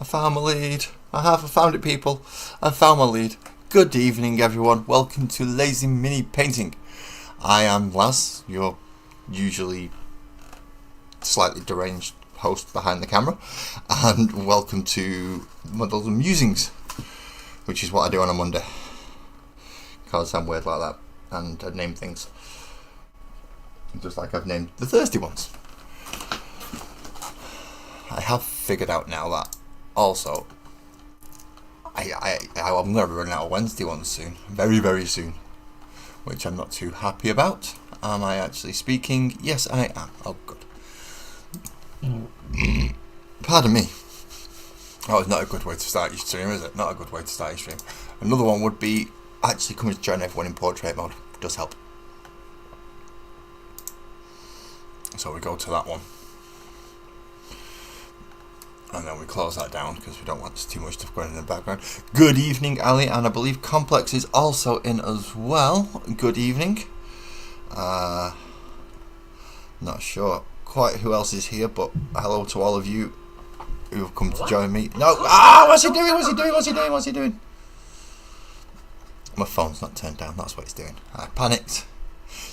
found my lead. I found it, people. I found my lead. Good evening, everyone. Welcome to Lazy Mini Painting. I am Laz, your usually slightly deranged host behind the camera, and welcome to Musings, which is what I do on a Monday, because I'm weird like that, and I name things just like I've named the Thursday ones. I have figured out now that also I'm going to run out of Wednesday ones soon, very very soon, which I'm not too happy about. Am I actually speaking? Yes, I am. Oh, good. Pardon me. Oh, it's not a good way to start your stream, is it? Not a good way to start your stream. Another one would be actually coming to join everyone in portrait mode. It does help. So we go to that one. And then we close that down because we don't want too much stuff going in the background. Good evening, Ali, and I believe Complex is also in as well. Good evening. Not sure quite who else is here, but hello to all of you who have come to join me. No, what's he doing? What's he doing? What's he doing? What's he doing? My phone's not turned down. That's what it's doing. I panicked.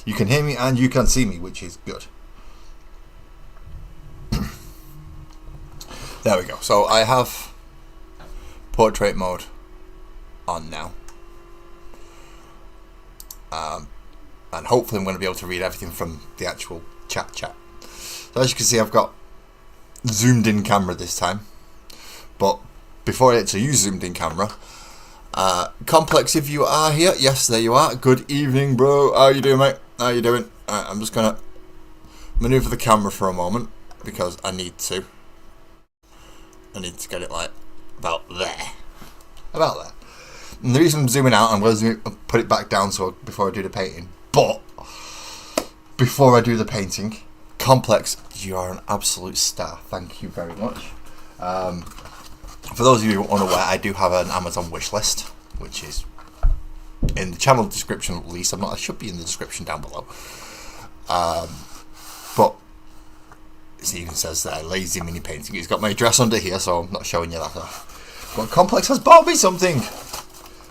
You can hear me and you can see me, which is good. There we go. So I have portrait mode on now. And hopefully I'm going to be able to read everything from the actual chat. So as you can see, I've got zoomed in camera this time. But before I actually use zoomed in camera, Complex, if you are here, yes, there you are. Good evening, bro. How you doing, mate? How you doing? I'm just going to maneuver the camera for a moment because I need to. I need to get it like about there. About there. And the reason I'm zooming out, I'm going to put it back down so before I do the painting. But before I do the painting, Complex, you are an absolute star. Thank you very much. For those of you who are unaware, I do have an Amazon wish list, which is in the channel description at least. I should be in the description down below. But it even says that Lazy Mini Painting. It's got my address under here, so I'm not showing you that off. But Complex has bought me something.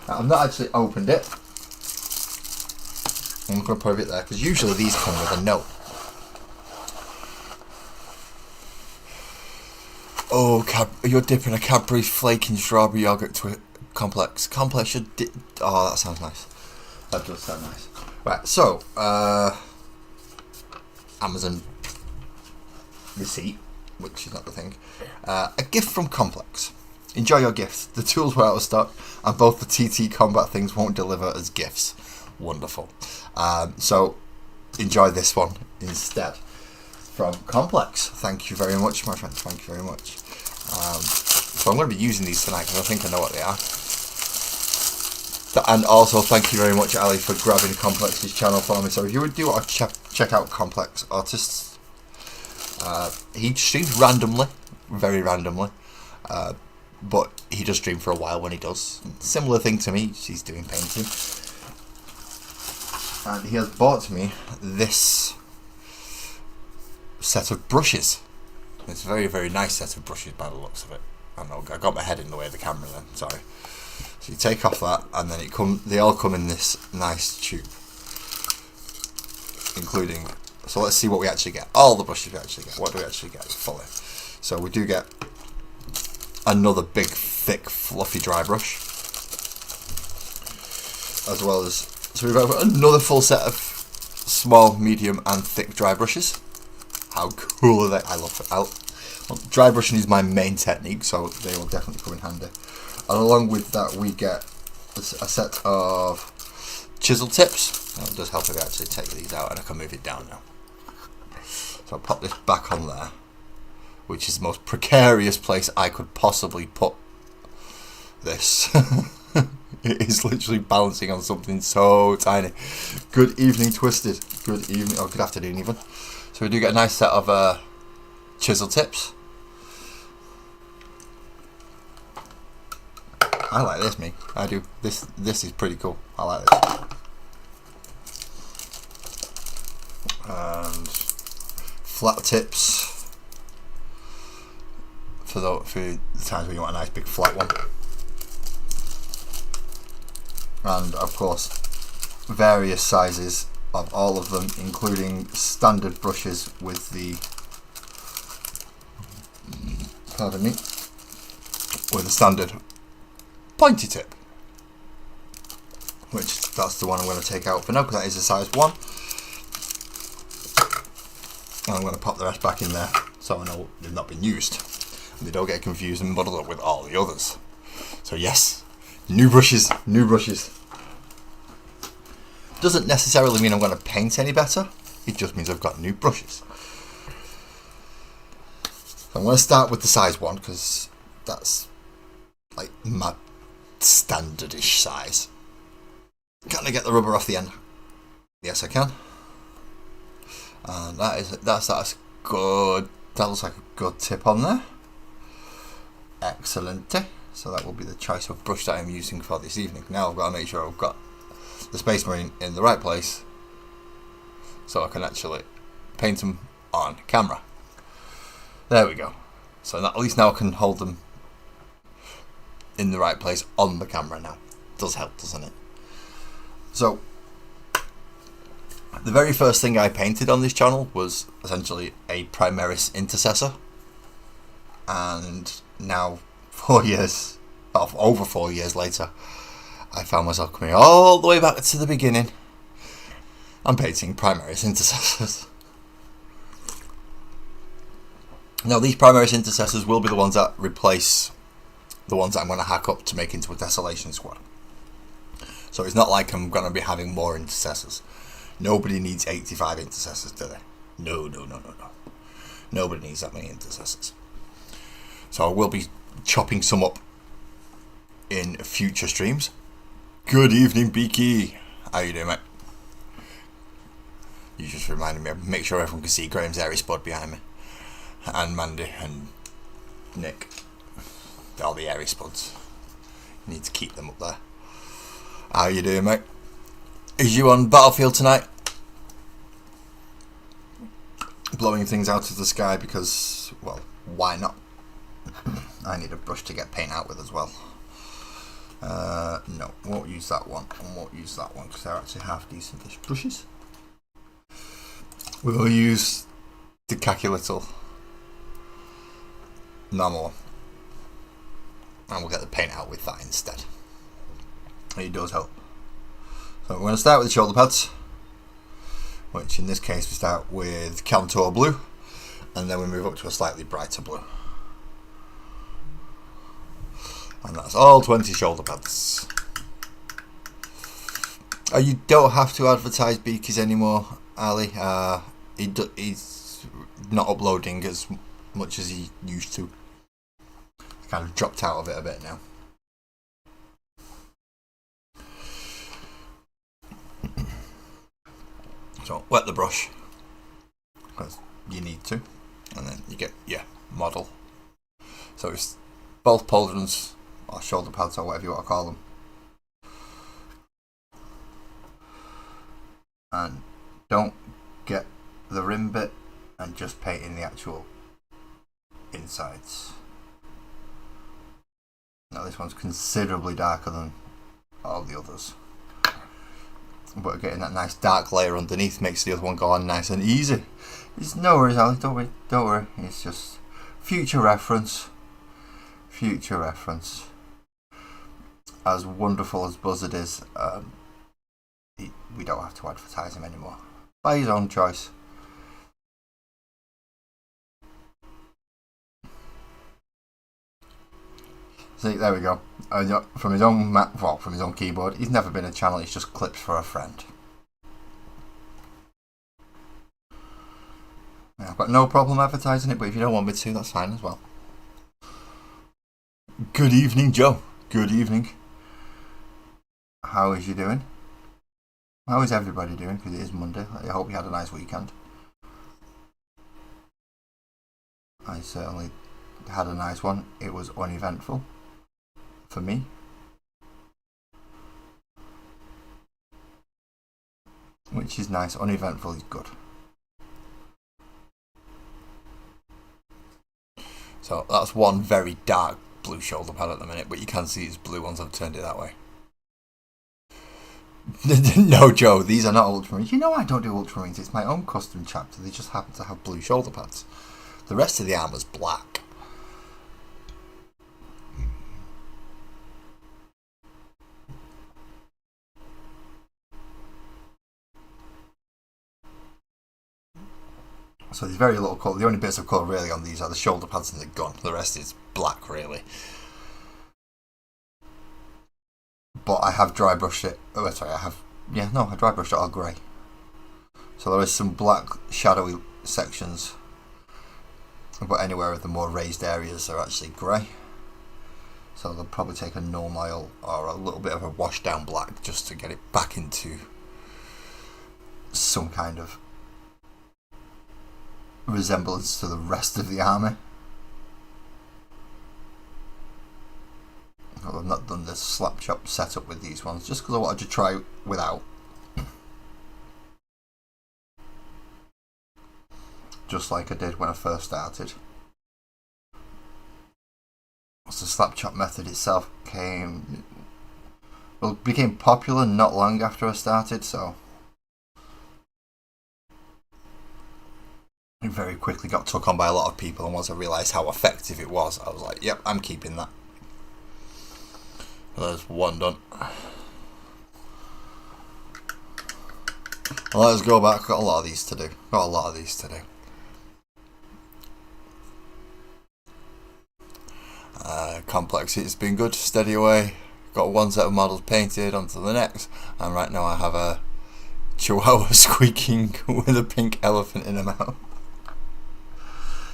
I've not actually opened it. I'm going to put it there because usually these come with a note. Oh, you're dipping a Cadbury flaking strawberry yogurt to it. Complex should oh, that sounds nice. That does sound nice. Right, so Amazon receipt, which is not the thing. A gift from Complex. Enjoy your gifts. The tools were out of stock, and both the TT combat things won't deliver as gifts. Wonderful. So enjoy this one instead from Complex. Thank you very much, my friend. Thank you very much. So I'm going to be using these tonight because I think I know what they are. And also thank you very much, Ali, for grabbing Complex's channel for me. So if you do want to check out Complex Artists, he streams randomly, very randomly, but he does stream for a while when he does. Similar thing to me, he's doing painting. And he has bought me this set of brushes. It's a very, very nice set of brushes by the looks of it. I know, I got my head in the way of the camera then, sorry. So you take off that, and then they all come in this nice tube. Including, so let's see what we actually get. All the brushes we actually get. What do we actually get fully? So we do get another big, thick, fluffy dry brush. As well as, so we've got another full set of small, medium, and thick dry brushes. How cool are they? I love it. Well, dry brushing is my main technique, so they will definitely come in handy. And along with that, we get a set of chisel tips. Now, it does help if I actually take these out, and I can move it down now. So I'll pop this back on there, which is the most precarious place I could possibly put this. It is literally balancing on something so tiny. Good evening, Twisted. Good evening, or good afternoon even. So we do get a nice set of chisel tips. I like this, me. I do. This is pretty cool. I like this. And flat tips for for the times when you want a nice big flat one. And of course, various sizes of all of them, including standard brushes with the, pardon me, with a standard pointy tip, which that's the one I'm going to take out for now because that is a size 1. And I'm going to pop the rest back in there so I know they've not been used and they don't get confused and muddled up with all the others. So yes, new brushes, new brushes. Doesn't necessarily mean I'm going to paint any better, it just means I've got new brushes. So I'm going to start with the size 1 because that's like my standardish size. Can I get the rubber off the end? Yes, I can. And that's good. That looks like a good tip on there. Excellent. So that will be the choice of brush that I'm using for this evening. Now I've got to make sure I've got the Space Marine in the right place so I can actually paint them on camera. There we go. So at least now I can hold them in the right place on the camera now. Does help, doesn't it? So the very first thing I painted on this channel was essentially a Primaris intercessor, and now 4 years, over 4 years later, I found myself coming all the way back to the beginning. I'm painting Primaris intercessors. Now these Primaris intercessors will be the ones that replace the ones that I'm going to hack up to make into a Desolation Squad. So it's not like I'm going to be having more intercessors. Nobody needs 85 intercessors, do they? No. Nobody needs that many intercessors. So I will be chopping some up in future streams. Good evening, Beaky. How you doing, mate? You just reminded me. Make sure everyone can see Graham's airy spud behind me, and Mandy and Nick. All the airy spuds. You need to keep them up there. How you doing, mate? Is you on Battlefield tonight? Blowing things out of the sky because, well, why not? I need a brush to get paint out with as well. No, won't use that one, and won't use that one because they're actually half decentish brushes. We will use the khaki little normal one, and we'll get the paint out with that instead. It does help. So we're going to start with the shoulder pads, which in this case we start with Cantor blue, and then we move up to a slightly brighter blue. And that's all 20 shoulder pads. You don't have to advertise Beakies anymore, Ali. He's not uploading as much as he used to. He's kind of dropped out of it a bit now. So wet the brush, because you need to, and then you get your model. So it's both pauldrons or shoulder pads or whatever you want to call them. And don't get the rim bit and just paint in the actual insides. Now this one's considerably darker than all the others, but getting that nice dark layer underneath makes the other one go on nice and easy. It's no worries, Ali, don't worry. It's just future reference. Future reference. As wonderful as Buzzard is, we don't have to advertise him anymore. By his own choice. See, there we go. From his own from his own keyboard. He's never been a channel. It's just clips for a friend. Yeah, I've got no problem advertising it, but if you don't want me to, that's fine as well. Good evening, Joe. Good evening. How is you doing? How is everybody doing? Because it is Monday. I hope you had a nice weekend. I certainly had a nice one. It was uneventful for me. Which is nice. Uneventful is good. So that's one very dark blue shoulder pad at the minute, but you can see it's blue once I've turned it that way. No, Joe, these are not ultramarines. You know I don't do ultramarines. It's my own custom chapter. They just happen to have blue shoulder pads. The rest of the armour's black. So there's very little colour. The only bits of colour really on these are the shoulder pads and the gun. The rest is black, really. But I have dry brushed it. Oh, sorry, I dry brushed it all grey. So there is some black shadowy sections, but anywhere of the more raised areas are actually grey. So they'll probably take a normal oil or a little bit of a wash down black just to get it back into some kind of resemblance to the rest of the army. Well, I've not done this slap chop setup with these ones just because I wanted to try without. Just like I did when I first started. The slap chop method itself became popular not long after I started, so it very quickly got took on by a lot of people, and once I realised how effective it was, I was like, yep, I'm keeping that. Well, there's one done. Well, let's go back. Got a lot of these to do. Complexity's been good, steady away. Got one set of models painted, onto the next, and right now I have a chihuahua squeaking with a pink elephant in her mouth.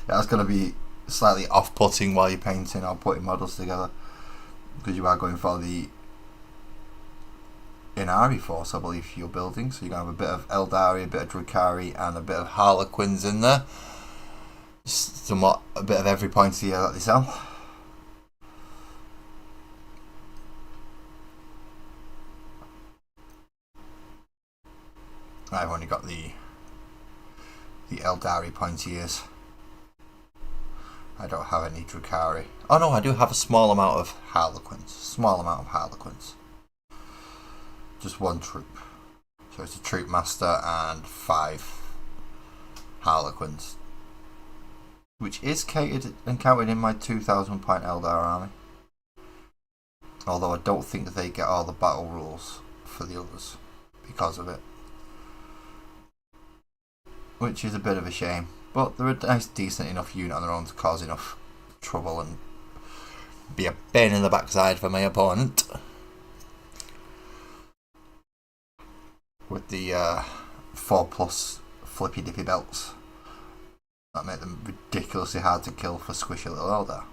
Yeah, that's going to be slightly off-putting while you're painting or putting models together, because you are going for the Inari force, I believe, you're building. So you're going to have a bit of Eldari, a bit of Drukhari, and a bit of Harlequins in there. Somewhat a bit of every point here that they sell. I've only got the Eldari pointy ears. I don't have any Drukhari. Oh no, I do have a small amount of Harlequins. Just one troop. So it's a troop master and 5 Harlequins, which is catered and counted in my 2,000 point Eldar army. Although I don't think they get all the battle rules for the others because of it, which is a bit of a shame. But they're a nice, decent enough unit on their own to cause enough trouble and be a pain in the backside for my opponent. With the 4+ flippy dippy belts that make them ridiculously hard to kill for squishy little Eldar.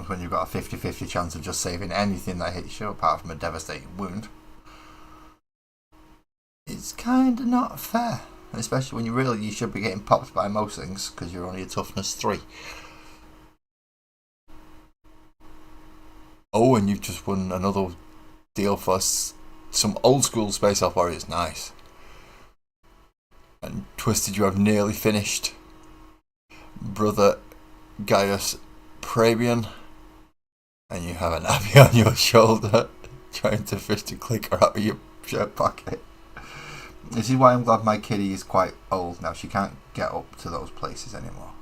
When you've got a 50-50 chance of just saving anything that hits you apart from a devastating wound, it's kind of not fair, especially when you should be getting popped by Musings because you're only a toughness 3. Oh, and you've just won another deal for some old school Space Elf Warriors. Nice. And Twisted, you have nearly finished Brother Gaius Praebian, and you have an Abby on your shoulder trying to fish the clicker out of your shirt pocket. This is why I'm glad my kitty is quite old now. She can't get up to those places anymore.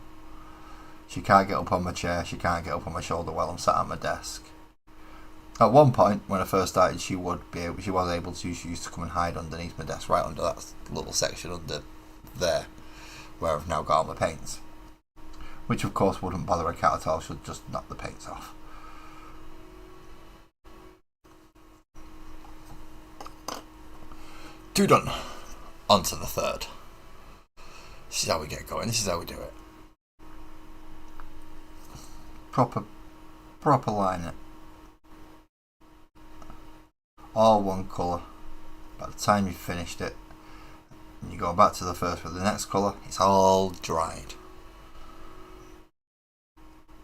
She can't get up on my chair. She can't get up on my shoulder while I'm sat at my desk. At one point, when I first started, she was able to. She used to come and hide underneath my desk, right under that little section under there, where I've now got all my paints. Which, of course, wouldn't bother a cat at all. She'll just knock the paints off. Two done. On to the third. This is how we get going. This is how we do it. Proper line it. All one colour. By the time you've finished it, and you go back to the first with the next colour, it's all dried.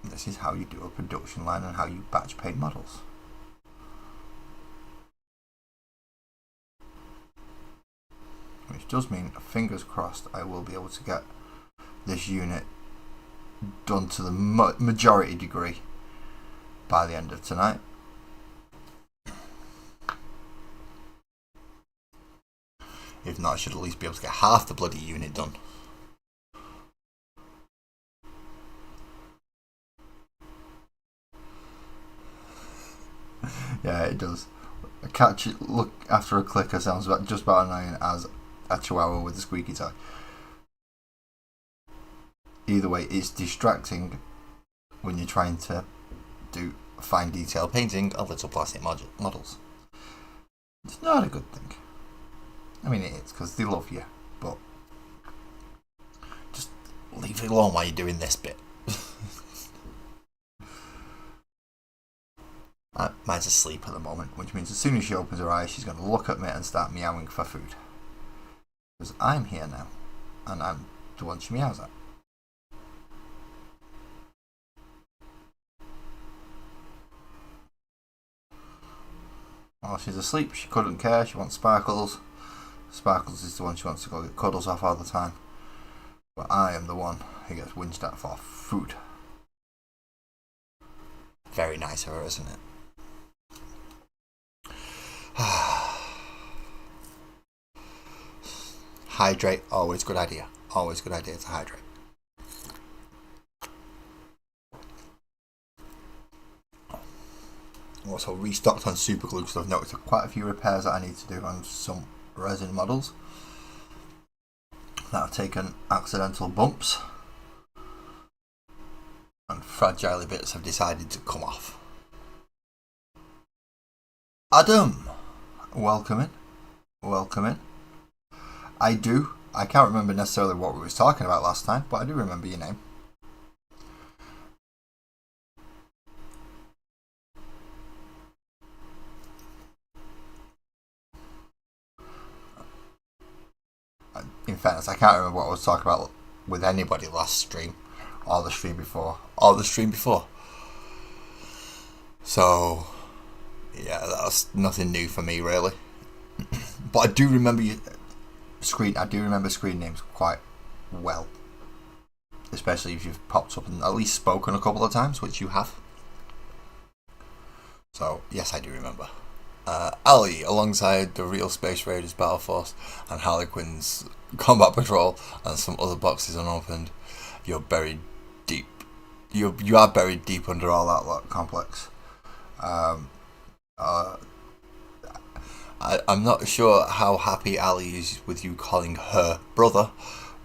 And this is how you do a production line and how you batch paint models. which does mean, fingers crossed, I will be able to get this unit done to the majority degree by the end of tonight. If not, I should at least be able to get half the bloody unit done. Yeah, it does. A cat look after a clicker sounds just about annoying as a chihuahua with a squeaky toy. Either way, it's distracting when you're trying to do fine detail painting of little plastic models. It's not a good thing. I mean, it is, because they love you, but just leave it alone while you're doing this bit. Mine's asleep at the moment, which means as soon as she opens her eyes, she's going to look at me and start meowing for food. Because I'm here now, and I'm the one she meows at. While she's asleep, she couldn't care. She wants Sparkles. Sparkles is the one she wants to go get cuddles off all the time. But I am the one who gets whinged at for food. Very nice of her, isn't it? Hydrate, always good idea. Always good idea to hydrate. Also restocked on super glue because I've noticed quite a few repairs that I need to do on some resin models that have taken accidental bumps, and fragile bits have decided to come off. Adam, welcome in. Welcome in. I can't remember necessarily what we was talking about last time, but I do remember your name. In fairness, I can't remember what I was talking about with anybody last stream, or the stream before, So, yeah, that's nothing new for me really. But I do remember screen names quite well, especially if you've popped up and at least spoken a couple of times, which you have. So yes, I do remember. Ali, alongside the Real Space Raiders Battle Force and Harlequin's Combat Patrol and some other boxes unopened, you're buried deep. You are buried deep under all that complex. I'm not sure how happy Ali is with you calling her brother,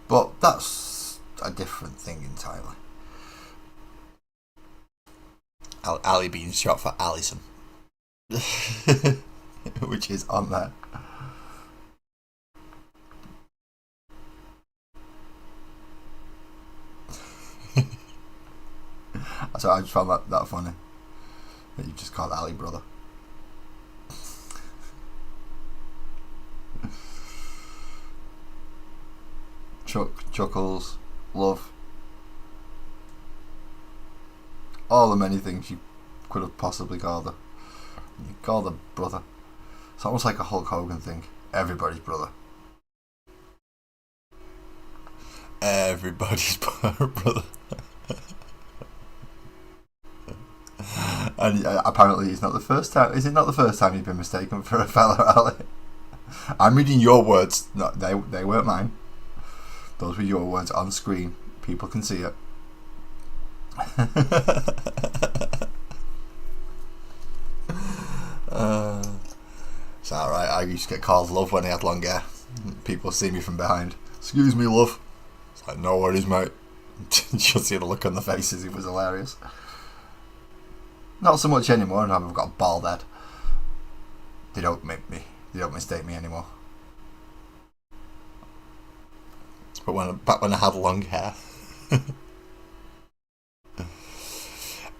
but that's a different thing entirely. Ali being short for Alison. Which is on there. So I just found that funny, that you just called Ali brother. Chuckles, love, all the many things you could have possibly called her. You call her brother. It's almost like a Hulk Hogan thing. Everybody's brother. Everybody's brother. And apparently it's not the first time. Is it not the first time you've been mistaken for a fella, Ali? I'm reading your words. No, they weren't mine. Those were your words on screen. People can see it. It's alright. I used to get called love when I had long hair. People see me from behind. Excuse me, love. It's like, no worries, mate. Just see the look on the faces. It was hilarious. Not so much anymore. Now I've got a bald head. They don't mistake me anymore. But back when I had long hair,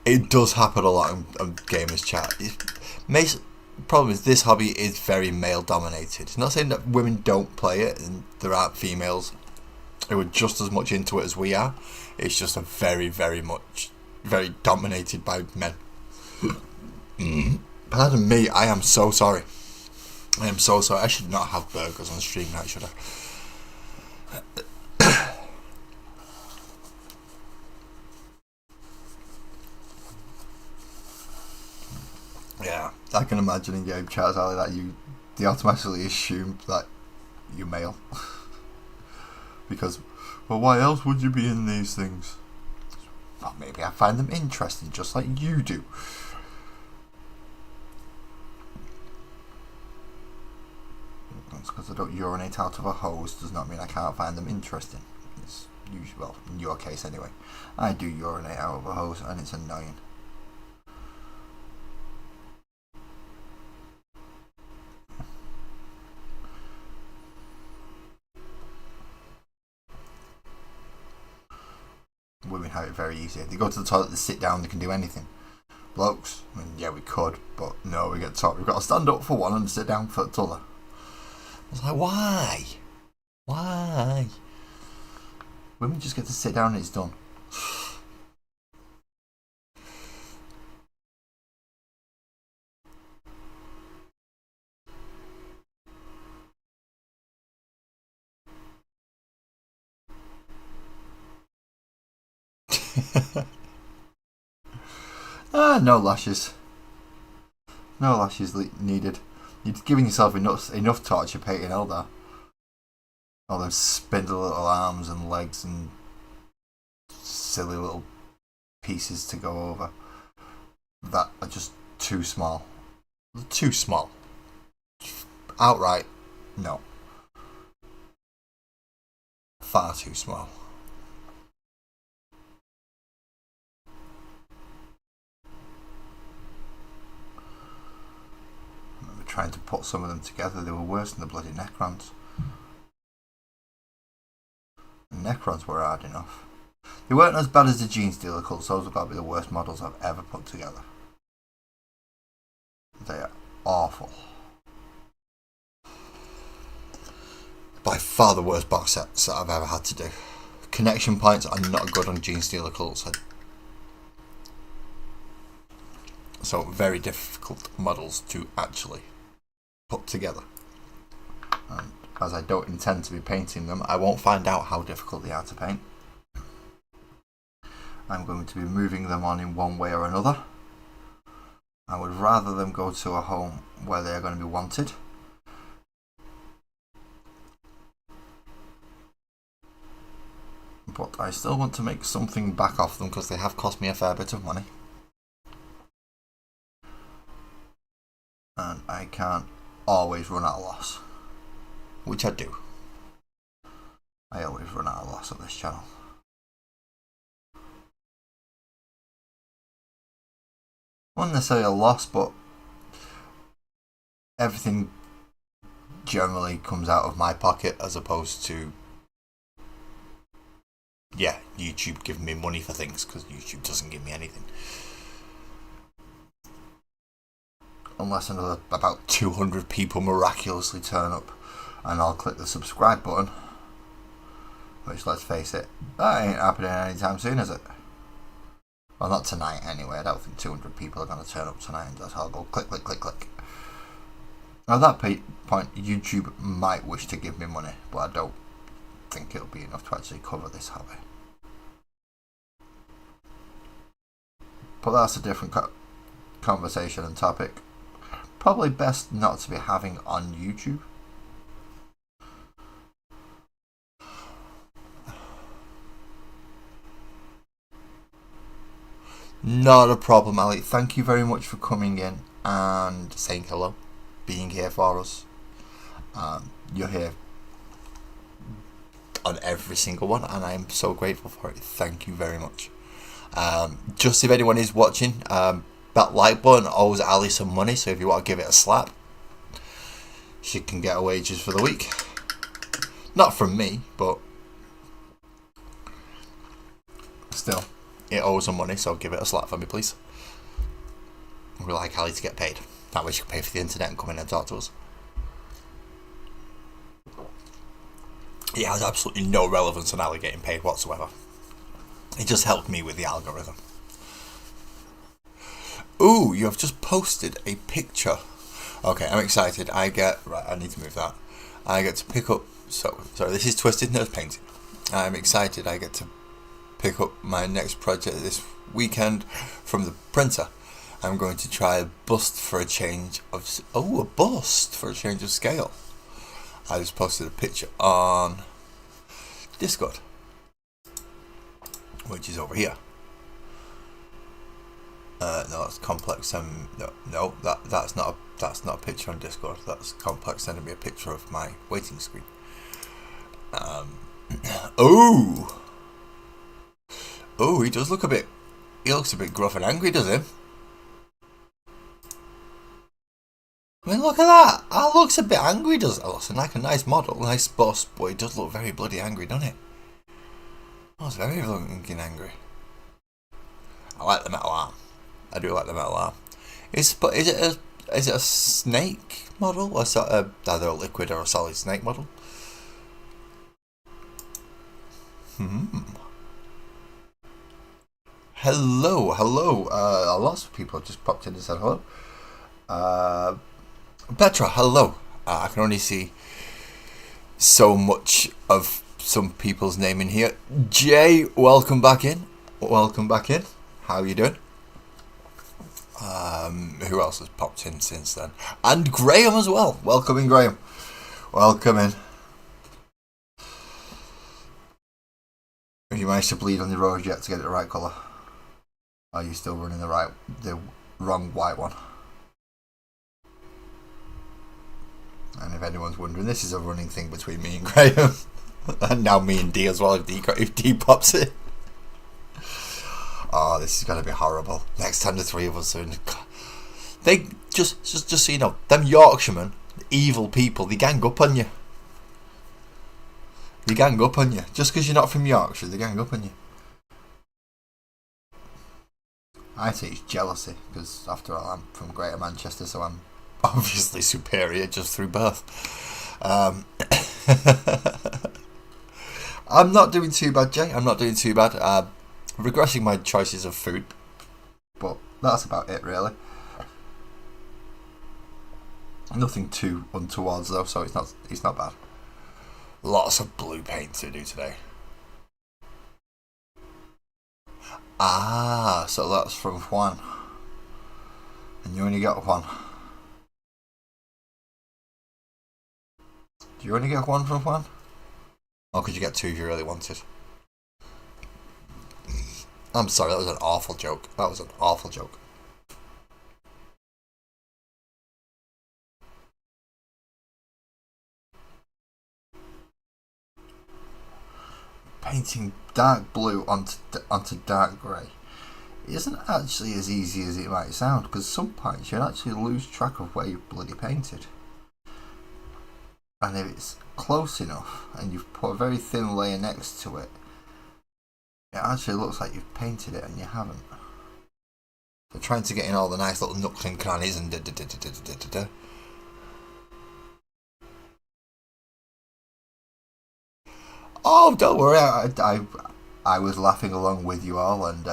it does happen a lot on gamers chat. Problem is, this hobby is very male dominated. Not saying that women don't play it and there aren't females who are just as much into it as we are. It's just a very dominated by men. Pardon me, I am so sorry. I am so sorry. I should not have burgers on stream night, should I? Yeah, I can imagine in game chats, Ali, that they automatically assume that you're male. Because, well, why else would you be in these things? Well, maybe I find them interesting, just like you do. That's because I don't urinate out of a hose does not mean I can't find them interesting. It's usually, well, in your case anyway. I do urinate out of a hose and it's annoying. Women have it very easy. They go to the toilet, they sit down, they can do anything. Blokes, I mean, yeah, we could, but no, we get taught we've got to stand up for one and sit down for the other. I was like, why? Why? Women just get to sit down and it's done. No lashes. No lashes needed. You're giving yourself enough torture painting Eldar. All those spindle little arms and legs and silly little pieces to go over that are just too small. Too small. Outright, no. Far too small. I remember trying to put some of them together, they were worse than the bloody Necrons. The Necrons were hard enough. They weren't as bad as the Gene Stealer cults, those have got to be the worst models I've ever put together. They are awful. By far the worst box sets that I've ever had to do. Connection points are not good on Gene Stealer cults. So very difficult models to actually put together. And as I don't intend to be painting them, I won't find out how difficult they are to paint. I'm going to be moving them on in one way or another. I would rather them go to a home where they are going to be wanted. But I still want to make something back off them because they have cost me a fair bit of money. And I can't always run at a loss. Which I do. I always run at a loss on this channel. Not necessarily a loss, but everything generally comes out of my pocket as opposed to, yeah, YouTube giving me money for things, because YouTube doesn't give me anything. Unless another about 200 people miraculously turn up and I'll click the subscribe button. Which, let's face it, that ain't happening anytime soon, is it? Well, not tonight anyway. I don't think 200 people are going to turn up tonight, and that's how I'll go click, click, click, click. At that point, YouTube might wish to give me money, but I don't think it'll be enough to actually cover this hobby. But that's a different conversation and topic. Probably best not to be having on YouTube. Not a problem, Ali. Thank you very much for coming in and saying hello, being here for us. You're here on every single one, and I'm so grateful for it. Thank you very much. Just if anyone is watching, that like button owes Ali some money, so if you want to give it a slap, she can get her wages for the week. Not from me, but still. It owes some money, so give it a slap for me, please. We'd like Ali to get paid. That way she can pay for the internet and come in and talk to us. It has absolutely no relevance on Ali getting paid whatsoever. It just helped me with the algorithm. Ooh, you have just posted a picture Okay, I'm excited. Right, I need to move that. I get to pick up. Sorry, this is Twisted Nose Painting. I'm excited. I get to pick up my next project this weekend from the printer. I'm going to try a bust for a change of. Oh, a bust for a change of scale. I just posted a picture on Discord, which is over here. No, that's Complex. No, that's not a picture on Discord. That's Complex sending me a picture of my waiting screen. Oh, he does look a bit. He looks a bit gruff and angry, does he? I mean, look at that. That looks a bit angry, does it? Looks like a nice model, nice bust, but it does look very bloody angry, doesn't it? Oh, it's very looking angry. I like the metal arm. I do like the metal arm. Is it a snake model, or either a liquid or a solid snake model? Hello. Lots of people have just popped in and said hello. Petra, hello. I can only see so much of some people's name in here. Jay, welcome back in. How are you doing? Who else has popped in since then? And Graham as well. Welcome in, Graham. Welcome in. Have you managed to bleed on the road yet to get it the right colour? Are you still running the wrong white one? And if anyone's wondering, this is a running thing between me and Graham. And now me and D as well, if D pops it. Oh, this is going to be horrible. Next time the three of us are in the car. They, just so you know, them Yorkshiremen, evil people, they gang up on you. Just because you're not from Yorkshire, they gang up on you. I say it's jealousy, because after all, I'm from Greater Manchester, so I'm obviously superior just through birth. I'm not doing too bad, Jay. I'm not doing too bad. Regressing my choices of food, but that's about it, really. Nothing too untowards though, so it's not bad. Lots of blue paint to do today. So that's from Juan, and you only got one. Do you only get one from Juan? Or could you get two if you really wanted? I'm sorry, that was an awful joke. Painting dark blue onto dark grey isn't actually as easy as it might sound, because some points you actually lose track of where you've bloody painted. And if it's close enough and you've put a very thin layer next to it, it actually looks like you've painted it and you haven't. They're trying to get in all the nice little nooks and crannies and da. Oh, don't worry, I was laughing along with you all and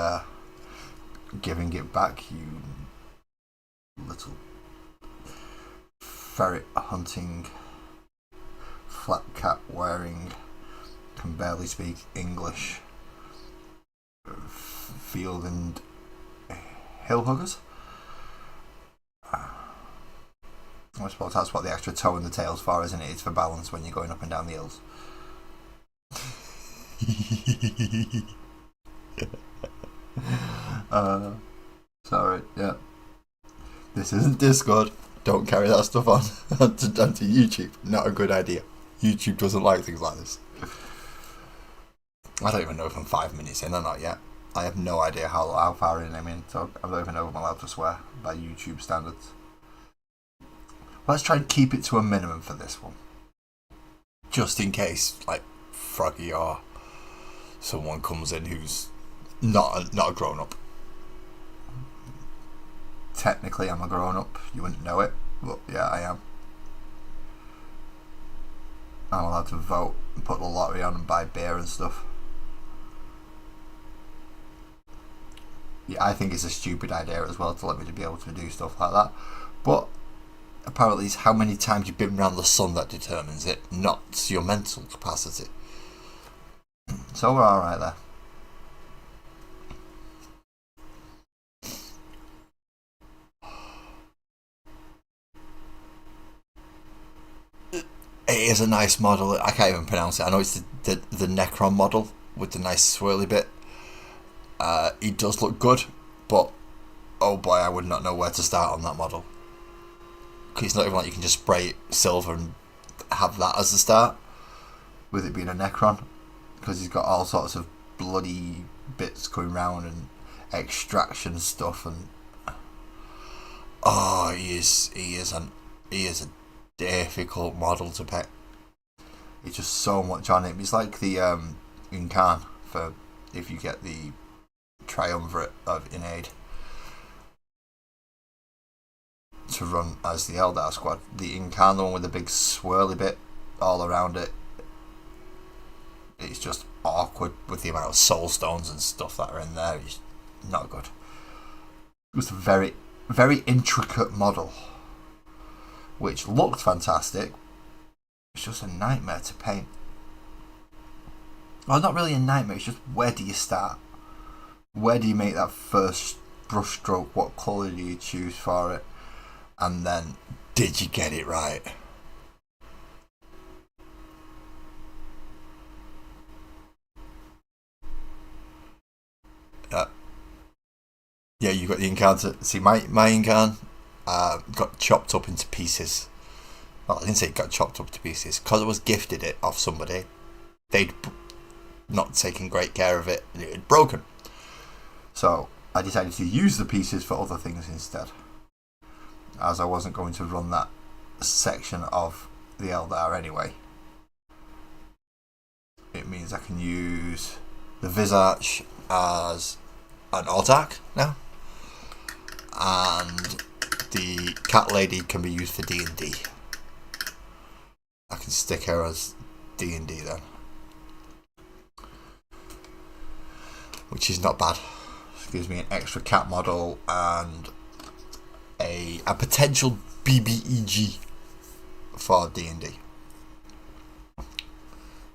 giving it back, you little ferret hunting, flat cap wearing, can barely speak English, field and hill huggers. I suppose that's what the extra toe in the tail's for, isn't it? It's for balance when you're going up and down the hills. Sorry, yeah. This isn't Discord. Don't carry that stuff on onto YouTube. Not a good idea. YouTube doesn't like things like this. I don't even know if I'm 5 minutes in or not yet. I have no idea how far in I'm in, so I don't even know if I'm allowed to swear by YouTube standards. Let's try and keep it to a minimum for this one. Just in case, like, Froggy or someone comes in who's not a grown-up. Technically, I'm a grown-up. You wouldn't know it, but yeah, I am. I'm allowed to vote and put the lottery on and buy beer and stuff. Yeah, I think it's a stupid idea as well to let me to be able to do stuff like that. But apparently it's how many times you've been around the sun that determines it, not your mental capacity. So we're alright there. It is a nice model. I can't even pronounce it. I know it's the Necron model with the nice swirly bit. He does look good, but oh boy, I would not know where to start on that model. Because it's not even like you can just spray silver and have that as the start, with it being a Necron. Because he's got all sorts of bloody bits going round and extraction stuff, and oh, he is a difficult model to pick. It's just so much on it. It's like the Incarn for if you get the Triumvirate of Inaid to run as the Eldar squad. The Incarn, the one with the big swirly bit all around it, it's just awkward with the amount of soul stones and stuff that are in there. It's not good. It was a very, very intricate model, which looked fantastic. It's just a nightmare to paint. Well, not really a nightmare, it's just where do you start? Where do you make that first brush stroke? What colour do you choose for it? And then, did you get it right? Yeah, you got the Incarn. See, my Incarn got chopped up into pieces. Well, I didn't say it got chopped up to pieces. Because I was gifted it off somebody, they'd not taken great care of it, and it had broken. So I decided to use the pieces for other things instead, as I wasn't going to run that section of the Eldar anyway. It means I can use the Visarch as an autarch now, and the Cat Lady can be used for D&D. I can stick her as D&D then, which is not bad. Gives me an extra cat model and a potential BBEG for D&D.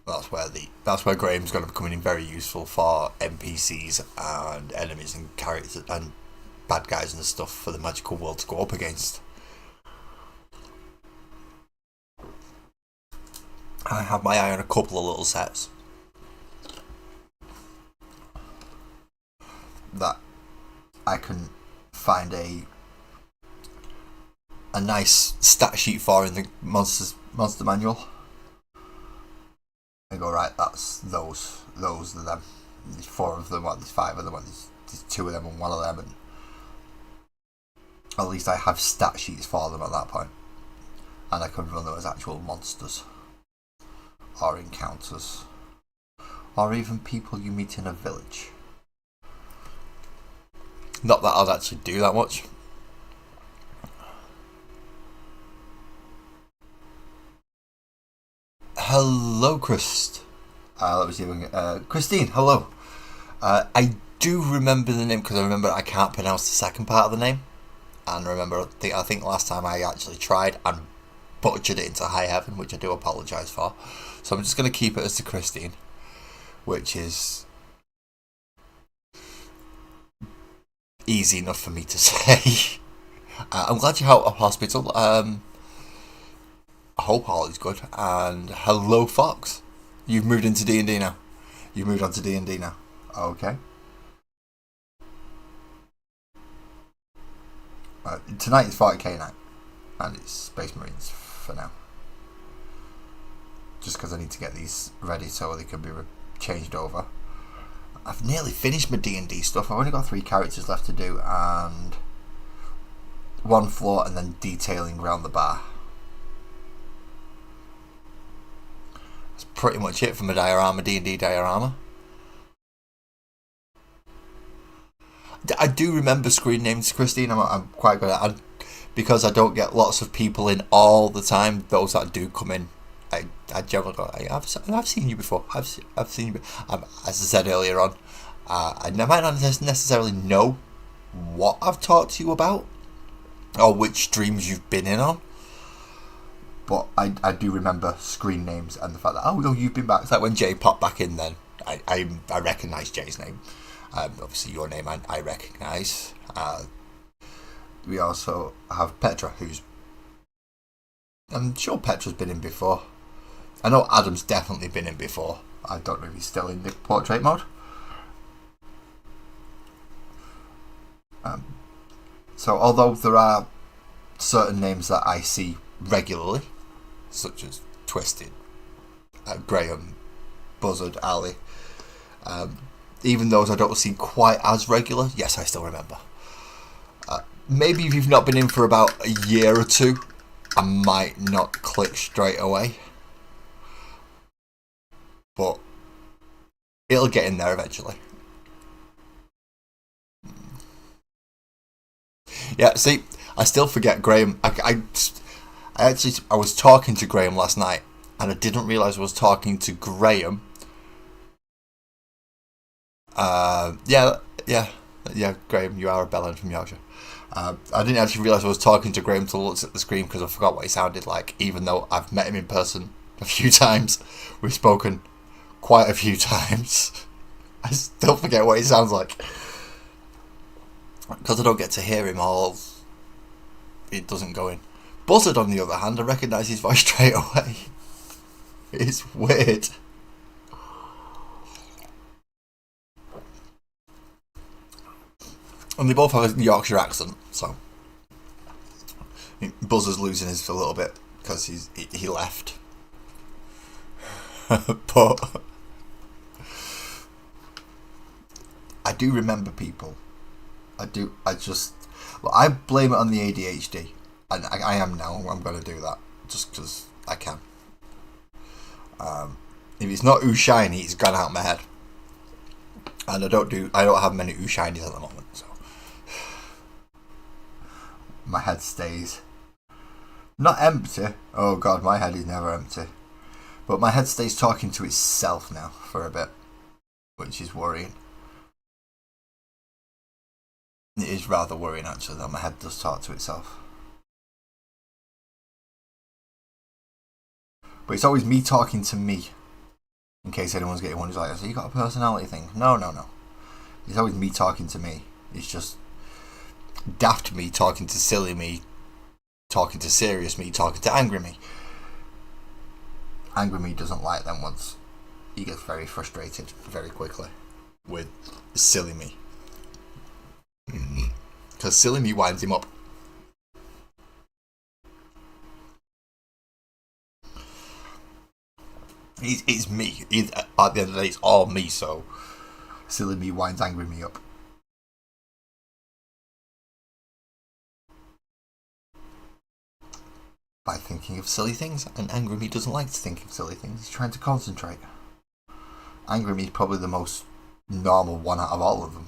That's where Graham's going to be coming in very useful for NPCs and enemies and characters and bad guys and stuff for the magical world to go up against. I have my eye on a couple of little sets that I can find a nice stat sheet for in the monster manual. I go, right, that's those are them. There's 4 of them, or there's 5 of them, or there's 2 of them and 1 of them, and at least I have stat sheets for them at that point, and I can run them as actual monsters or encounters or even people you meet in a village. Not that I'd actually do that much. Hello, Chris. Let me see if I can, Christine, hello. I do remember the name because I remember I can't pronounce the second part of the name. And remember, I think last time I actually tried and butchered it into high heaven, which I do apologise for. So I'm just going to keep it as to Christine, which is easy enough for me to say. I'm glad you're out of hospital. I hope all is good. And hello, Fox. You've moved into D&D now. You've moved on to D&D now. Okay. Tonight is 40k night, and it's Space Marines for now. Just because I need to get these ready so they can be changed over. I've nearly finished my D&D stuff. I've only got 3 characters left to do, and 1 floor, and then detailing around the bar. That's pretty much it for my diorama, D&D diorama. I do remember screen names, Christine. I'm quite good at it. Because I don't get lots of people in all the time. Those that do come in, I generally go, I've seen you before. I've seen you. As I said earlier on, I might not necessarily know what I've talked to you about or which streams you've been in on, but I do remember screen names and the fact that, oh, you've been back. It's like when Jay popped back in then, I recognise Jay's name. Obviously your name I recognise. We also have Petra, who's... I'm sure Petra's been in before. I know Adam's definitely been in before. I don't know if he's still in the portrait mode. So although there are certain names that I see regularly, such as Twisted, Graham, Buzzard, Ali, even those I don't see quite as regular, yes, I still remember. Maybe if you've not been in for about a year or two, I might not click straight away. But it'll get in there eventually. Yeah, see, I still forget Graham. I was talking to Graham last night, and I didn't realise I was talking to Graham. Yeah, Graham, you are a bellend from Yorkshire. I didn't actually realise I was talking to Graham until I looked at the screen because I forgot what he sounded like, even though I've met him in person a few times. We've spoken quite a few times. I still forget what he sounds like. Because I don't get to hear him all, it doesn't go in. Buzzard, on the other hand, I recognise his voice straight away. It's weird. And they both have a Yorkshire accent, so Buzzard's losing his a little bit because he left. But I do remember people. I blame it on the ADHD, and I am now. I'm going to do that just because I can. If it's not Ooh Shiny, it's gone out of my head, and I don't have many Ooh Shinies at the moment, so my head stays not empty. Oh God, my head is never empty, but my head stays talking to itself now for a bit, which is worrying. It is rather worrying, actually, that my head does talk to itself. But it's always me talking to me. In case anyone's getting one who's like, so you got a personality thing? No. It's always me talking to me. It's just daft me talking to silly me, talking to serious me, talking to angry me. Angry me doesn't like them once. He gets very frustrated very quickly with silly me. Because silly me winds him up. It's me. At the end of the day, it's all me, so silly me winds angry me up. By thinking of silly things, and angry me doesn't like to think of silly things. He's trying to concentrate. Angry me is probably the most normal one out of all of them.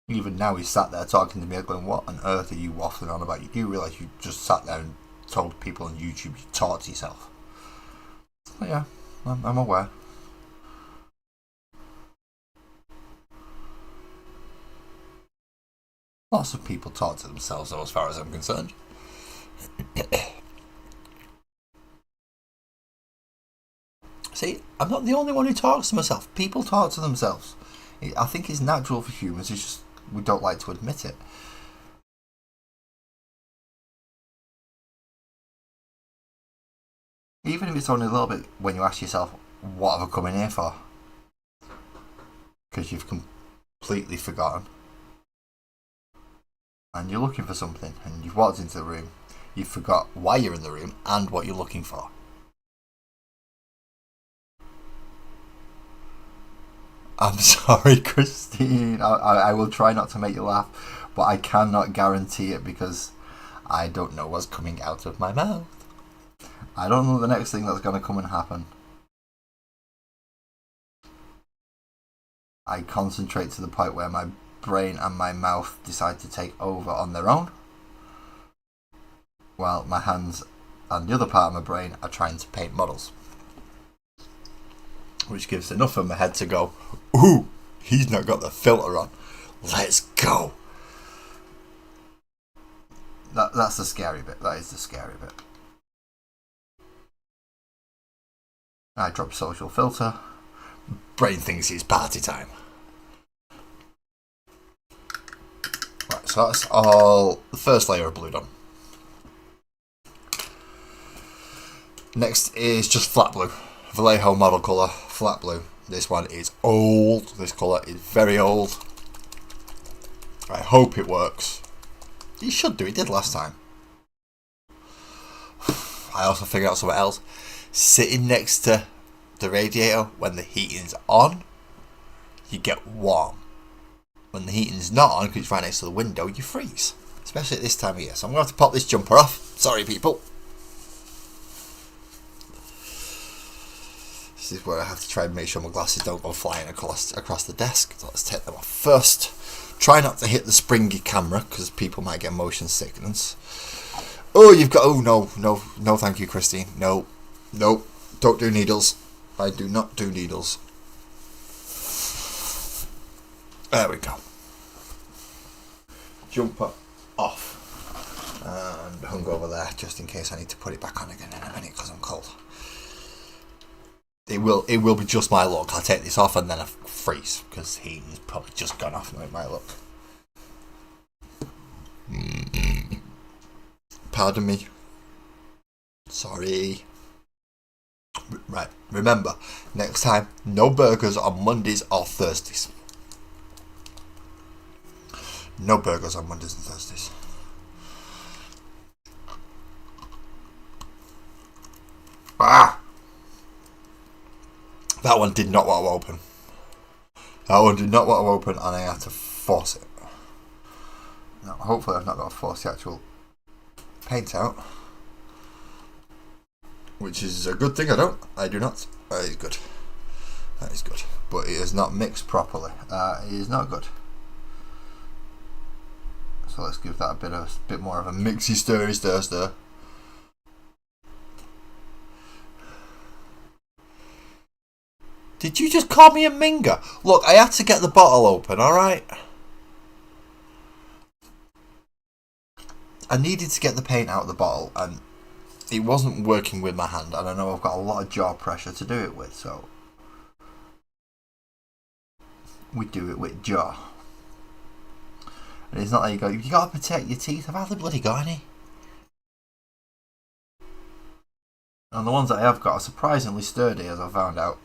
Even now he's sat there talking to me going, what on earth are you waffling on about? You do realise you just sat there and told people on YouTube you talk to yourself. But yeah, I'm aware. Lots of people talk to themselves though, as far as I'm concerned. See, I'm not the only one who talks to myself. People talk to themselves. I think it's natural for humans, it's just we don't like to admit it. Even if it's only a little bit when you ask yourself, what have I come in here for? Because you've completely forgotten. And you're looking for something, and you've walked into the room, you've forgot why you're in the room and what you're looking for. I'm sorry, Christine. I will try not to make you laugh, but I cannot guarantee it because I don't know what's coming out of my mouth. I don't know the next thing that's going to come and happen. I concentrate to the point where my brain and my mouth decide to take over on their own, while my hands and the other part of my brain are trying to paint models. Which gives enough of my head to go, ooh, he's not got the filter on. Let's go. That's the scary bit. That is the scary bit. I drop social filter. Brain thinks it's party time. Right, so that's all the first layer of blue done. Next is just flat blue. Vallejo model colour, flat blue. This one is old. This colour is very old. I hope it works. It should do. It did last time. I also figured out something else. Sitting next to the radiator when the heating's on, you get warm. When the heating's not on, because it's right next to the window, you freeze. Especially at this time of year. So I'm going to have to pop this jumper off. Sorry, people. This is where I have to try and make sure my glasses don't go flying across the desk. So let's take them off first. Try not to hit the springy camera, because people might get motion sickness. Oh, you've got... Oh, no, thank you, Christine. No, don't do needles. I do not do needles. There we go. Jumper off. And hung over there, just in case I need to put it back on again in a minute, because I'm cold. It will be just my luck. I'll take this off and then I freeze, because heating's probably just gone off and it might look. Pardon me. Sorry. Right, remember, next time, no burgers on Mondays or Thursdays. No burgers on Mondays and Thursdays. Ah! That one did not want to open. That one did not want to open, and I had to force it. Now, hopefully I've not got to force the actual paint out. Which is a good thing. I do not. That is good. That is good. But it is not mixed properly. It is not good. So let's give that a bit more of a mixy stir. Did you just call me a minger? Look, I had to get the bottle open, alright? I needed to get the paint out of the bottle, and it wasn't working with my hand, and I know I've got a lot of jaw pressure to do it with, so we do it with jaw. And it's not like you gotta protect your teeth. I've hardly bloody got any. And the ones that I have got are surprisingly sturdy, as I found out.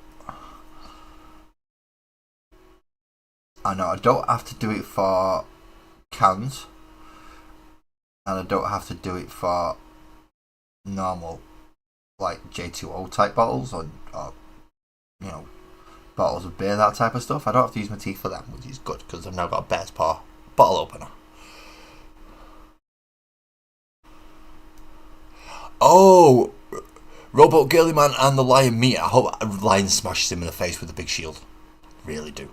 I know I don't have to do it for cans, and I don't have to do it for normal, like J2O type bottles or you know, bottles of beer, that type of stuff. I don't have to use my teeth for them, which is good because I've now got a Bear's Paw bottle opener. Oh, Robot Girly Man and the Lion meet. I hope Lion smashes him in the face with a big shield. Really do.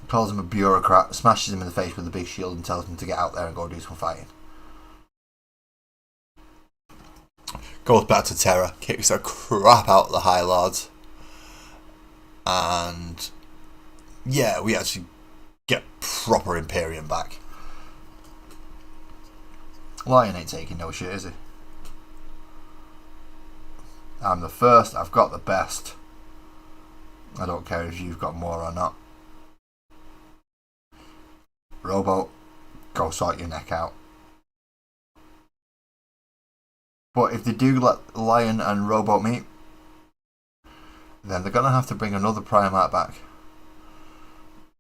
Calls him a bureaucrat, smashes him in the face with a big shield and tells him to get out there and go do some fighting. Goes back to Terra, kicks the crap out of the High Lords. And yeah, we actually get proper Imperium back. Lion ain't taking no shit, is he? I'm the first, I've got the best. I don't care if you've got more or not. Robo, go sort your neck out. But if they do let Lion and Robo meet, then they're going to have to bring another Primarch back.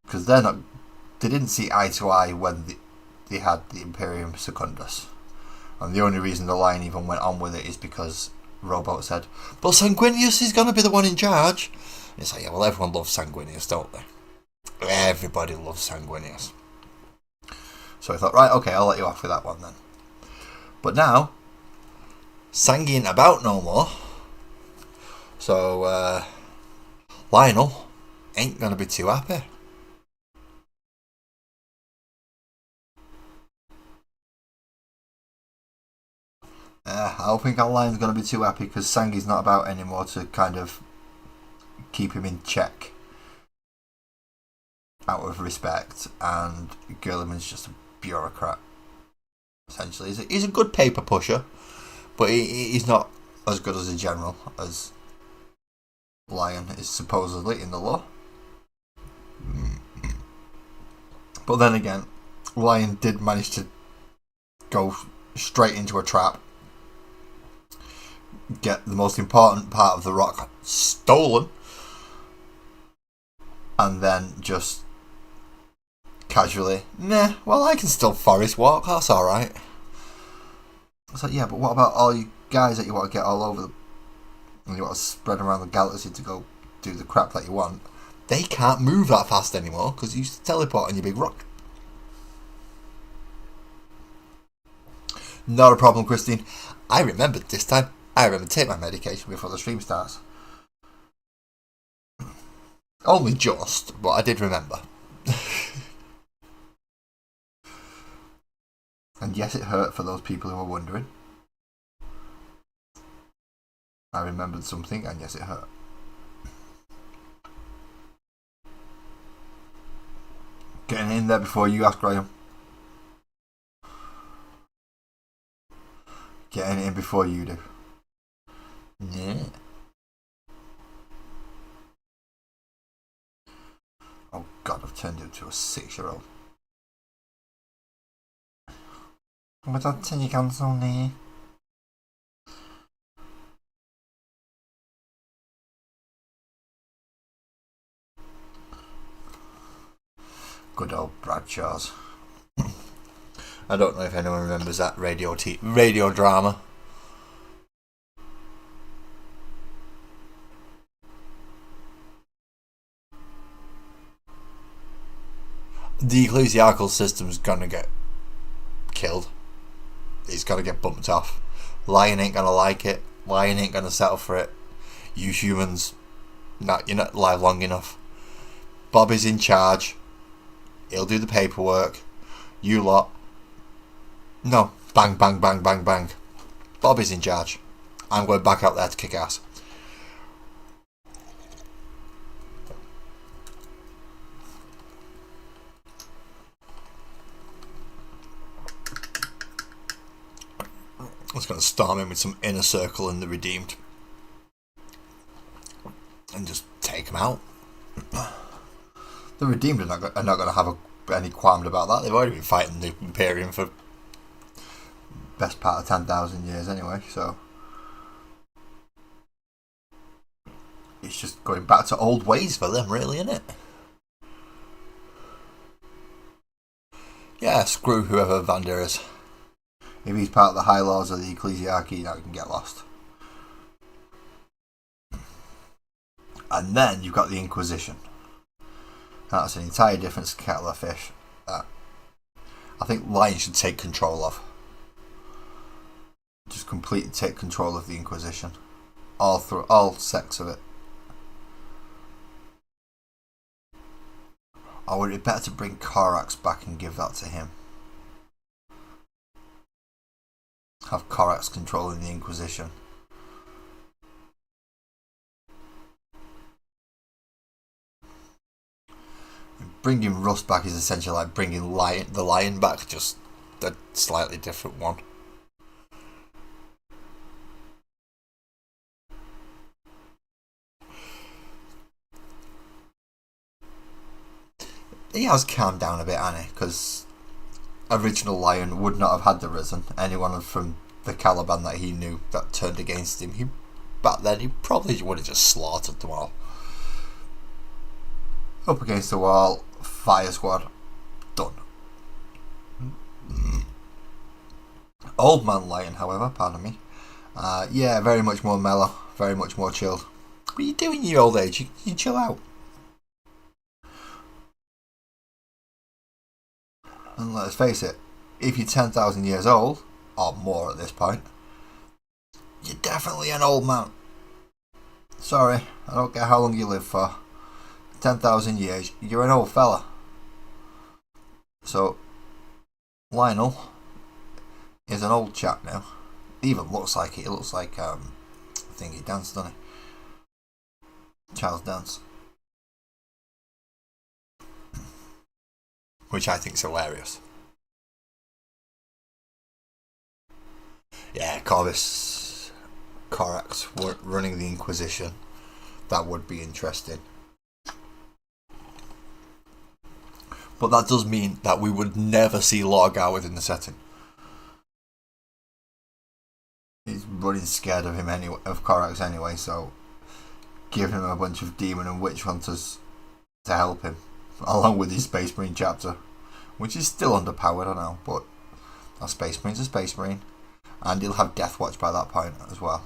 Because they didn't see eye to eye when they had the Imperium Secundus. And the only reason the Lion even went on with it is because Robo said, but Sanguinius is going to be the one in charge. And it's like, yeah, well, everyone loves Sanguinius, don't they? Everybody loves Sanguinius. So I thought, right, okay, I'll let you off with that one then. But now, Sang ain't about no more. So, Lionel ain't going to be too happy. I don't think our Lion's going to be too happy because Sangi's not about anymore to kind of keep him in check out of respect, and Girliman's just a bureaucrat. Essentially, he's a good paper pusher, but he's not as good as a general as Lion is supposedly in the law. But then again, Lion did manage to go straight into a trap, get the most important part of the rock stolen, and then just casually, nah, well, I can still forest walk, that's alright. It's like, yeah, but what about all you guys that you want to get all over and you want to spread around the galaxy to go do the crap that you want? They can't move that fast anymore because you used to teleport on your big rock. Not a problem, Christine. I remembered this time. I remember to take my medication before the stream starts. Only just, but I did remember. And yes, it hurt for those people who were wondering. I remembered something, and yes, it hurt. Getting in there before you ask, Graham. Getting in before you do. Yeah. Oh God, I've turned into a 6-year-old. But I'll tell you cancel now. Good old Bradshaw's. I don't know if anyone remembers that radio drama. The ecclesiastical system's gonna get killed. It's gonna get bumped off. Lion ain't gonna like it. Lion ain't gonna settle for it. You humans, you're not alive long enough. Bobby's in charge. He'll do the paperwork. You lot. No. Bang, bang, bang, bang, bang. Bobby's in charge. I'm going back out there to kick ass. I was going to storm in with some Inner Circle and the Redeemed. And just take them out. The Redeemed are not going to have any qualms about that. They've already been fighting the Imperium for best part of 10,000 years anyway, so it's just going back to old ways for them, really, isn't it? Yeah, screw whoever Vander is. If he's part of the high laws of the ecclesiarchy, now he can get lost. And then you've got the Inquisition. That's an entire different kettle of fish that I think Lion should take control of. Just completely take control of the Inquisition. All sects of it. Or would it be better to bring Korax back and give that to him? Have Korax controlling the Inquisition. Bringing Rust back is essentially like bringing the Lion back, just a slightly different one. He has calmed down a bit, hasn't he? Because original Lion would not have had the Risen. Anyone from the Caliban that he knew that turned against him, back then he probably would have just slaughtered them all. Up against the wall, fire squad, done. Old man Lion, however, pardon me, yeah, very much more mellow, very much more chilled. What are you doing in your old age? You chill out. And let's face it, if you're 10,000 years old, or more at this point, you're definitely an old man. Sorry, I don't care how long you live for. 10,000 years, you're an old fella. So, Lionel is an old chap now. He even looks like it. He looks like I think he danced, doesn't he? Charles Dance. Which I think's hilarious. Yeah, Corvus Corax running the Inquisition. That would be interesting. But that does mean that we would never see Lorgar within the setting. He's running scared of him anyway, of Corax anyway, so give him a bunch of demon and witch hunters to help him, along with his Space Marine chapter, which is still underpowered, I know, but a Space Marine's a Space Marine, and he'll have Death Watch by that point as well.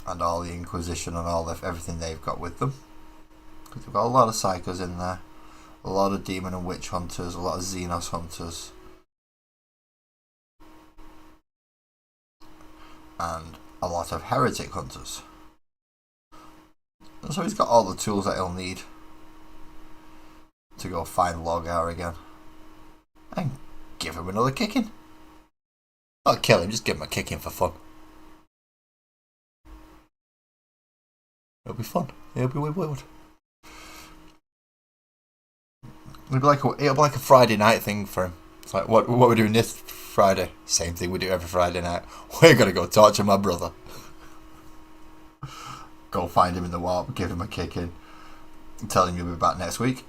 And all the Inquisition and all everything they've got with them. Because they've got a lot of Psychers in there, a lot of Demon and Witch Hunters, a lot of Xenos Hunters, and a lot of Heretic Hunters. And so he's got all the tools that he'll need to go find Lorgar again. And give him another kicking. Not kill him, just give him a kicking for fun. It'll be fun. It'll be weird. It'll be like a Friday night thing for him. It's like, what we're doing this Friday? Same thing we do every Friday night. We're gonna go torture my brother. Go find him in the warp, give him a kick in, and tell him you'll be back next week.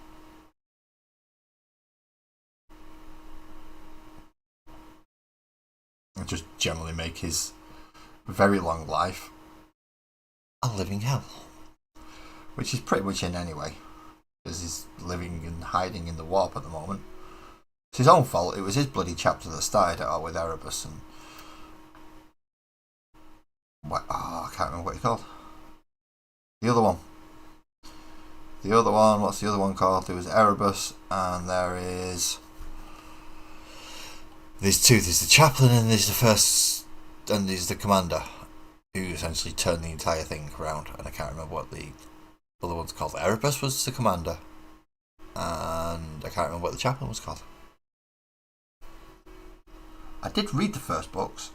And just generally make his very long life a living hell. Which he's pretty much in anyway. Because he's living and hiding in the warp at the moment. It's his own fault. It was his bloody chapter that started it all with Erebus and... I can't remember what it's called. The other one. What's the other one called? There was Erebus, and there's two. There's the chaplain and there's the first, and there's the commander, who essentially turned the entire thing around. And I can't remember what the other one's called. Erebus was the commander, and I can't remember what the chaplain was called. I did read the first books.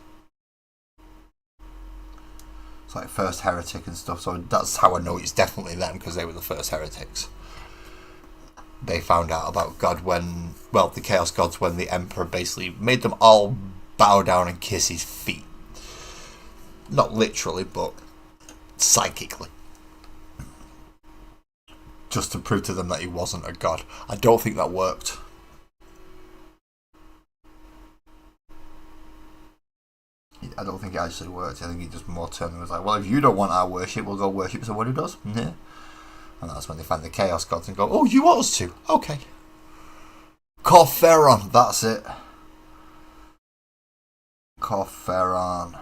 It's like first heretic and stuff, so that's how I know it's definitely them, because they were the first heretics. They found out about God when, well, the Chaos Gods, when the Emperor basically made them all bow down and kiss his feet. Not literally, but psychically. Just to prove to them that he wasn't a god. I don't think that worked. I don't think it actually worked. I think he just more turned and was like, well, if you don't want our worship, we'll go worship someone who does. Yeah. And that's when they find the Chaos Gods and go, oh, you want us to? Okay. Corferon, that's it. Corferon.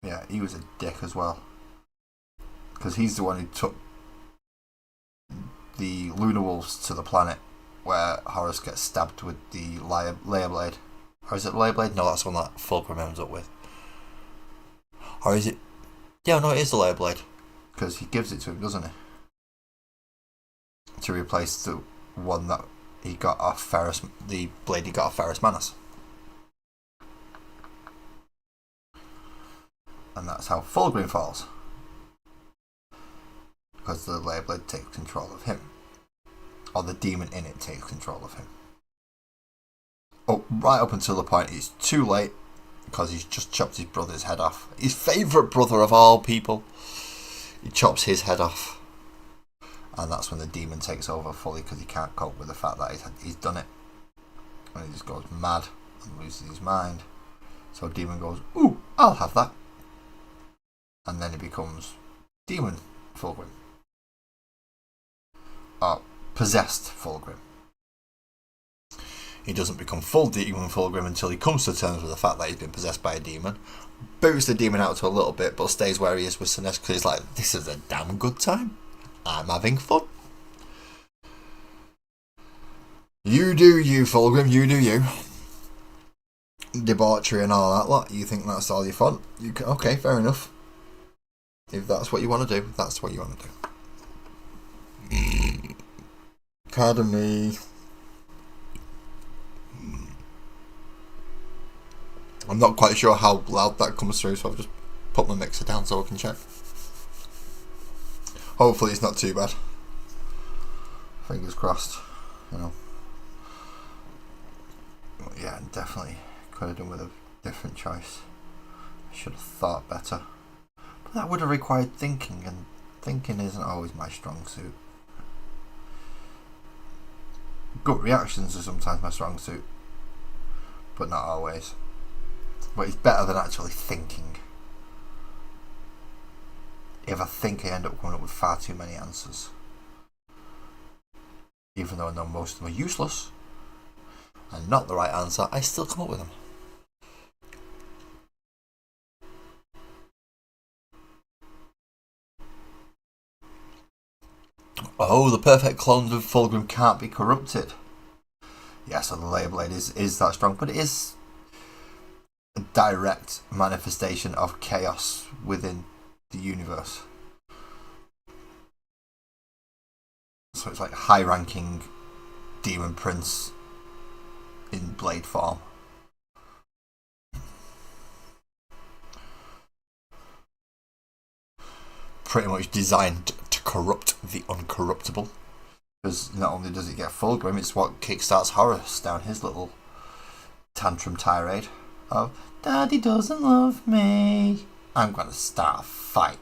Yeah, he was a dick as well. Because he's the one who took the Lunar Wolves to the planet where Horus gets stabbed with the layer blade. Or is it the layer blade? No, that's the one that Fulcrum ends up with. Or is it? Yeah, no, it is the layer blade. Because he gives it to him, doesn't he? To replace the one that he got off Ferrus, the blade he got off Ferrus Manus. And that's how Fulgrim falls. Because the layer blade takes control of him. Or the demon in it takes control of him. Oh, right up until the point it's too late, because he's just chopped his brother's head off. His favourite brother of all people. He chops his head off. And that's when the demon takes over fully, because he can't cope with the fact that he's done it. And he just goes mad and loses his mind. So demon goes, ooh, I'll have that. And then he becomes demon Fulgrim. Or possessed Fulgrim. He doesn't become full demon Fulgrim until he comes to terms with the fact that he's been possessed by a demon. Boots the demon out to a little bit, but stays where he is with Sinesh, because he's like, this is a damn good time. I'm having fun. You do you, Fulgrim, you do you. Debauchery and all that lot, you think that's all your fun? Okay, fair enough. If that's what you want to do, that's what you want to do. Pardon me. I'm not quite sure how loud that comes through, so I've just put my mixer down so I can check. Hopefully it's not too bad. Fingers crossed, you know. But yeah, definitely could have done with a different choice. I should have thought better. But that would have required thinking, and thinking isn't always my strong suit. Gut reactions are sometimes my strong suit, but not always. But it's better than actually thinking. If I think, I end up coming up with far too many answers. Even though I know most of them are useless and not the right answer, I still come up with them. Oh, the perfect clones of Fulgrim can't be corrupted. Yeah, so the Layer Blade is that strong, but it is a direct manifestation of chaos within the universe. So it's like high-ranking Demon Prince in Blade form. Pretty much designed to corrupt the uncorruptible. Because not only does it get Fulgrim, it's what kickstarts Horus down his little tantrum tirade of "Daddy doesn't love me. I'm gonna start a fight."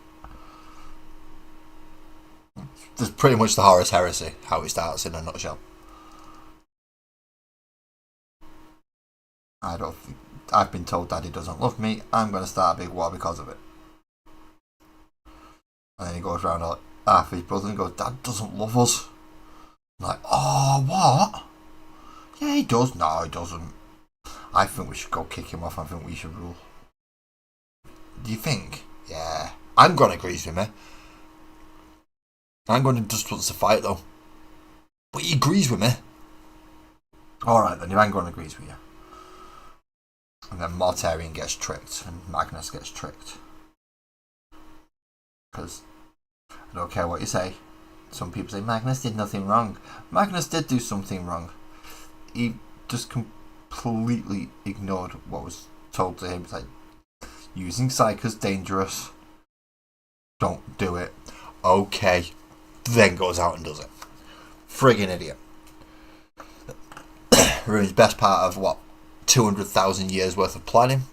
That's pretty much the Horus heresy, how it starts in a nutshell. I've been told Daddy doesn't love me. I'm gonna start a big war because of it. And then he goes around like half his brother and goes, "Dad doesn't love us." I'm like, oh, what? Yeah, he does. No, he doesn't. I think we should go kick him off. I think we should rule. Do you think? Yeah. Angron agrees with me. Angron just wants to fight though. But he agrees with me. Alright then, if Angron agrees with you. And then Mortarion gets tricked and Magnus gets tricked. Because I don't care what you say. Some people say Magnus did nothing wrong. Magnus did do something wrong. He just completely ignored what was told to him. It's like, using Psyker's dangerous. Don't do it. Okay. Then goes out and does it. Friggin' idiot. Ruins best part of what? 200,000 years worth of planning.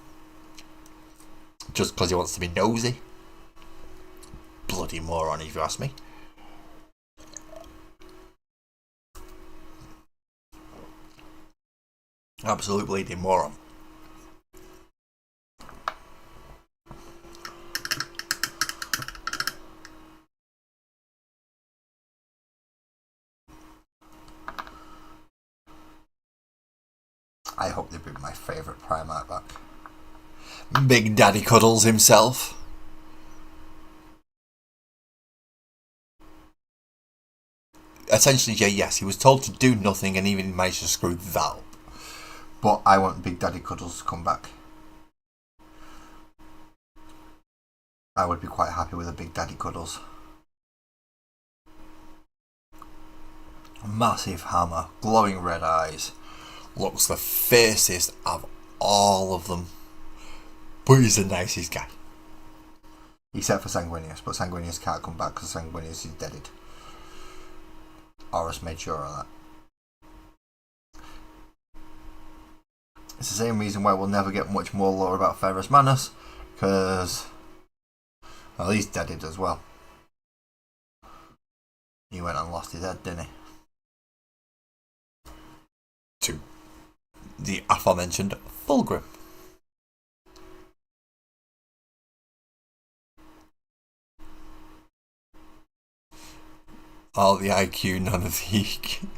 Just because he wants to be nosy. Bloody moron, if you ask me. Absolute bleeding moron. I hope they bring my favourite Primarch back. Big Daddy Cuddles himself. Essentially, yeah, yes, he was told to do nothing and even managed to screw that up. But I want Big Daddy Cuddles to come back. I would be quite happy with a Big Daddy Cuddles. Massive hammer, glowing red eyes. Looks the fiercest of all of them. But he's the nicest guy. Except for Sanguinius, but Sanguinius can't come back because Sanguinius is deaded. Horus made sure of that. It's the same reason why we'll never get much more lore about Ferrus Manus, because, well, he's deaded as well. He went and lost his head, didn't he? To the aforementioned Fulgrim. All the IQ, none of the EQ.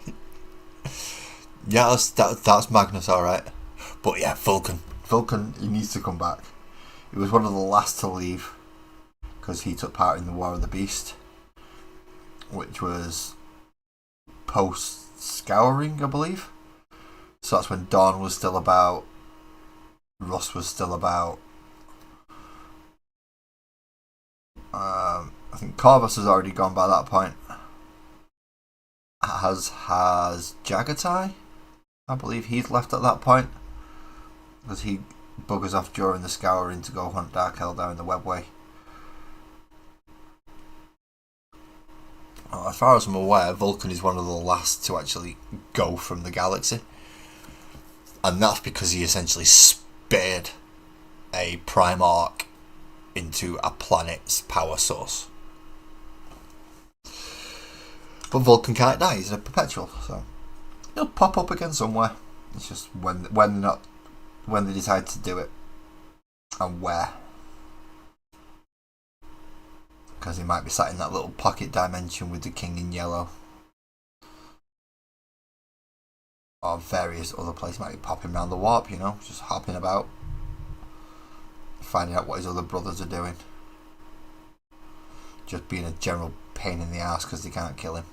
Yeah, that's Magnus, alright. But yeah, Vulcan, he needs to come back. He was one of the last to leave because he took part in the War of the Beast, which was post-Scouring, I believe. So that's when Dawn was still about, Russ was still about. I think Corvus has already gone by that point. Has Jagatai? I believe he's left at that point. Because he buggers off during the Scouring to go hunt Dark Hell down the Webway. Well, as far as I'm aware, Vulcan is one of the last to actually go from the galaxy. And that's because he essentially spared a Primarch into a planet's power source. But Vulcan can't die, he's a perpetual, so he'll pop up again somewhere. It's just when they decide to do it and where. Because he might be sat in that little pocket dimension with the king in yellow. Or various other places. Might be popping around the warp, you know, just hopping about. Finding out what his other brothers are doing. Just being a general pain in the ass because they can't kill him.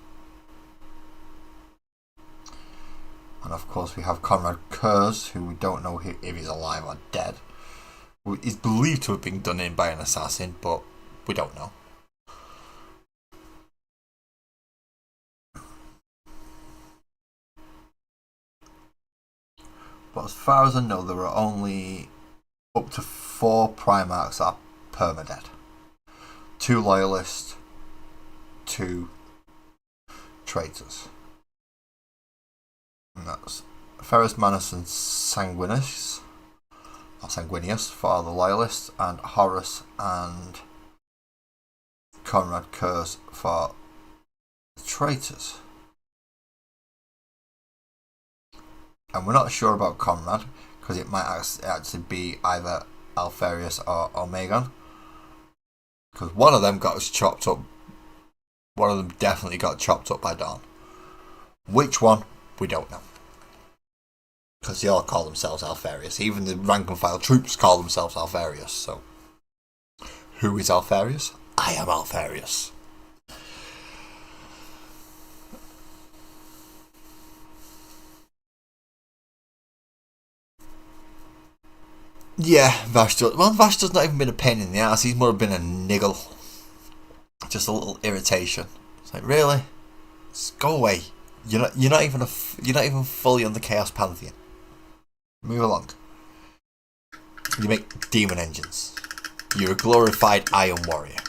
And of course we have Conrad Kurz, who we don't know if he's alive or dead. He's believed to have been done in by an assassin, but we don't know. But as far as I know, there are only up to 4 Primarchs that are permadead. 2 Loyalists, 2 traitors. And that's Ferrus Manus and Sanguinius for the Loyalists, and Horus and Conrad Kurz for the traitors. And we're not sure about Conrad, because it might actually be either Alpharius or Omegon. Because one of them got chopped up. One of them definitely got chopped up by Dawn. Which one? We don't know. Because they all call themselves Alpharius. Even the rank and file troops call themselves Alpharius. So, who is Alpharius? I am Alpharius. Yeah, Vashtor's. Well, Vashtor's not even been a pain in the ass. He's more been a niggle. Just a little irritation. It's like, really? Just go away. You're not even fully on the Chaos Pantheon. Move along. You make demon engines. You're a glorified Iron Warrior.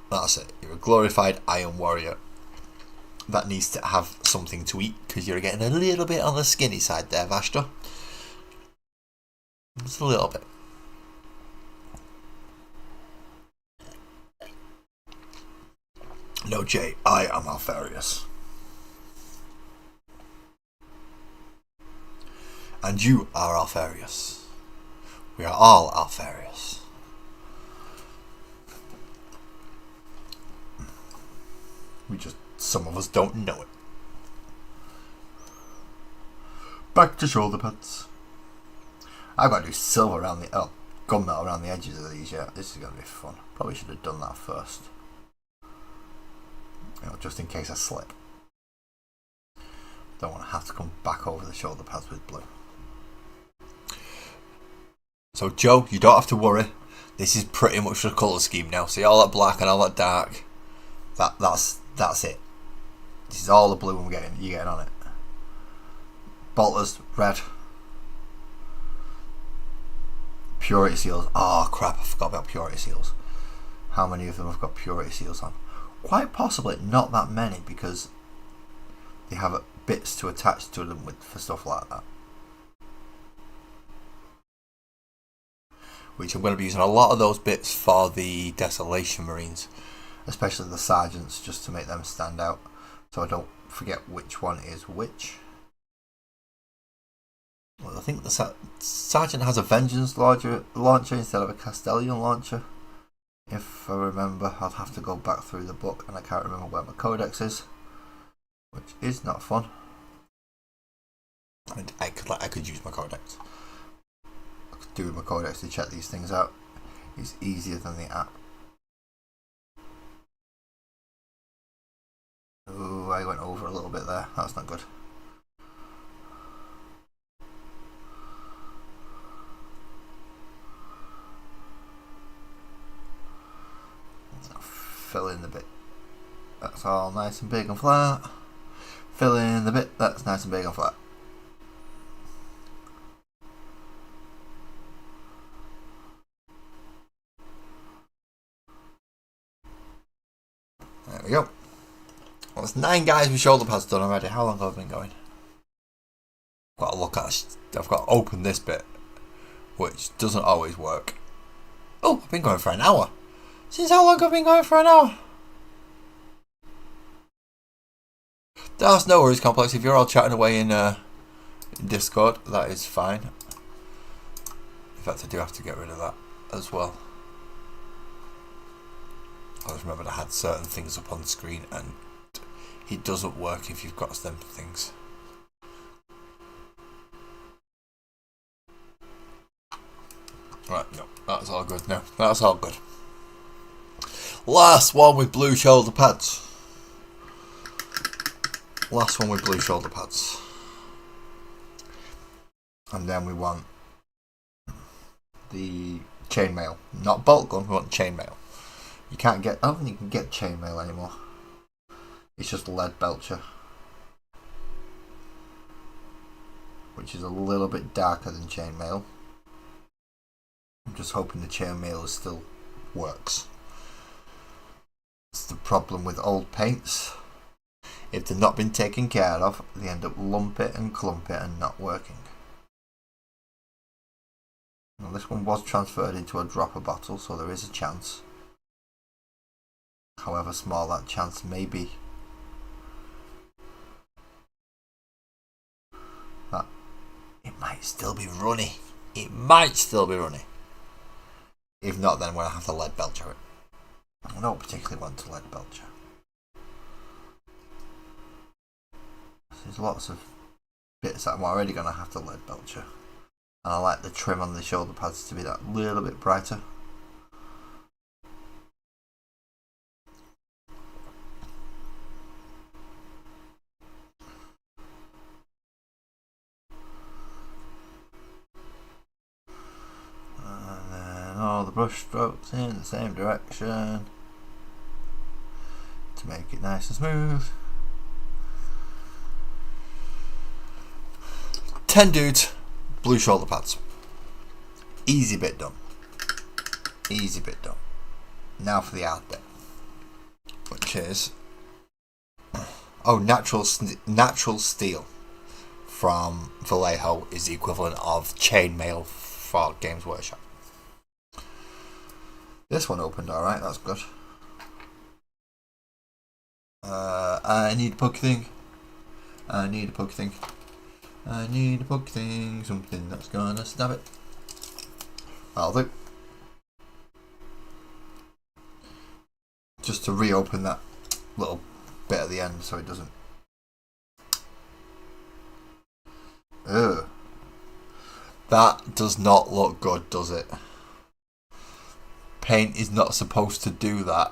That's it. You're a glorified Iron Warrior that needs to have something to eat, because you're getting a little bit on the skinny side there, Vashtor. Just a little bit. No, Jay, I am Alpharius. And you are Alpharius. We are all Alpharius. Some of us don't know it. Back to shoulder pads. I've got to do silver around the gunmetal around the edges of these. Yeah, this is going to be fun. Probably should have done that first. You know, just in case I slip. Don't want to have to come back over the shoulder pads with blue. So Joe, you don't have to worry. This is pretty much the colour scheme now. See all that black and all that dark. That's it. This is all the blue you're getting on it. Bolters, red. Purity seals. Oh crap, I forgot about purity seals. How many of them have got purity seals on? Quite possibly not that many, because they have bits to attach to them for stuff like that. Which I'm going to be using a lot of those bits for the Desolation Marines. Especially the sergeants, just to make them stand out. So I don't forget which one is which. Well, I think the sergeant has a Vengeance launcher instead of a Castellian launcher. If I remember, I'll have to go back through the book, and I can't remember where my codex is, which is not fun. I could use my codex. I could do my codex to check these things out. It's easier than the app. Ooh, I went over a little bit there. That's not good. Fill in the bit. That's all nice and big and flat. Fill in the bit that's nice and big and flat. we go. Well, that's 9 guys with shoulder pads done already. How long have I been going? Got to look at. I've got to open this bit, which doesn't always work. Oh, I've been going for an hour. Since how long have I been going for an hour? That's no worries, Complex. If you're all chatting away in Discord, that is fine. In fact, I do have to get rid of that as well. I just remembered I had certain things up on the screen and it doesn't work if you've got them things. Right, no, that's all good. No, that's all good. Last one with blue shoulder pads. Last one with blue shoulder pads. And then we want the chainmail. Not bolt gun, we want chainmail. You can't get, I don't think you can get chainmail anymore. It's just lead belcher. Which is a little bit darker than chainmail. I'm just hoping the chainmail still works. It's the problem with old paints. If they've not been taken care of, they end up lump it and clump it and not working. Now this one was transferred into a dropper bottle, so there is a chance. However small that chance may be. That it might still be runny. It might still be runny. If not, then we'll have to lead belcher it. I don't particularly want to lead belcher. There's lots of bits that I'm already going to have to lead belcher. And I like the trim on the shoulder pads to be that little bit brighter. And then all the brush strokes in the same direction to make it nice and smooth. 10 dudes, blue shoulder pads. Easy bit done. Easy bit done. Now for the hard bit, which is natural steel from Vallejo is the equivalent of chainmail for Games Workshop. This one opened alright, that's good. I need a poke thing. I need a poke thing. I need a poke thing, something that's gonna stab it. That'll do. Just to reopen that little bit at the end so it doesn't. Ugh. That does not look good, does it? Paint is not supposed to do that.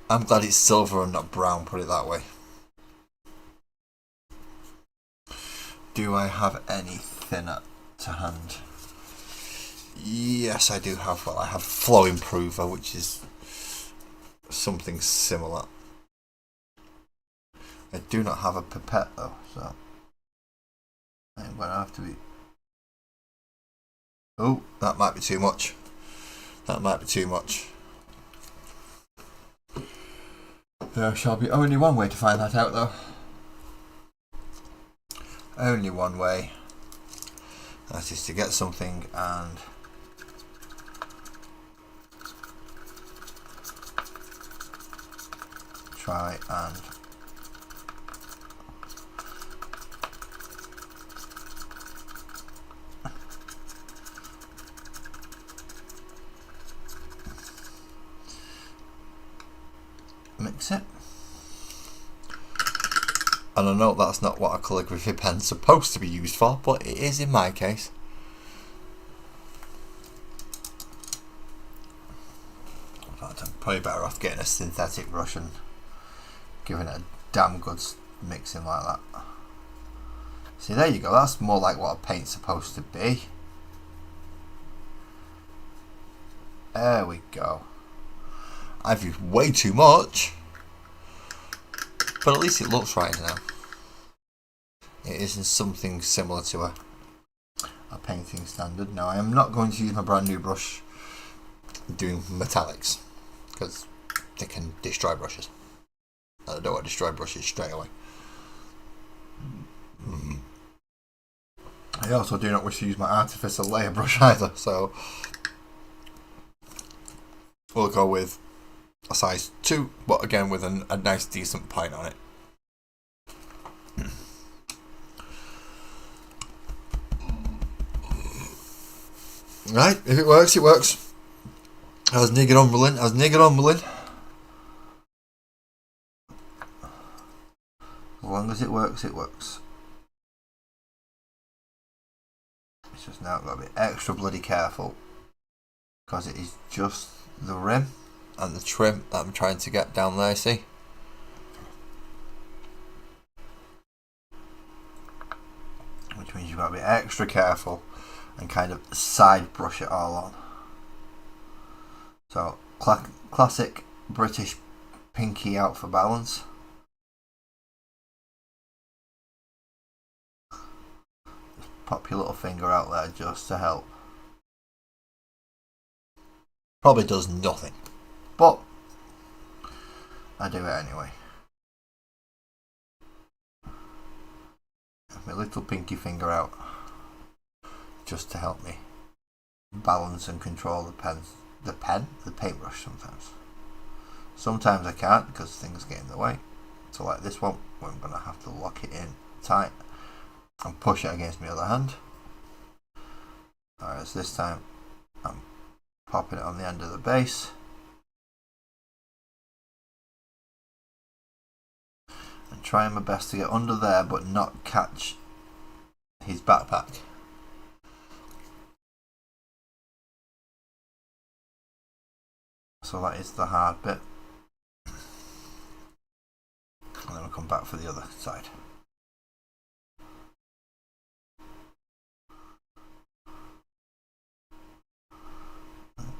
I'm glad it's silver and not brown, put it that way. Do I have any thinner to hand? Yes, I do have. Well, I have Flow Improver, which is something similar. I do not have a pipette though, so I'm going to have to be. Oh, that might be too much. That might be too much. There shall be only one way to find that out though. Only one way. That is to get something and try and mix it. And I know that's not what a calligraphy pen's supposed to be used for, but it is in my case. In fact, I'm probably better off getting a synthetic brush and giving it a damn good mixing like that. See, there you go, that's more like what a paint's supposed to be. There we go. I've used way too much, but at least it looks right now. It isn't something similar to a painting standard. Now I am not going to use my brand new brush doing metallics, because they can destroy brushes. I don't want to destroy brushes straight away. I also do not wish to use my artificial layer brush either, so we'll go with a size 2, but again with a nice decent point on it. Right, if it works, it works. I was nigging on mulling. As long as it works, it works. It's just now got to be extra bloody careful, because it is just the rim and the trim that I'm trying to get down there, see? Which means you've got to be extra careful and kind of side brush it all on. So, classic British pinky out for balance. Just pop your little finger out there just to help. Probably does nothing, but I do it anyway. My little pinky finger out just to help me balance and control the paintbrush sometimes I can't because things get in the way, so like this one where I'm going to have to lock it in tight and push it against my other hand, whereas this time I'm popping it on the end of the base and trying my best to get under there but not catch his backpack. So that is the hard bit. And then we'll come back for the other side.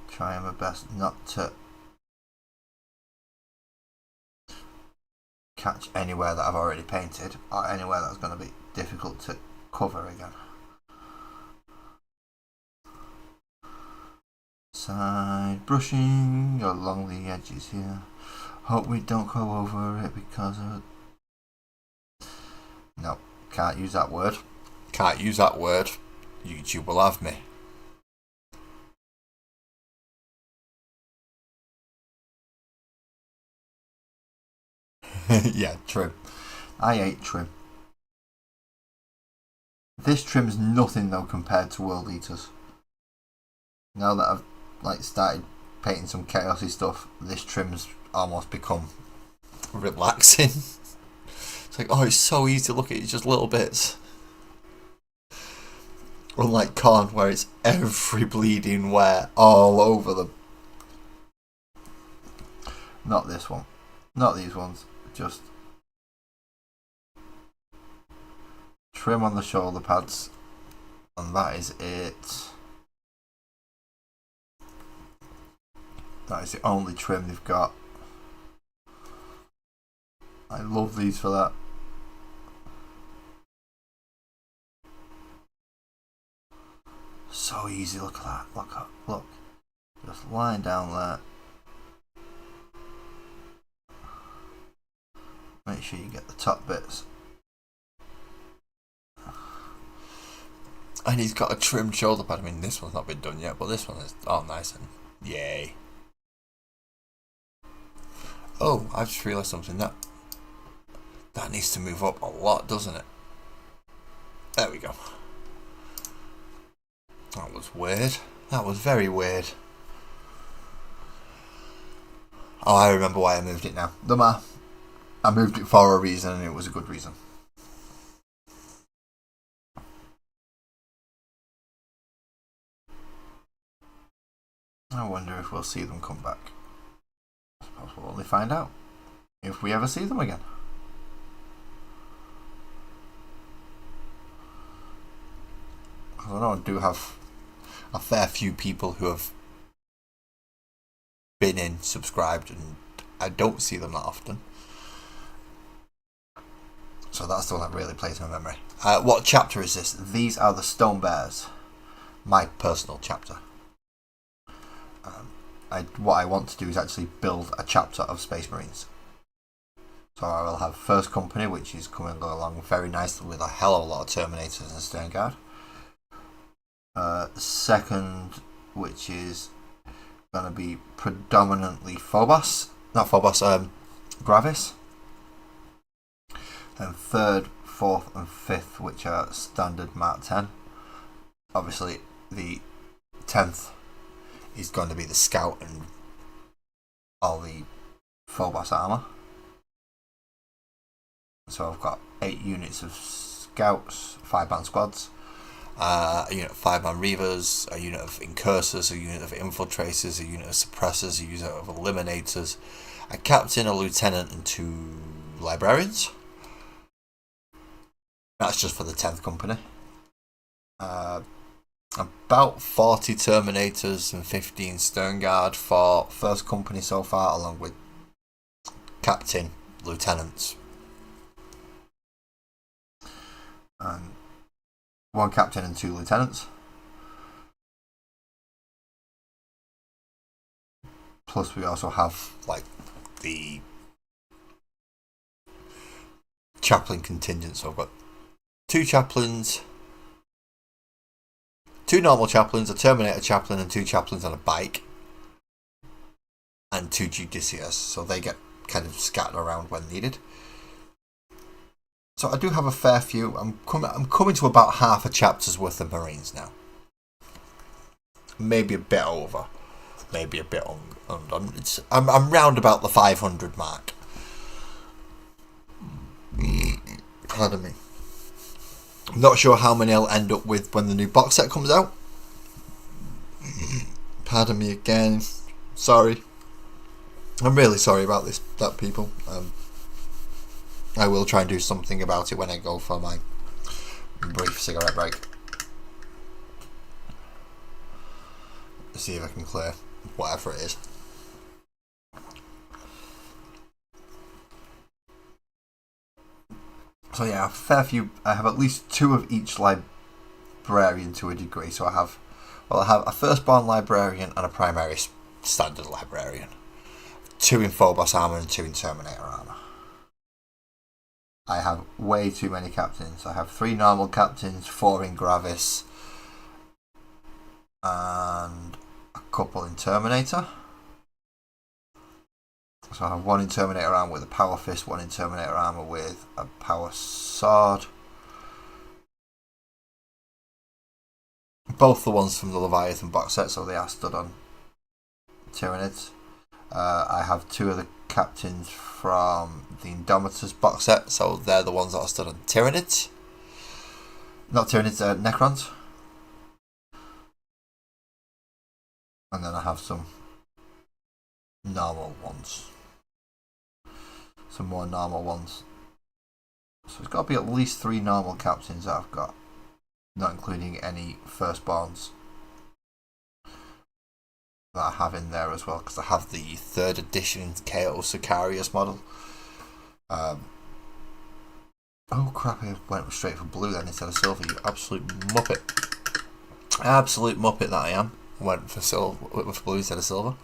Trying my best not to catch anywhere that I've already painted or anywhere that's going to be difficult to cover again. Side brushing along the edges here. Hope we don't go over it because of... No, can't use that word. Can't use that word. YouTube will have me. Yeah, trim. I hate trim. This trim's nothing though compared to World Eaters. Now that I've started painting some chaosy stuff, this trim's almost become relaxing. It's like, oh, it's so easy to look at, it's just little bits. Unlike corn, where it's every bleeding wear all over them. Not this one. Not these ones. Just trim on the shoulder pads, and that is it. That is the only trim they've got. I love these for that. So easy, look at that, look. Just lying down there. Make sure you get the top bits. And he's got a trimmed shoulder pad. I mean, this one's not been done yet, but this one is all nice and yay. Oh, I've just realised something. That needs to move up a lot, doesn't it? There we go. That was weird. That was very weird. Oh, I remember why I moved it now. Don't matter. I moved it for a reason, and it was a good reason. I wonder if we'll see them come back. I suppose we'll only find out if we ever see them again. I know I do have a fair few people who have been in, subscribed, and I don't see them that often. So that's the one that really plays in my memory. What chapter is this? These are the Stone Bears. My personal chapter. what I want to do is actually build a chapter of Space Marines. So I will have First Company, which is coming along very nicely with a hell of a lot of Terminators and Stern Guard. Second, which is going to be predominantly Gravis. Then third, fourth, and fifth, which are standard Mark 10. Obviously, the 10th is going to be the Scout and all the Phobos armour. So I've got 8 units of Scouts, 5-man squads, a unit of 5-man Reavers, a unit of Incursors, a unit of Infiltrators, a unit of Suppressors, a unit of Eliminators, a Captain, a Lieutenant, and 2 Librarians. That's just for the 10th Company. About 40 Terminators and 15 Stern Guard for First Company so far, along with Captain, Lieutenants. And 1 Captain and 2 Lieutenants. Plus we also have like the Chaplain contingent, so I've got 2 Chaplains, 2 normal Chaplains, a Terminator Chaplain, and 2 Chaplains on a bike, and 2 Judiciars, so they get kind of scattered around when needed. So I do have a fair few. I'm coming to about half a chapter's worth of Marines now. Maybe a bit over, maybe a bit under. I'm round about the 500 mark. Pardon me. I'm not sure how many I'll end up with when the new box set comes out. Pardon me again. Sorry. I'm really sorry about that people. I will try and do something about it when I go for my brief cigarette break. See if I can clear whatever it is. So yeah, a fair few. I have at least 2 of each librarian to a degree. So I have a firstborn librarian and a primary standard librarian. 2 in Phobos armor and 2 in Terminator armor. I have way too many captains. I have 3 normal captains, 4 in Gravis, and a couple in Terminator. So I have 1 in Terminator armor with a power fist, 1 in Terminator armor with a power sword. Both the ones from the Leviathan box set, so they are stood on Tyranids. I have 2 of the captains from the Indomitors box set, so they're the ones that are stood on Tyranids. Not Tyranids, Necrons. And then I have some normal ones. Some more normal ones. So it's got to be at least 3 normal captains that I've got, not including any firstborns that I have in there as well, because I have the 3rd edition KO Sicarius model. Oh crap, I went straight for blue then instead of silver, you absolute muppet. Absolute muppet that I am. I went for blue instead of silver.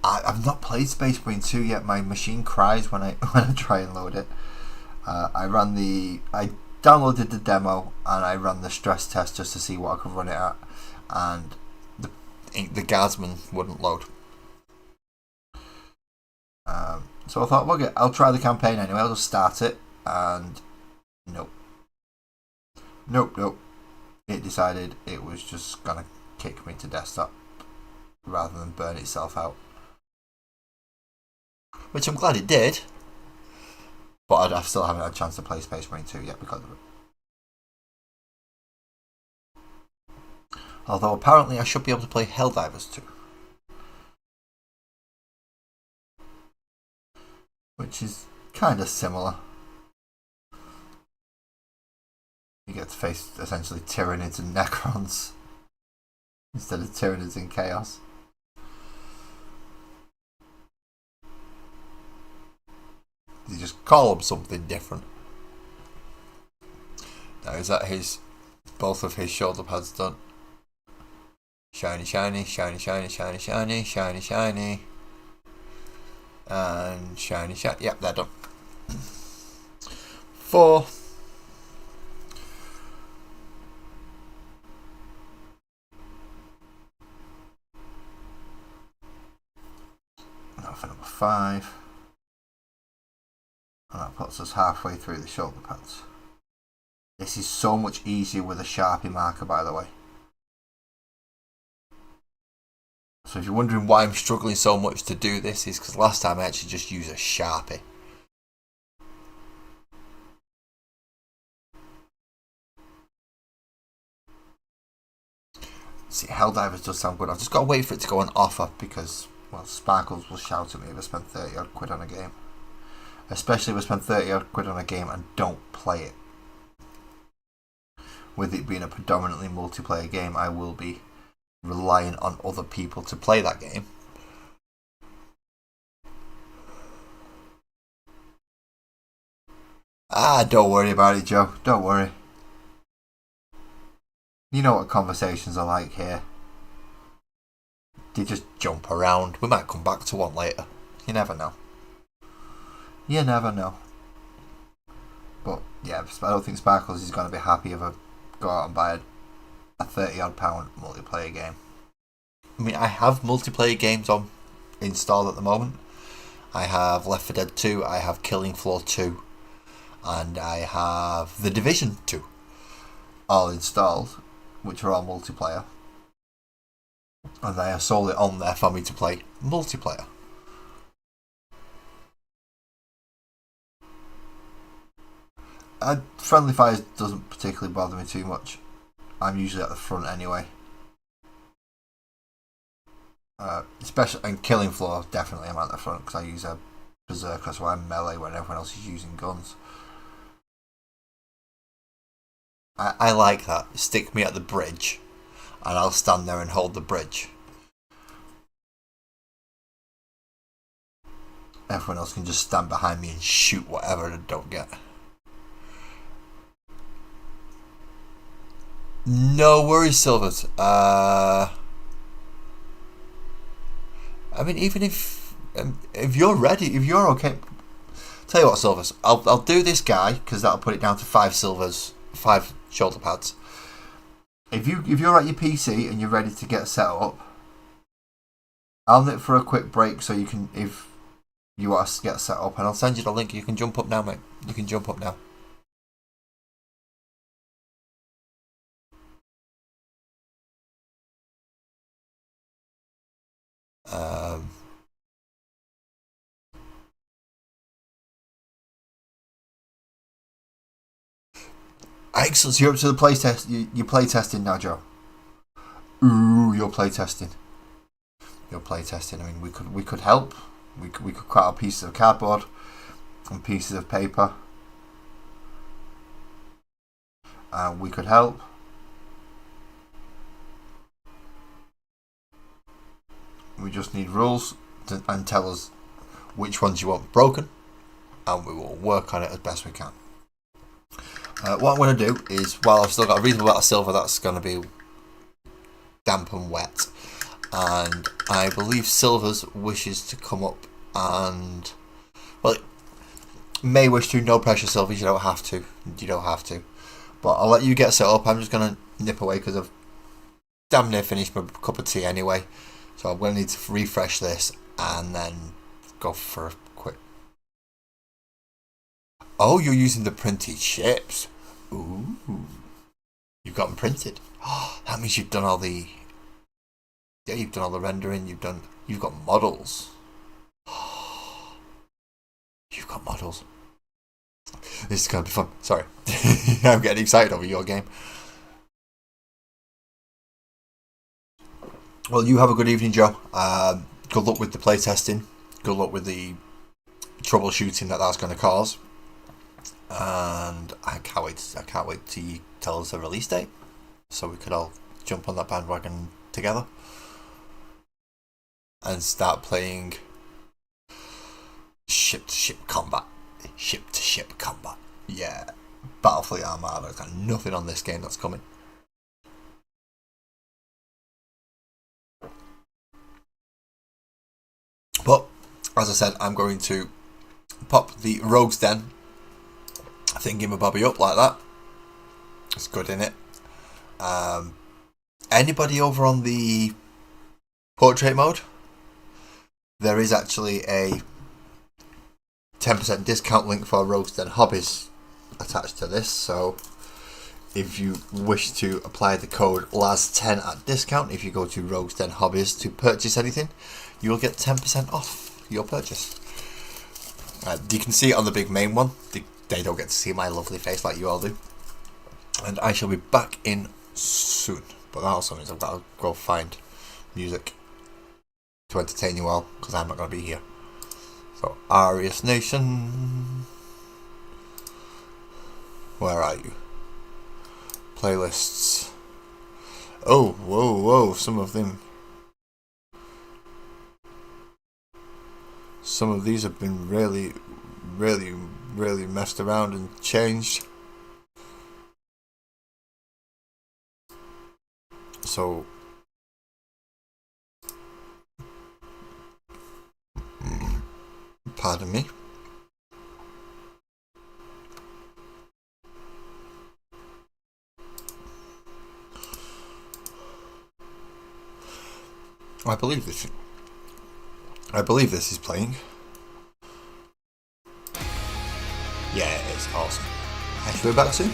I've not played Space Marine 2 yet. My machine cries when I try and load it. I downloaded the demo and I ran the stress test just to see what I could run it at, and the guardsman wouldn't load. So I thought, okay, I'll try the campaign anyway. I'll just start it, and nope. It decided it was just gonna kick me to desktop rather than burn itself out. Which I'm glad it did, but I still haven't had a chance to play Space Marine 2 yet because of it. Although apparently I should be able to play Helldivers 2. Which is kind of similar. You get to face essentially Tyranids and Necrons. instead of Tyranids in Chaos. You just call them something different. Now is that both of his shoulder pads done? Shiny, shiny, shiny, shiny, shiny, shiny, shiny, shiny. And shiny, shiny. Yep, they're done. 4. Now for number 5. And that puts us halfway through the shoulder pads. This is so much easier with a Sharpie marker, by the way. So if you're wondering why I'm struggling so much to do this, is because last time I actually just used a Sharpie. See, Helldivers does sound good. I've just got to wait for it to go on offer because, well, Sparkles will shout at me if I spend 30 odd quid on a game. Especially if I spend 30 odd quid on a game and don't play it. With it being a predominantly multiplayer game, I will be relying on other people to play that game. Don't worry about it, Joe. Don't worry. You know what conversations are like here. They just jump around. We might come back to one later. You never know. You never know. But yeah, I don't think Sparkles is going to be happy if I go out and buy a £30 odd multiplayer game. I mean, I have multiplayer games on installed at the moment. I have Left 4 Dead 2, I have Killing Floor 2, and I have The Division 2 all installed, which are all multiplayer. And they are solely on there for me to play multiplayer. Friendly fire doesn't particularly bother me too much. I'm usually at the front anyway. Especially and Killing Floor, definitely I'm at the front because I use a Berserker, so I'm melee when everyone else is using guns. I like that. Stick me at the bridge and I'll stand there and hold the bridge. Everyone else can just stand behind me and shoot whatever they don't get. No worries, Silvers. I mean, even if you're ready, if you're okay, tell you what, Silvers, I'll do this guy because that'll put it down to 5 silvers, 5 shoulder pads. If you're at your PC and you're ready to get set up, I'll nip for a quick break so you can, if you want us to get set up, and I'll send you the link. You can jump up now, mate. You can jump up now. Excellent. So you're up to the play test. You're play testing now, Joe. Ooh, you're play testing. You're play testing. I mean, we could help. We could cut out pieces of cardboard and pieces of paper. We could help. We just need rules and tell us which ones you want broken, and we will work on it as best we can. What I'm going to do is, while I've still got a reasonable amount of silver, that's going to be damp and wet. And I believe Silvers wishes to come up and, well, may wish to. No pressure, Silvers. You don't have to. You don't have to. But I'll let you get set up. I'm just going to nip away because I've damn near finished my cup of tea anyway. So I'm going to need to refresh this and then go for a quick. Oh, you're using the printed ships. Ooh, you've got them printed. Oh, that means you've done all the. Yeah, you've done all the rendering. You've got models. Oh, you've got models. This is gonna be fun. Sorry, I'm getting excited over your game. Well, you have a good evening, Joe. Good luck with the playtesting. Good luck with the troubleshooting that's going to cause. And I can't wait to you tell us the release date, so we could all jump on that bandwagon and together and start playing ship to ship combat. Ship to ship combat. Yeah. Battlefleet Armada. I've got nothing on this game that's coming. But as I said, I'm going to pop the Rogue's Den thingy bobby up like that. It's good in it. Anybody over on the portrait mode? There is actually a 10% discount link for Rogue's Den Hobbies attached to this, so if you wish to apply the code LAS10 at discount, if you go to Rogue's Den Hobbies to purchase anything, you will get 10% off your purchase. You can see it on the big main one. They don't get to see my lovely face like you all do. And I shall be back in soon. But that also means I've got to go find music to entertain you all, because I'm not going to be here. So, Arius Nation. Where are you? Playlists. Oh, whoa, some of these have been really messed around and changed. So pardon me. I believe this is playing. Yeah, it's awesome. I shall be back soon.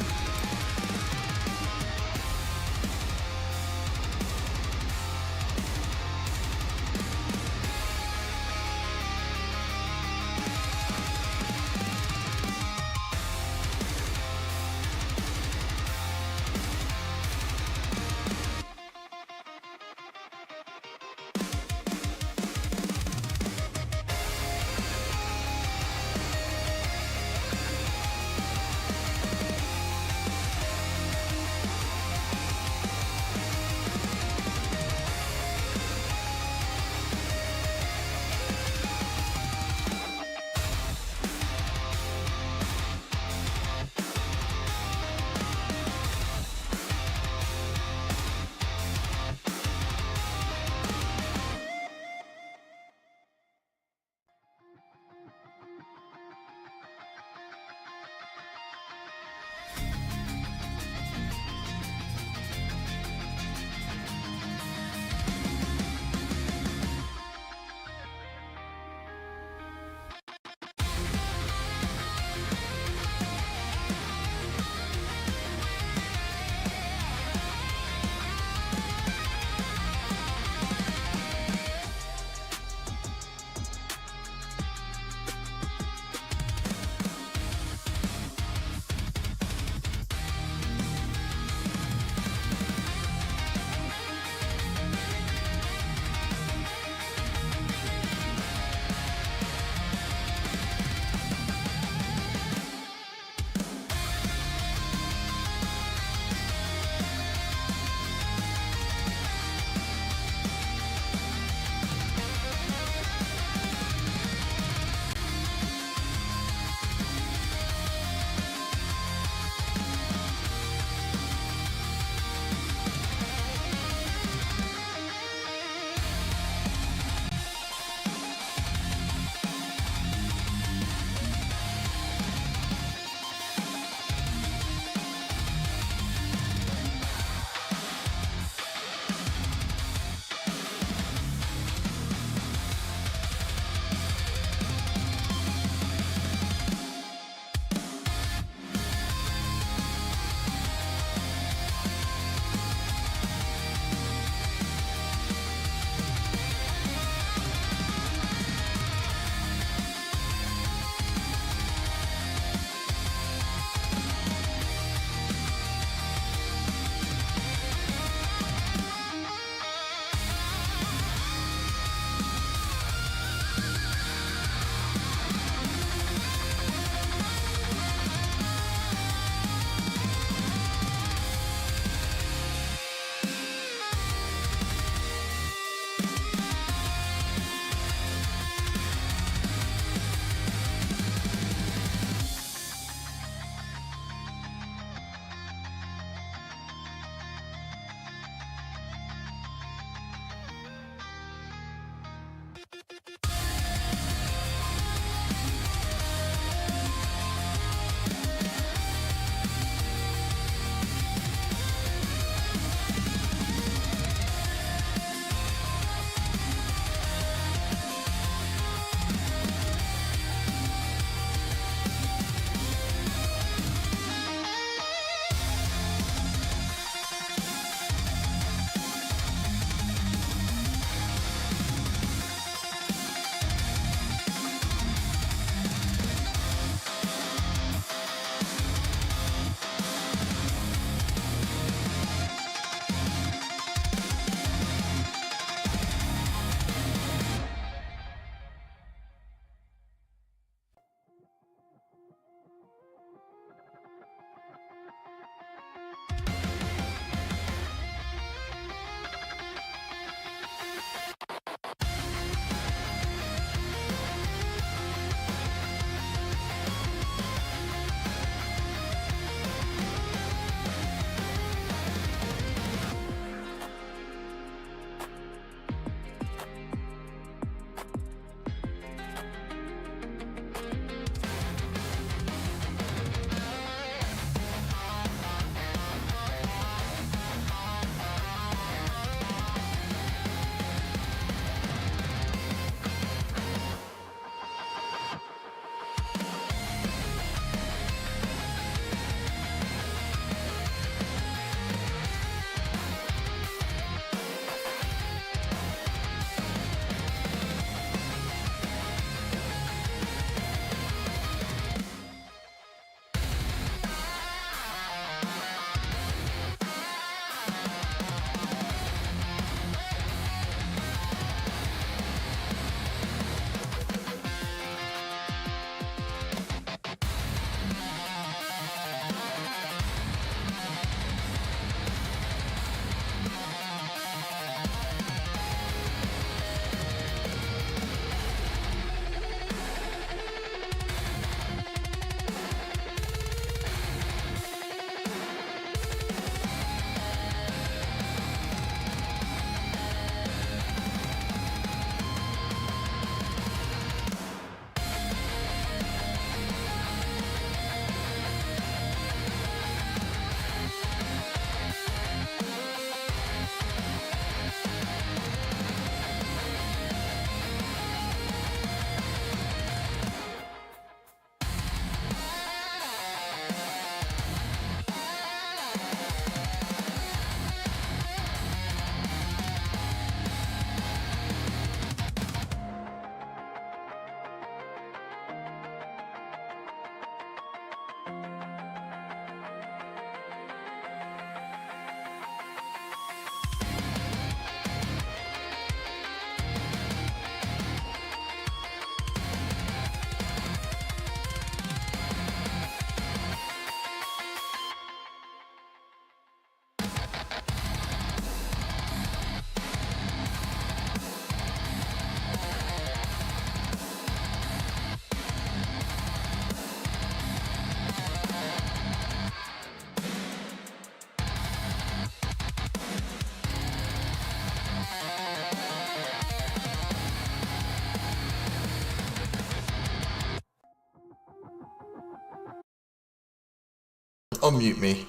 unmute me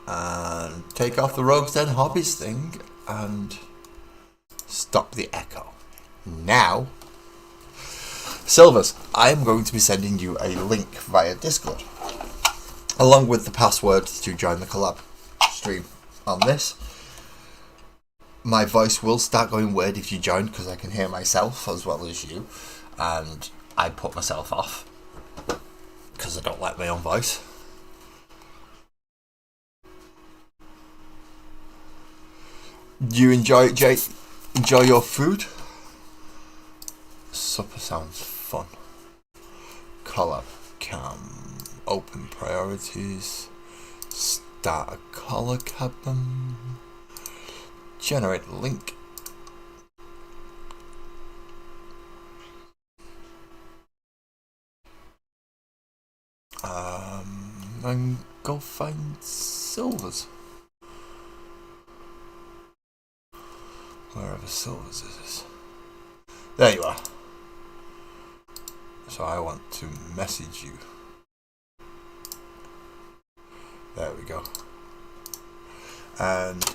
and take off the Rogues Den Hobbies thing and stop the echo. Now, Silvers, I am going to be sending you a link via Discord, along with the password to join the collab stream on this. My voice will start going weird if you join, because I can hear myself as well as you, and I put myself off because I don't like my own voice. Do you enjoy it, Jay? Enjoy your food? Supper sounds fun. Collab cam. Open priorities. Start a color cabin. Generate link. And go find Silvers. Wherever Silvers is. There you are. So I want to message you. There we go. And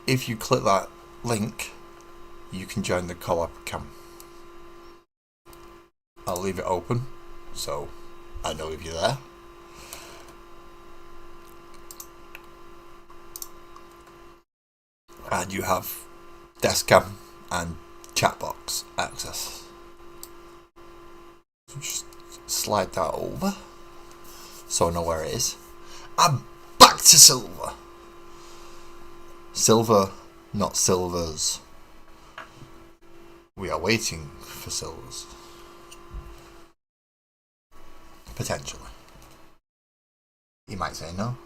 if you click that link, you can join the collab cam. I'll leave it open so I know if you're there. And you have desk cam and chat box access. Just slide that over so I know where it is. I'm back to silver. Silver, not silvers. We are waiting for silvers. Potentially. He might say no.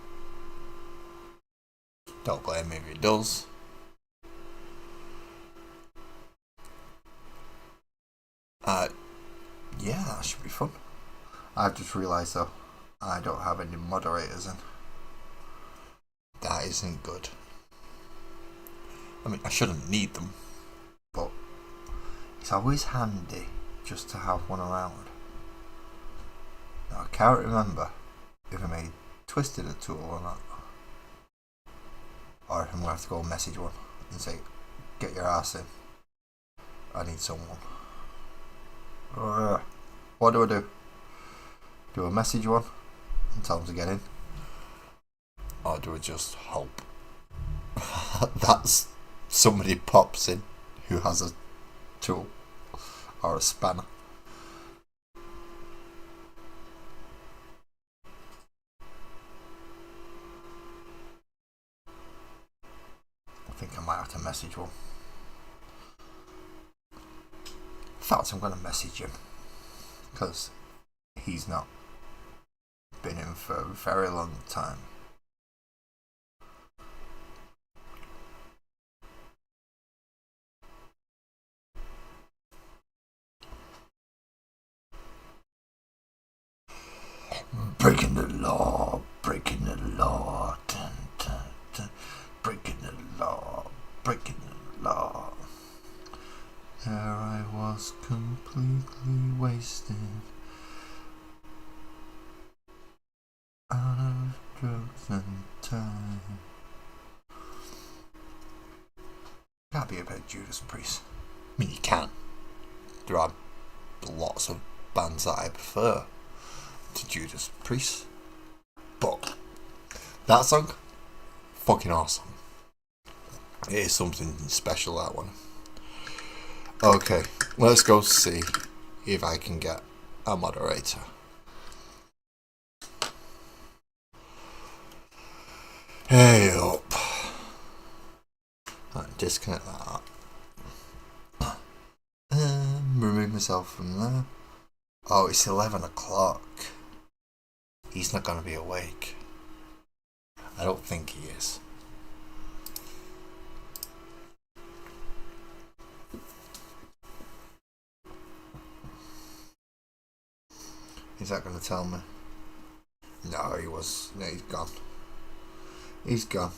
Don't blame me if he does. Yeah, that should be fun. I've just realised though, I don't have any moderators in. That isn't good. I mean, I shouldn't need them, but it's always handy just to have one around. Now, I can't remember if I made Twisted a tool or not. Or if I'm going to have to go message one and say, get your ass in. I need someone. What do I do? Do I message one and tell them to get in? Or do I just hope that somebody pops in who has a tool or a spanner? I think I might have to message one. In fact, I'm going to message him because he's not been in for a very long time. Breaking the law, breaking the law, dun, dun, dun. Breaking the law, breaking the law. There I was completely wasted out of drugs and time. Can't be about Judas Priest. I mean, you can. There are lots of bands that I prefer to Judas Priest, but that song, fucking awesome. It is something special, that one. Okay, let's go see if I can get a moderator. Hey up. Right, disconnect that. Remove myself from there. Oh, it's 11 o'clock. He's not going to be awake. I don't think he is. Is that going to tell me? No, he was. No, he's gone. He's gone.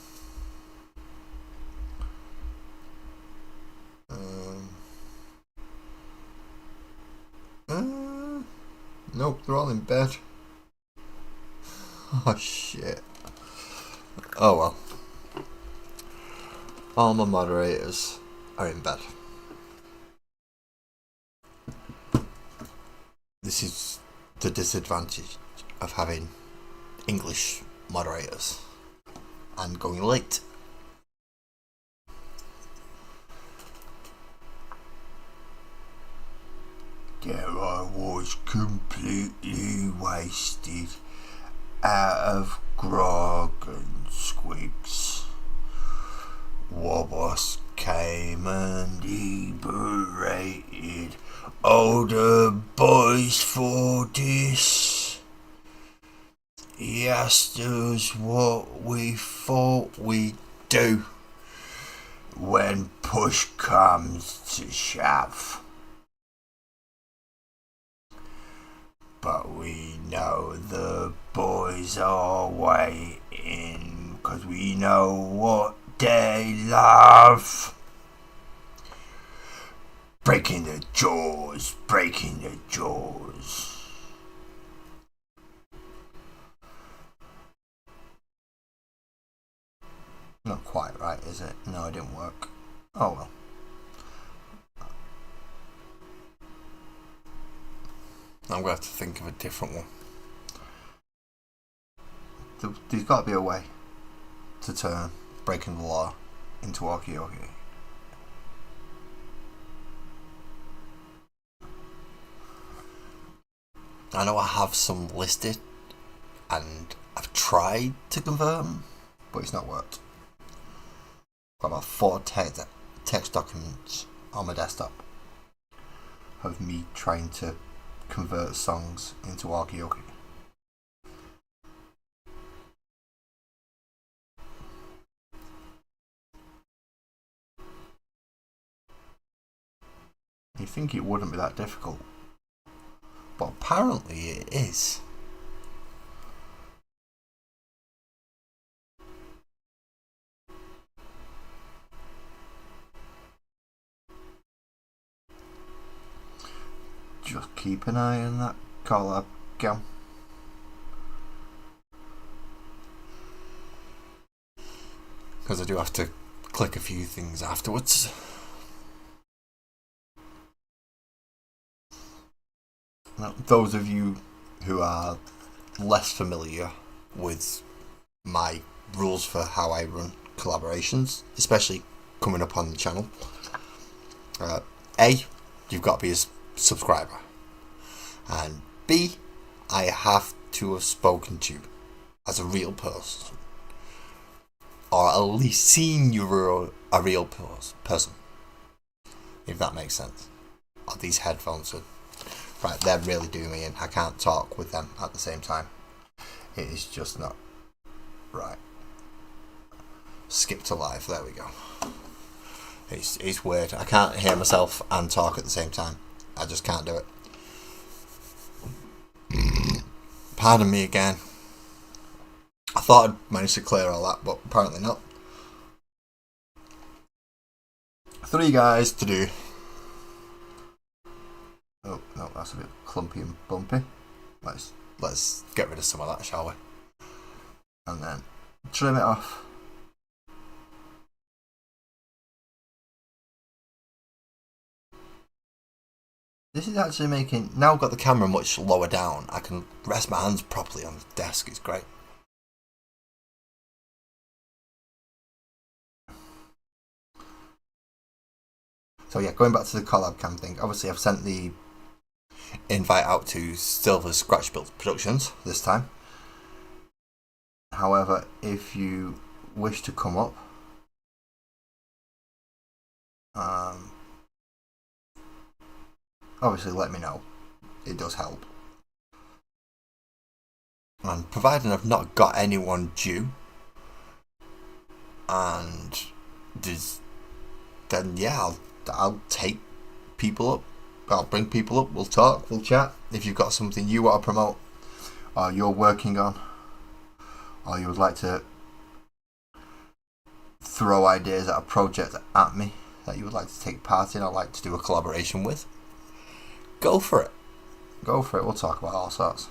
Nope, they're all in bed. Oh shit. Oh well. All my moderators are in bed. This is the disadvantage of having English moderators and going late. There I was, completely wasted, out of grog and squigs. Wobos came and he berated all the boys for this. He asked us what we thought we'd do when push comes to shove. But we know the boys are waiting, 'cause we know what they love. Breaking the jaws, breaking the jaws. Not quite right, is it? No, it didn't work. Oh well. I'm going to have to think of a different one. There's got to be a way to turn breaking the law into walkie-talkie. I know I have some listed and I've tried to convert them, but it's not worked. I've got about 4 text documents on my desktop of me trying to convert songs into walkie-talkie. You think it wouldn't be that difficult, but apparently it is. Just keep an eye on that collab cam. Because I do have to click a few things afterwards. Now, those of you who are less familiar with my rules for how I run collaborations, especially coming up on the channel, A, you've got to be a subscriber, and B, I have to have spoken to you as a real person, or at least seen you a real person, if that makes sense. Oh, these headphones are right, they're really doing me in. I can't talk with them at the same time. It is just not right. Skip to live, there we go. It's weird. I can't hear myself and talk at the same time. I just can't do it. Pardon me again. I thought I'd managed to clear all that, but apparently not. 3 guys to do. Oh no, that's a bit clumpy and bumpy. Let's get rid of some of that, shall we? And then trim it off. This is actually making, now I've got the camera much lower down, I can rest my hands properly on the desk. It's great. So yeah, going back to the collab cam thing, obviously I've sent the invite out to Silver's Scratch Build Productions this time. However, if you wish to come up, obviously let me know. It does help. And providing I've not got anyone due, and then yeah, I'll take people up. I'll bring people up. We'll talk. We'll chat. If you've got something you want to promote, or you're working on, or you would like to throw ideas at a project at me that you would like to take part in, or like to do a collaboration with, go for it. Go for it. We'll talk about all sorts.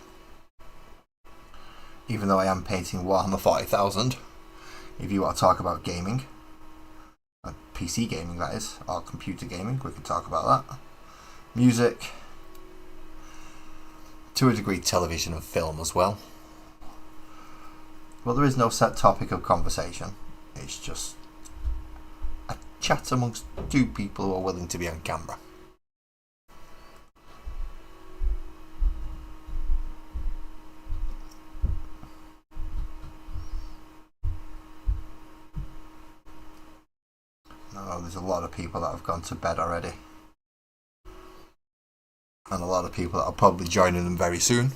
even though I am painting Warhammer 40,000. If you want to talk about gaming, PC gaming that is, or computer gaming, we can talk about that. Music, to a degree television and film as well. Well, there is no set topic of conversation. It's just a chat amongst two people who are willing to be on camera. Oh, there's a lot of people that have gone to bed already. And a lot of people that are probably joining them very soon.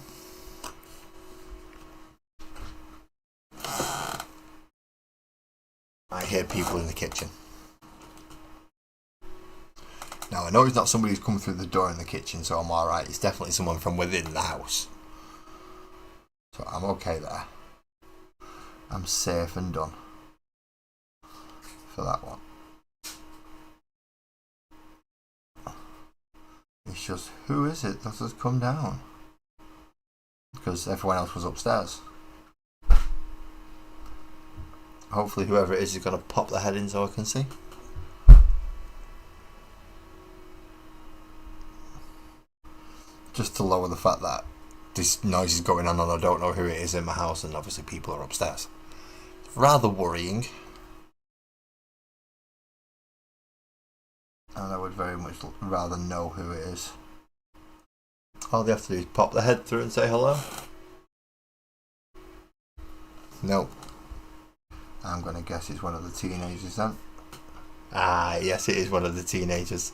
I hear people in the kitchen. Now, I know it's not somebody who's come through the door in the kitchen, so I'm alright. It's definitely someone from within the house. So I'm okay there. I'm safe and done for that one. It's just, who is it that has come down? Because everyone else was upstairs. Hopefully whoever it is going to pop their head in so I can see. Just to lower the fact that this noise is going on and I don't know who it is in my house, and obviously people are upstairs. Rather worrying. And I would very much rather know who it is. All they have to do is pop their head through and say hello. No. I'm going to guess it's one of the teenagers then. Ah, yes, it is one of the teenagers.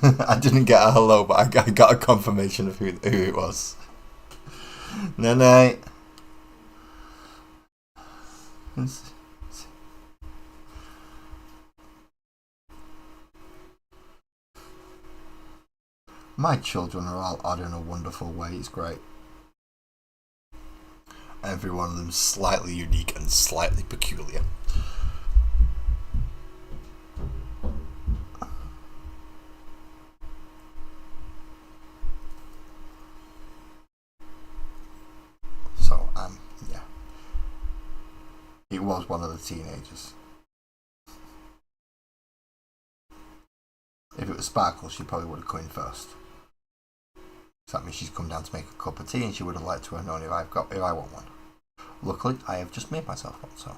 I didn't get a hello, but I got a confirmation of who it was. Night. My children are all odd in a wonderful way. It's great. Every one of them is slightly unique and slightly peculiar. So, yeah. It was one of the teenagers. If it was Sparkle, she probably would have come in first. So that means she's come down to make a cup of tea, and she would have liked to have known if I want one. Luckily, I have just made myself one, so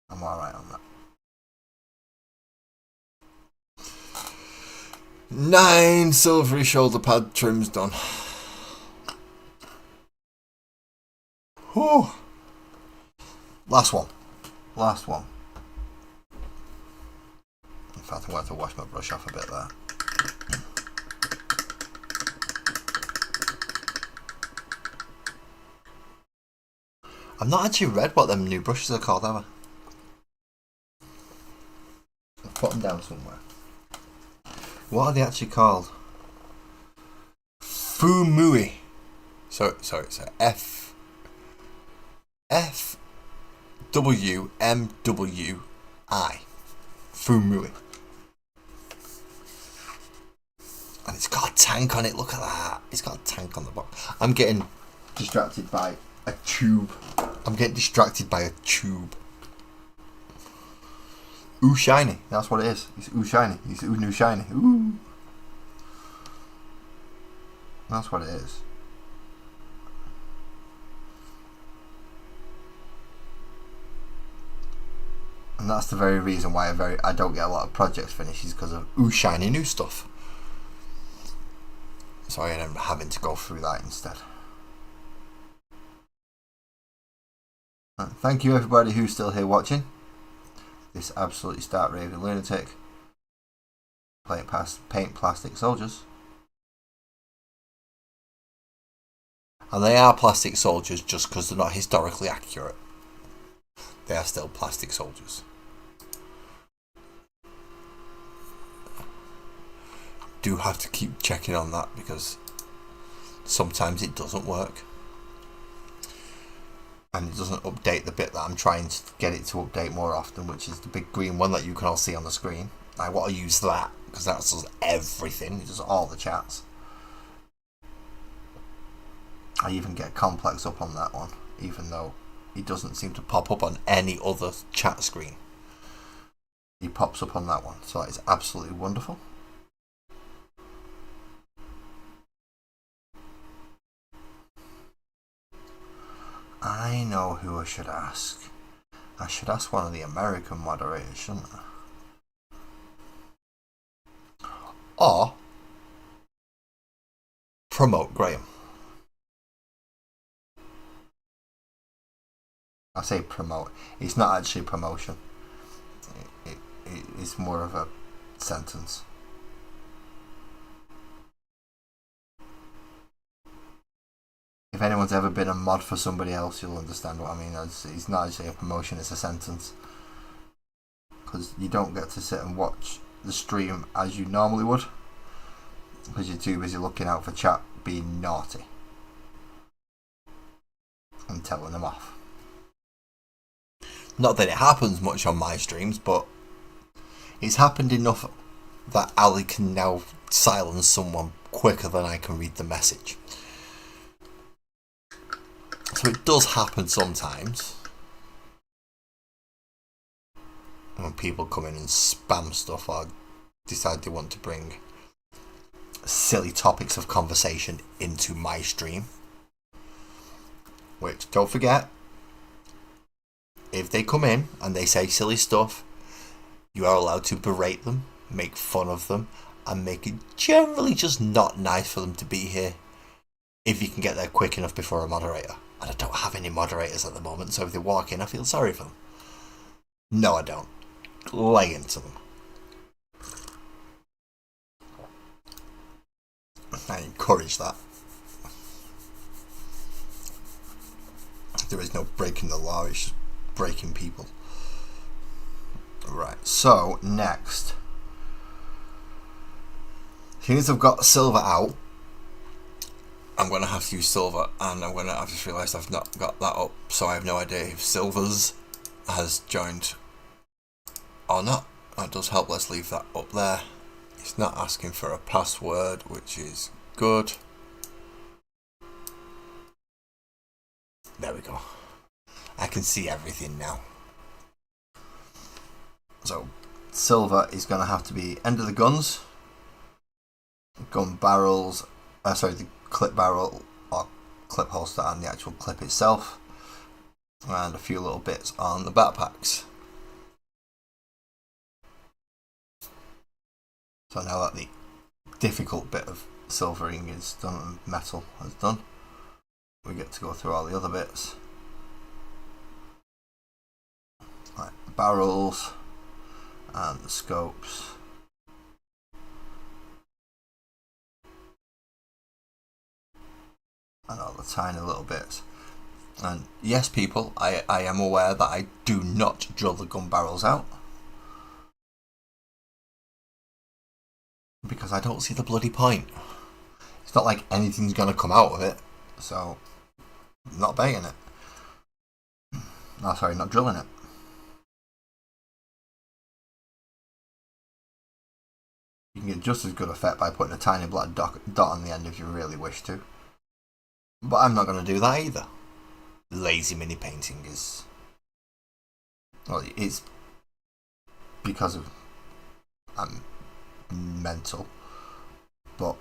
I'm alright on that. 9 silvery shoulder pad trims done. Whew. Last one. In fact, I'm going to have to wash my brush off a bit there. I've not actually read what them new brushes are called, have I? I've put them down somewhere. What are they actually called? Fumui. So FWMWI. Fumui. And it's got a tank on it, look at that. It's got a tank on the box. I'm getting distracted by a tube. Ooh, shiny. That's what it is. It's ooh shiny. It's ooh new shiny. Ooh. That's what it is. And that's the very reason why I don't get a lot of projects finished, is because of ooh shiny new stuff. So I end up having to go through that instead. Thank you everybody who's still here watching this absolutely stark raving lunatic paint plastic soldiers. And they are plastic soldiers just because they're not historically accurate. They are still plastic soldiers. Do have to keep checking on that because sometimes it doesn't work. And it doesn't update the bit that I'm trying to get it to update more often, which is the big green one that you can all see on the screen. I want to use that because that does everything. It does all the chats. I even get Complex up on that one, even though he doesn't seem to pop up on any other chat screen. He pops up on that one, so that is absolutely wonderful. I know who I should ask. I should ask one of the American moderators, shouldn't I? Or promote Graham. I say promote. It's not actually promotion. It's more of a sentence. If anyone's ever been a mod for somebody else, you'll understand what I mean. It's not actually a promotion, it's a sentence. Because you don't get to sit and watch the stream as you normally would. Because you're too busy looking out for chat being naughty. And telling them off. Not that it happens much on my streams, but it's happened enough that Ali can now silence someone quicker than I can read the message. So it does happen sometimes. When people come in and spam stuff or decide they want to bring silly topics of conversation into my stream. Which, don't forget, if they come in and they say silly stuff, you are allowed to berate them, make fun of them, and make it generally just not nice for them to be here if you can get there quick enough before a moderator. And I don't have any moderators at the moment, so if they walk in, I feel sorry for them. No, I don't. Lay into them. I encourage that. There is no breaking the law, it's just breaking people. Right, so next. Seeing as I've got silver out, I'm going to have to use silver, and I've just realised I've not got that up, so I have no idea if silvers has joined or not. That does help, let's leave that up there. It's not asking for a password, which is good. There we go. I can see everything now. So, silver is going to have to be end of the guns, gun barrels, the clip barrel or clip holster and the actual clip itself, and a few little bits on the backpacks. So now that the difficult bit of silvering is done and metal is done, we get to go through all the other bits. Like the barrels and the scopes. And all the tiny little bits. And yes, people, I am aware that I do not drill the gun barrels out. Because I don't see the bloody point. It's not like anything's going to come out of it. So, I'm not baiting it. No, sorry, not drilling it. You can get just as good effect by putting a tiny black dot on the end if you really wish to. But I'm not going to do that either. Lazy mini painting is... Well, it's because of... I'm mental. But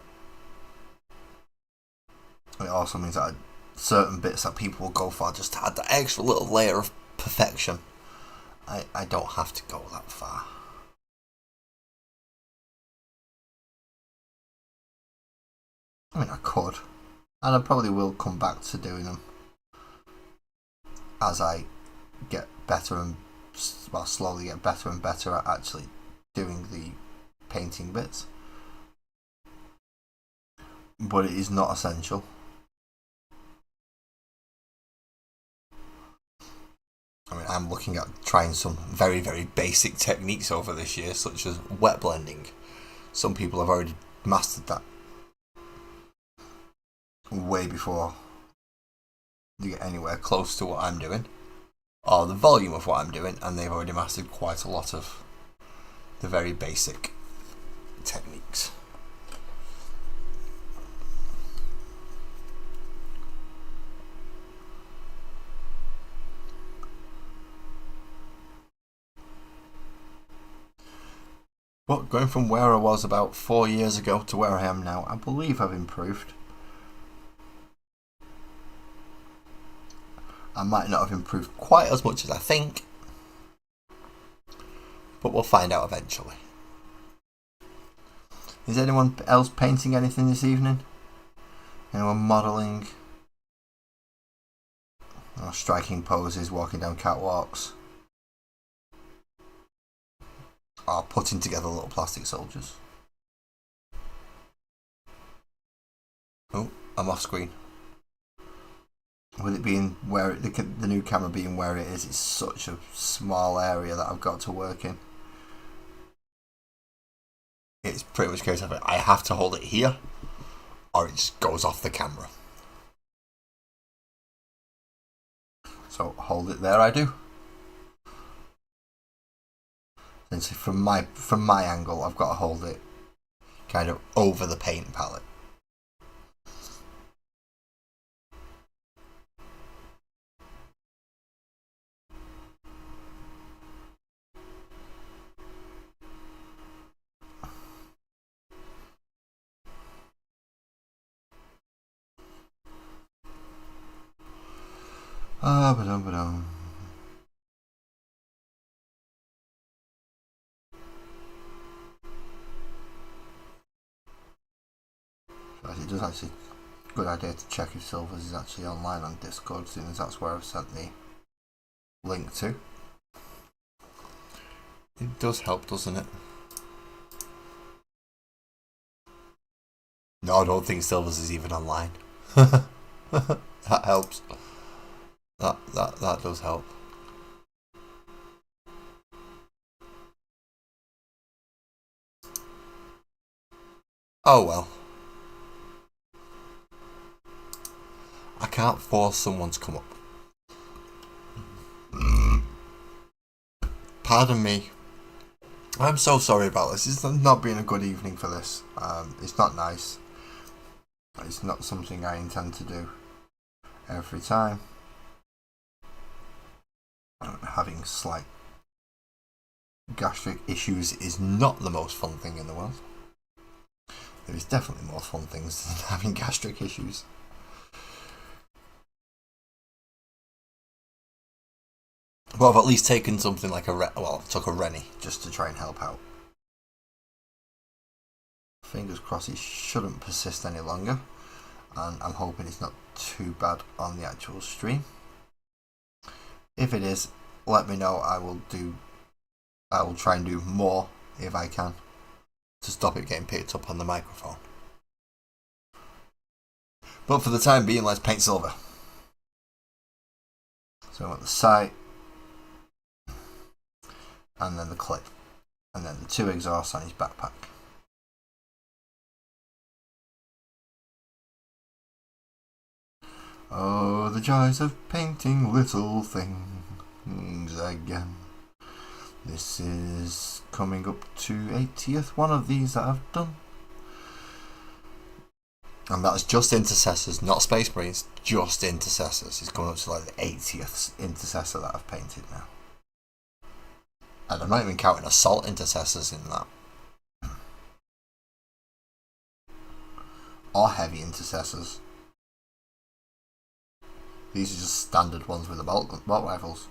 it also means that certain bits that people will go for just to add that extra little layer of perfection. I don't have to go that far. I mean, I could. And I probably will come back to doing them as I get better and, well, slowly get better and better at actually doing the painting bits. But it is not essential. I mean, I'm looking at trying some very, very basic techniques over this year, such as wet blending. Some people have already mastered that way before you get anywhere close to what I'm doing, or the volume of what I'm doing, and they've already mastered quite a lot of the very basic techniques. 'cause. But going from where I was about 4 years ago to where I am now, I believe I've improved. I might not have improved quite as much as I think, but we'll find out eventually. Is anyone else painting anything this evening? Anyone modelling? Or striking poses, walking down catwalks? Or putting together little plastic soldiers? Oh, I'm off screen. With it being where the new camera being where it is, it's such a small area that I've got to work in. It's pretty much a case of it. I have to hold it here, or it just goes off the camera. So hold it there. I do. And so from my angle, I've got to hold it kind of over the paint palette. Ba-dum. It does actually a good idea to check if Silvers is actually online on Discord, seeing as that's where I've sent the link to. It does help, doesn't it? No, I don't think Silvers is even online. That helps. That does help. Oh well. I can't force someone to come up. Pardon me. I'm so sorry about this. It's not been a good evening for this. It's not nice. It's not something I intend to do every time. Having slight gastric issues is not the most fun thing in the world. There is definitely more fun things than having gastric issues. Well, I've at least taken something like took a Rennie just to try and help out. Fingers crossed it shouldn't persist any longer, and I'm hoping it's not too bad on the actual stream. If it is, let me know. I will try and do more if I can to stop it getting picked up on the microphone. But for the time being, let's paint silver. So I want the sight, and then the clip, and then the 2 exhausts on his backpack. Oh, the joys of painting little things again. This is coming up to 80th one of these that I've done. And that's just intercessors, not Space Marines, just intercessors. It's coming up to like the 80th intercessor that I've painted now. And I'm not even counting assault intercessors in that. Or heavy intercessors. These are just standard ones with the bolt rifles.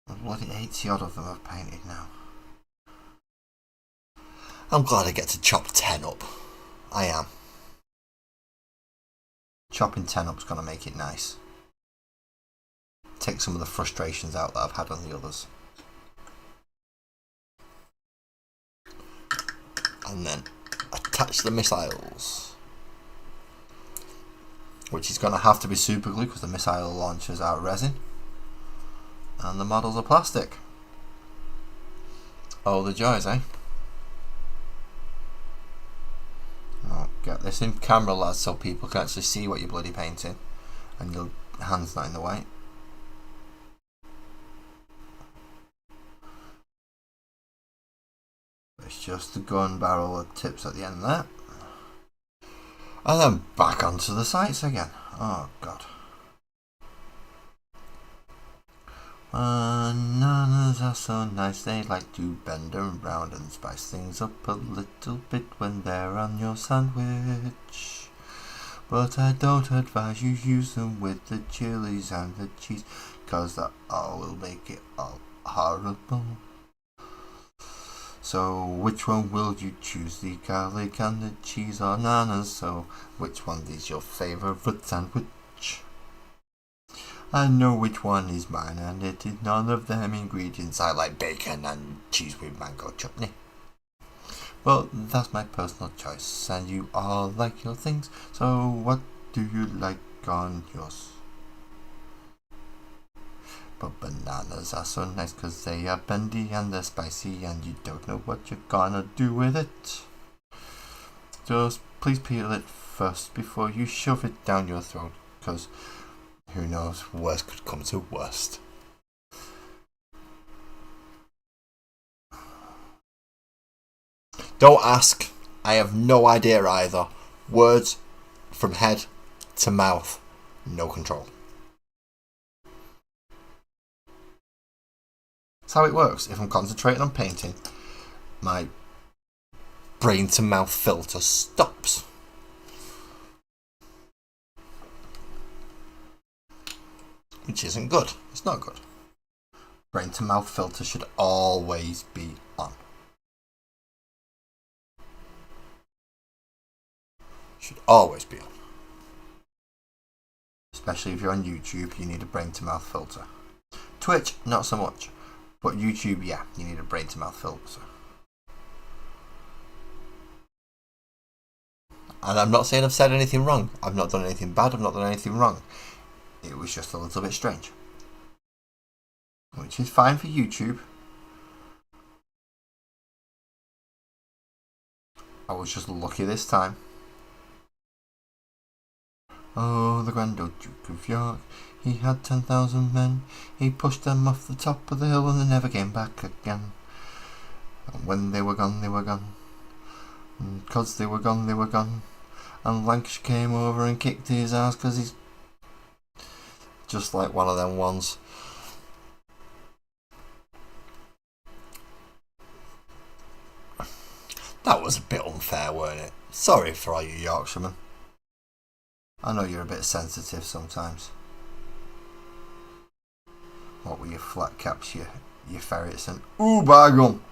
A bloody 80 odd of them I've painted now. I'm glad I get to chop 10 up. I am. Chopping 10 up's gonna make it nice. Take some of the frustrations out that I've had on the others. And then attach the missiles. Which is going to have to be super glue because the missile launchers are resin. And the models are plastic. Oh, the joys, eh? Oh, get this in camera, lads, so people can actually see what you're bloody painting. And your hand's not in the way. It's just the gun barrel that tips at the end there. And then back onto the sights again. Oh god. Bananas are so nice, they like to bend around and spice things up a little bit when they're on your sandwich. But I don't advise you use them with the chilies and the cheese, 'cause that all will make it all horrible. So which one will you choose, the garlic and the cheese or bananas? So which one is your favourite sandwich? I know which one is mine, and it is none of them ingredients. I like bacon and cheese with mango chutney. Well, that's my personal choice, and you all like your things, so what do you like on yours? But bananas are so nice 'cause they are bendy and they're spicy, and you don't know what you're gonna do with it. Just please peel it first before you shove it down your throat, 'cause who knows, worst could come to worst. Don't ask. I have no idea either. Words from head to mouth. No control. That's how it works. If I'm concentrating on painting, my brain to mouth filter stops. Which isn't good. It's not good. Brain to mouth filter should always be on. Should always be on. Especially if you're on YouTube, you need a brain to mouth filter. Twitch, not so much. But YouTube, yeah, you need a brain to mouth filter. And I'm not saying I've said anything wrong. I've not done anything bad. I've not done anything wrong. It was just a little bit strange. Which is fine for YouTube. I was just lucky this time. Oh, the grand old Duke of York, he had 10,000 men. He pushed them off the top of the hill and they never came back again. And when they were gone, they were gone. And 'cause they were gone, they were gone. And Lancashire came over and kicked his ass 'cause he's just like one of them ones. That was a bit unfair, weren't it? Sorry for all you Yorkshiremen. I know you're a bit sensitive sometimes. What were your flat caps, your ferrets, and ooh, by gum.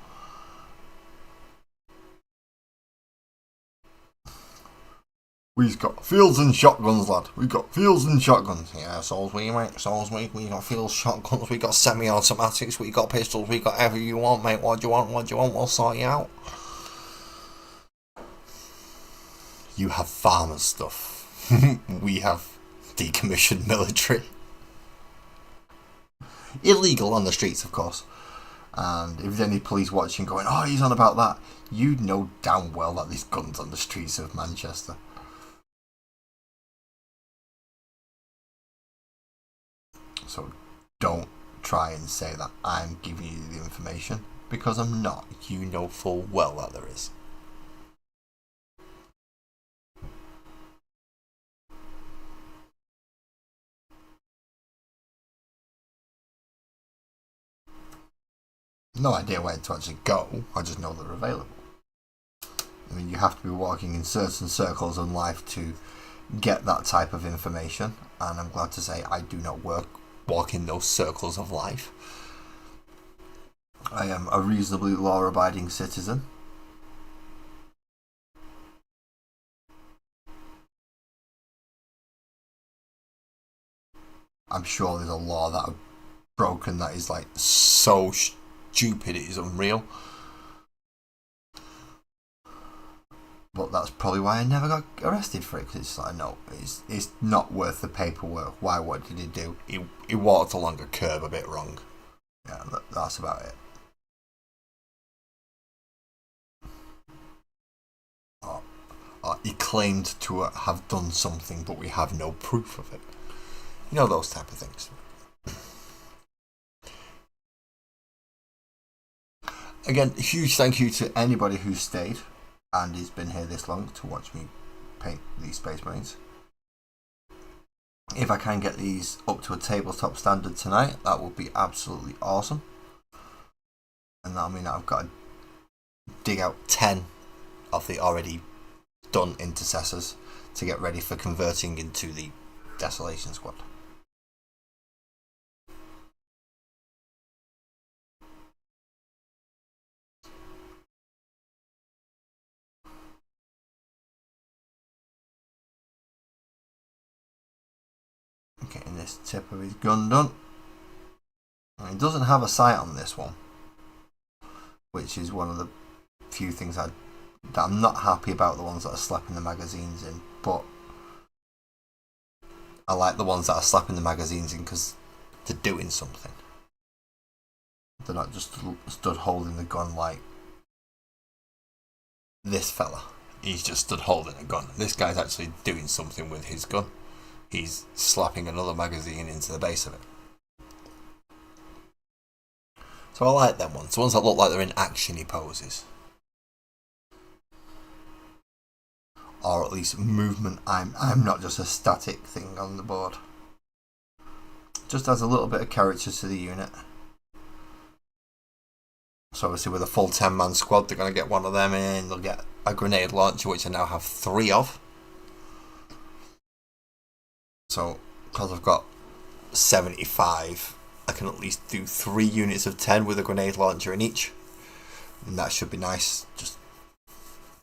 We've got fields and shotguns, lad. We've got fields and shotguns. Yeah, so's we, mate. So's we. We got fields, shotguns. We got semi-automatics. We got pistols. We got everything you want, mate. What do you want? What do you want? We'll sort you out. You have farmers stuff. We have decommissioned military. Illegal on the streets, of course. And if there's any police watching going, oh, he's on about that, you know damn well that there's guns on the streets of Manchester. So don't try and say that I'm giving you the information, because I'm not. You know full well that there is. No idea where to actually go, I just know they're available. I mean, you have to be walking in certain circles in life to get that type of information, and I'm glad to say I do not walk in those circles of life. I am a reasonably law-abiding citizen. I'm sure there's a law that I've broken that is like so stupid it is unreal. But that's probably why I never got arrested for it, because it's like, no, it's not worth the paperwork. Why? What did he do? He walked along a curb a bit wrong. Yeah, that's about it. He claimed to have done something, but we have no proof of it. You know, those type of things. Again, a huge thank you to anybody who stayed and has been here this long to watch me paint these Space Marines. If I can get these up to a tabletop standard tonight, that would be absolutely awesome. And that'll mean that I've got to dig out 10 of the already done intercessors to get ready for converting into the Desolation Squad. Getting this tip of his gun done. And he doesn't have a sight on this one, which is one of the few things that I'm not happy about, the ones that are slapping the magazines in, but I like the ones that are slapping the magazines in because they're doing something. They're not just stood holding the gun like this fella. He's just stood holding a gun. This guy's actually doing something with his gun. He's slapping another magazine into the base of it. So I like them ones. The ones that look like they're in action-y poses. Or at least movement. I'm not just a static thing on the board. Just adds a little bit of character to the unit. So obviously with a full 10-man squad, they're going to get one of them in. They'll get a grenade launcher, which I now have 3 of. So because I've got 75, I can at least do 3 units of 10 with a grenade launcher in each. And that should be nice. Just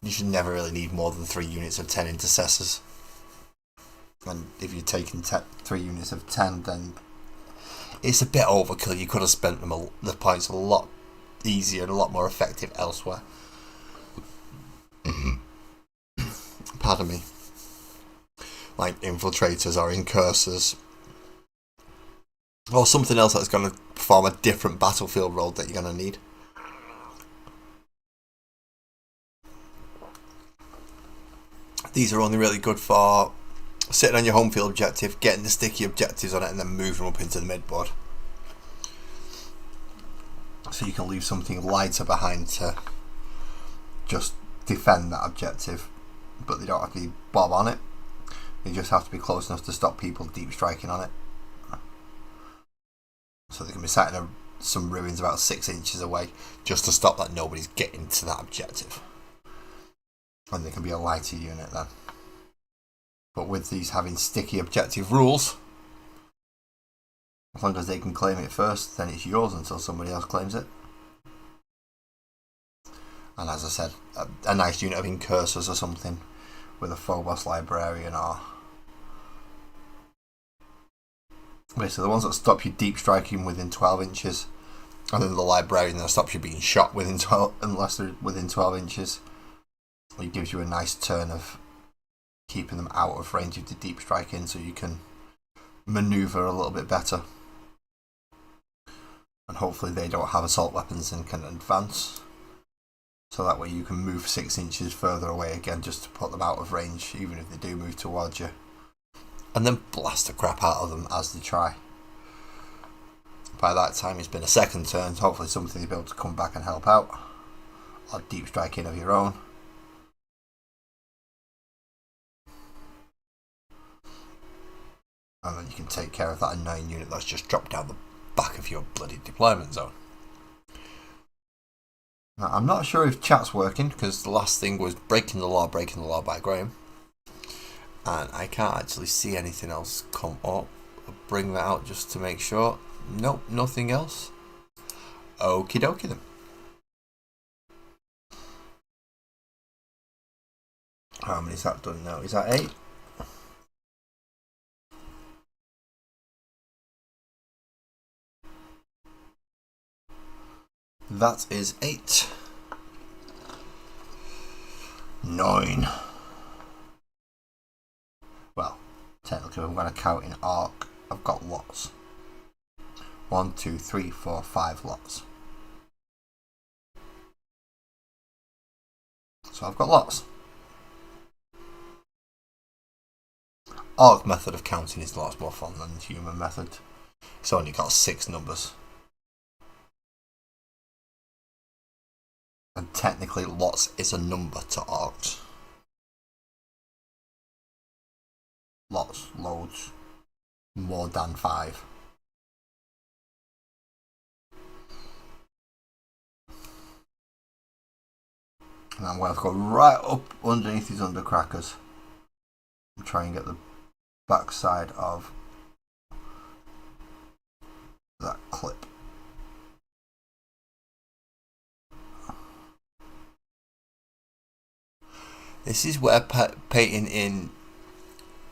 you should never really need more than 3 units of 10 intercessors. And if you're taking 3 units of 10, then it's a bit overkill. You could have spent the points a lot easier and a lot more effective elsewhere. Pardon me. Like infiltrators or incursors. Or something else that's going to perform a different battlefield role that you're going to need. These are only really good for sitting on your home field objective, getting the sticky objectives on it, and then moving them up into the midboard. So you can leave something lighter behind to just defend that objective, but they don't have to be bob on it. You just have to be close enough to stop people deep striking on it. So they can be sat in some ruins about 6 inches away, just to stop that nobody's getting to that objective. And they can be a lighter unit then. But with these having sticky objective rules, as long as they can claim it first, then it's yours until somebody else claims it. And as I said, a nice unit of incursors or something with a Phobos librarian, or basically the ones that stop you deep striking within 12 inches, and then the librarian that stops you being shot within 12, unless they're within 12 inches. It gives you a nice turn of keeping them out of range of the deep striking, so you can maneuver a little bit better. And hopefully they don't have assault weapons and can advance. So that way you can move 6 inches further away again, just to put them out of range, even if they do move towards you. And then blast the crap out of them as they try. By that time it's been a second turn, so hopefully something will be able to come back and help out. Or deep striking of your own. And then you can take care of that annoying unit that's just dropped down the back of your bloody deployment zone. Now, I'm not sure if chat's working, because the last thing was Breaking the Law by Graham. And I can't actually see anything else come up. I'll bring that out just to make sure. Nope, nothing else. Okie dokie then. How many is that done now? Is that 8? That is 8. 9. Well, technically I'm going to count in arc. I've got lots. 1, 2, 3, 4, 5 lots. So I've got lots. Arc method of counting is lots more fun than human method. It's only got 6 numbers. And technically lots is a number to arcs. Lots, loads. more than 5. And I'm going to go right up underneath these undercrackers and try and get the back side of that clip. This is where painting in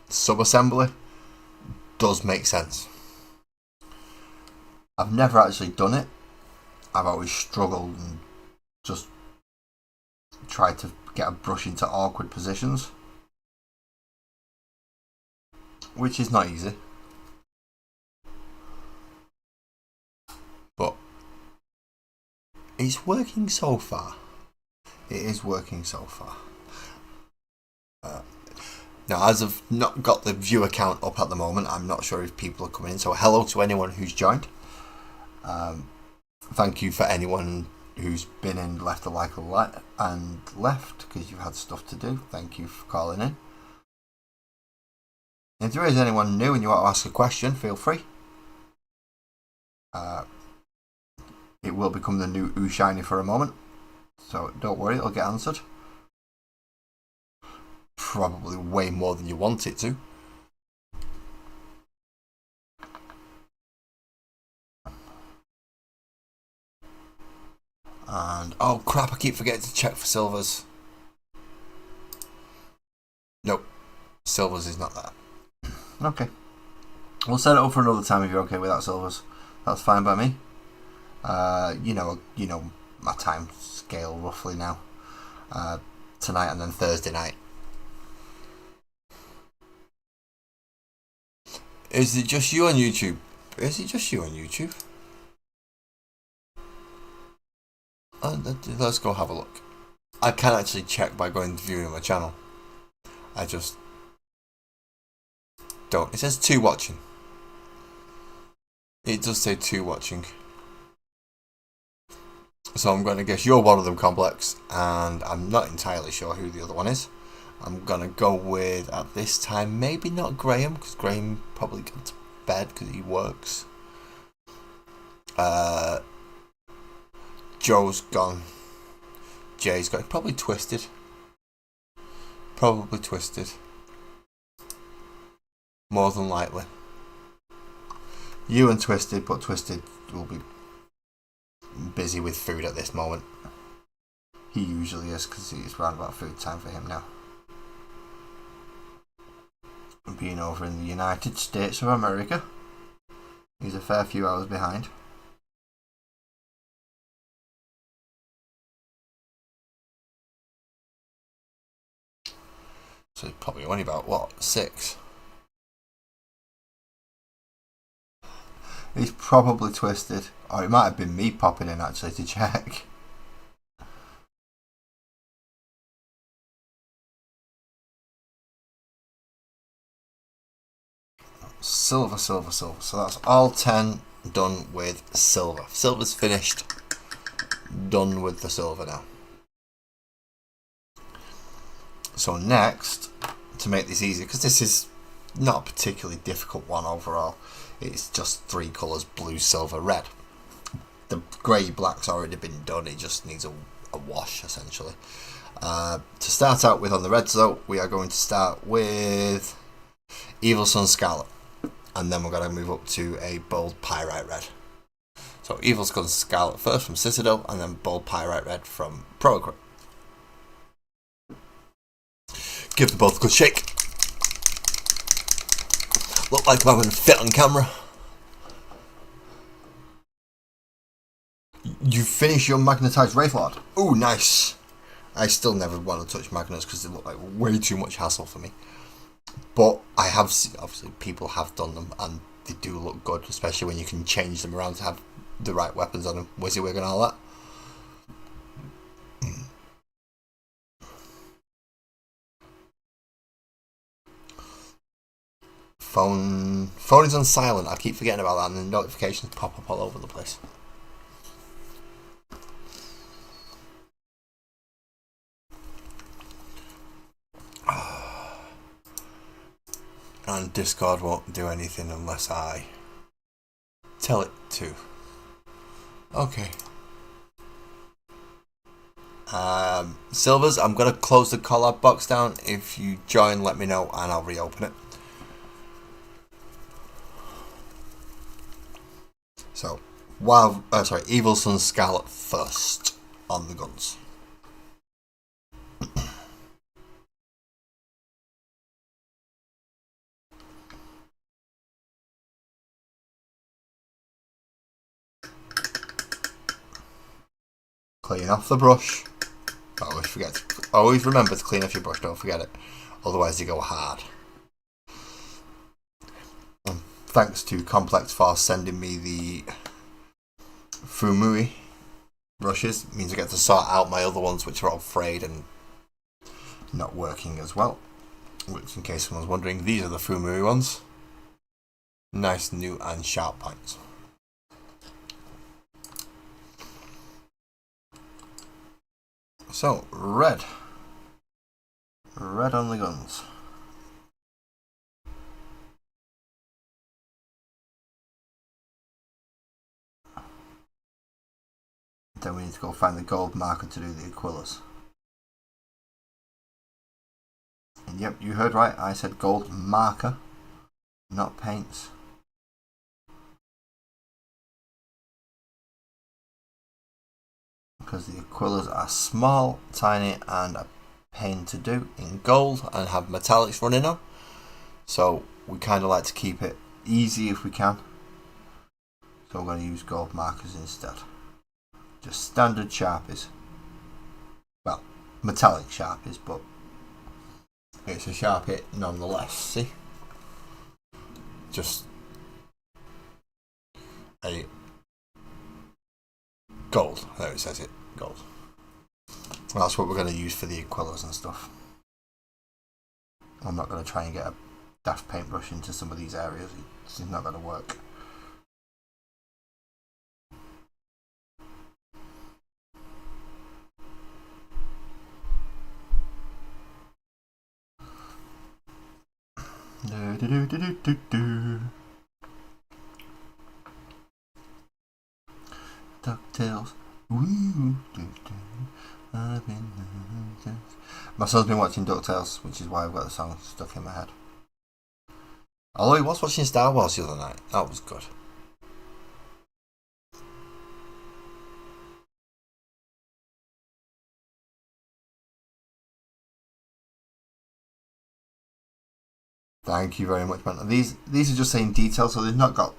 sub-assembly does make sense. I've never actually done it. I've always struggled and just tried to get a brush into awkward positions, which is not easy. But it's working so far. It is working so far. Now, as I've not got the viewer count up at the moment, I'm not sure if people are coming in. So hello to anyone who's joined. Thank you for anyone who's been in, left a like and left because you've had stuff to do. Thank you for calling in. If there is anyone new and you want to ask a question, feel free. It will become the new Ooh Shiny for a moment, so don't worry, it'll get answered. Probably way more than you want it to. And oh crap, I keep forgetting to check for silvers. Nope, silvers is not that. Okay, we'll set it up for another time if you're okay with that, silvers. That's fine by me. You know my time scale roughly now. Tonight and then Thursday night. Is it just you on YouTube? Let's go have a look. I can actually check by going to viewing my channel. I just don't. It says 2 watching. It does say 2 watching. So I'm going to guess you're one of them, Complex, and I'm not entirely sure who the other one is. I'm going to go with, at this time, maybe not Graham, because Graham probably got to bed because he works. Joe's gone. Jay's gone. Probably Twisted. More than likely. You and Twisted, but Twisted will be busy with food at this moment. He usually is because it's around about food time for him now. Being over in the United States of America, he's a fair few hours behind. So it's probably only about, what, 6? He's probably Twisted. Or it might have been me popping in actually to check. Silver. So that's all 10 done with silver. Silver's finished. Done with the silver now. So next, to make this easy, because this is not a particularly difficult one overall, it's just 3 colours, blue, silver, red. The grey black's already been done, it just needs a wash essentially. To start out with on the reds though, we are going to start with Evil Sun Scarlet, and then we're going to move up to a bold pyrite red. So Evil Sun Scarlet first from Citadel, and then bold pyrite red from Pro Equip. Give them both a good shake. Look like I'm having a fit on camera. You finish your magnetised Wraithlord. Ooh, nice. I still never want to touch magnets because they look like way too much hassle for me. But I have seen, obviously, people have done them and they do look good, especially when you can change them around to have the right weapons on them, WYSIWYG and all that. Phone is on silent. I keep forgetting about that, and the notifications pop up all over the place. And Discord won't do anything unless I tell it to. Okay. Silvers, I'm going to close the collab box down. If you join, let me know and I'll reopen it. So, Evil Sun Scarlet first on the guns. Clean off the brush. Always remember to clean off your brush, don't forget it. Otherwise you go hard. And thanks to Complex for sending me the Fumui brushes. It means I get to sort out my other ones which are all frayed and not working as well. Which, in case someone's wondering, these are the Fumui ones. Nice, new and sharp points. So, red. Red on the guns. Then we need to go find the gold marker to do the Aquillas. And yep, you heard right, I said gold marker, not paints. Because the Aquillas are small, tiny and a pain to do in gold and have metallics running on. So we kind of like to keep it easy if we can. So we're going to use gold markers instead. Just standard Sharpies. Well, metallic Sharpies, but it's a Sharpie nonetheless, see? Just a gold. There it says it. Gold. Well, that's what we're going to use for the Aquillas and stuff. I'm not going to try and get a daft paintbrush into some of these areas. It's not going to work. DuckTales. My son's been watching DuckTales, which is why I've got the song stuck in my head. Although he was watching Star Wars the other night. That was good. Thank you very much, man. These are just saying detail, so they've not got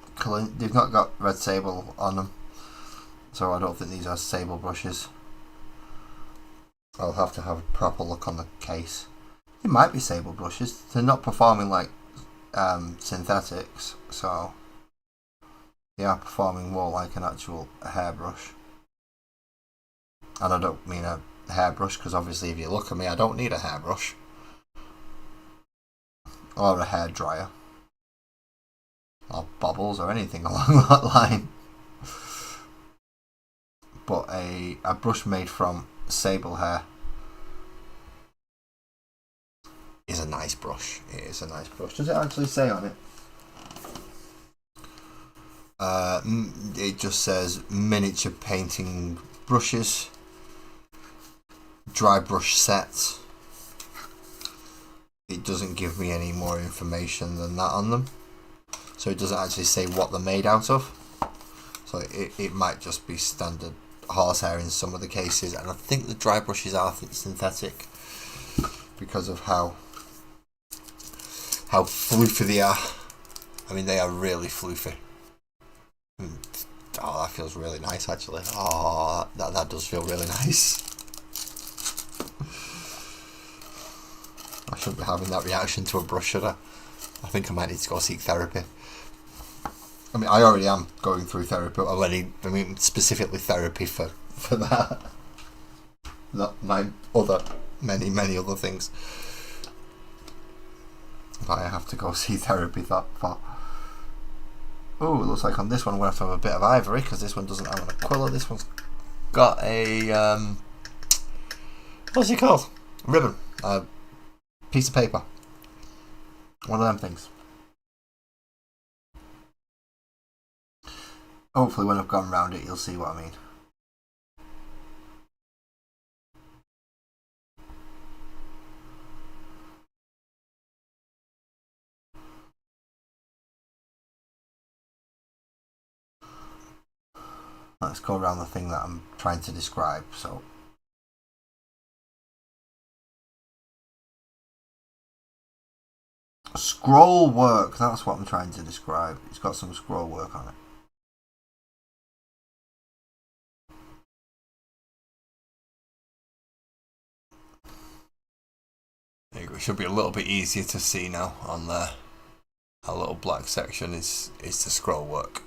red sable on them. So I don't think these are sable brushes. I'll have to have a proper look on the case. It might be sable brushes. They're not performing like synthetics, so they are performing more like an actual hairbrush. And I don't mean a hairbrush because obviously if you look at me, I don't need a hairbrush. Or a hairdryer. Or bobbles or anything along that line. But a brush made from sable hair is a nice brush. It is a nice brush. Does it actually say on it? It just says miniature painting brushes, dry brush set. It doesn't give me any more information than that on them. So it doesn't actually say what they're made out of. So it might just be standard horsehair in some of the cases. And I think the dry brushes are synthetic because of how floofy they are. I mean, they are really floofy. Oh, that feels really nice actually. Oh, that does feel really nice. I shouldn't be having that reaction to a brush, should I? I think I might need to go seek therapy. I mean, I already am going through therapy. I mean, specifically therapy for that. Not my other, many other things. But I have to go see therapy for. Oh, it looks like on this one we're going to have a bit of ivory because this one doesn't have an Aquila. This one's got a, what's it called? Ribbon. Piece of paper. One of them things. Hopefully when I've gone round it you'll see what I mean. Let's go around the thing that I'm trying to describe. So scroll work, that's what I'm trying to describe. It's got some scroll work on it. It should be a little bit easier to see now on there. A little black section is the scroll work.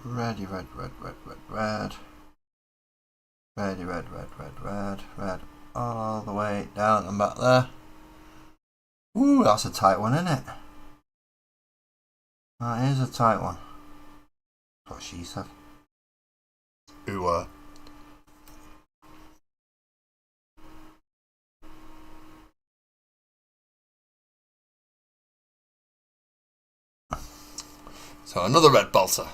Ready, red, red, red, red, red. Ready, red, red, red, red, red. All the way down and back there. Ooh, that's a tight one, isn't it? That is a tight one. That's what she said. Ooh, So another red bolter.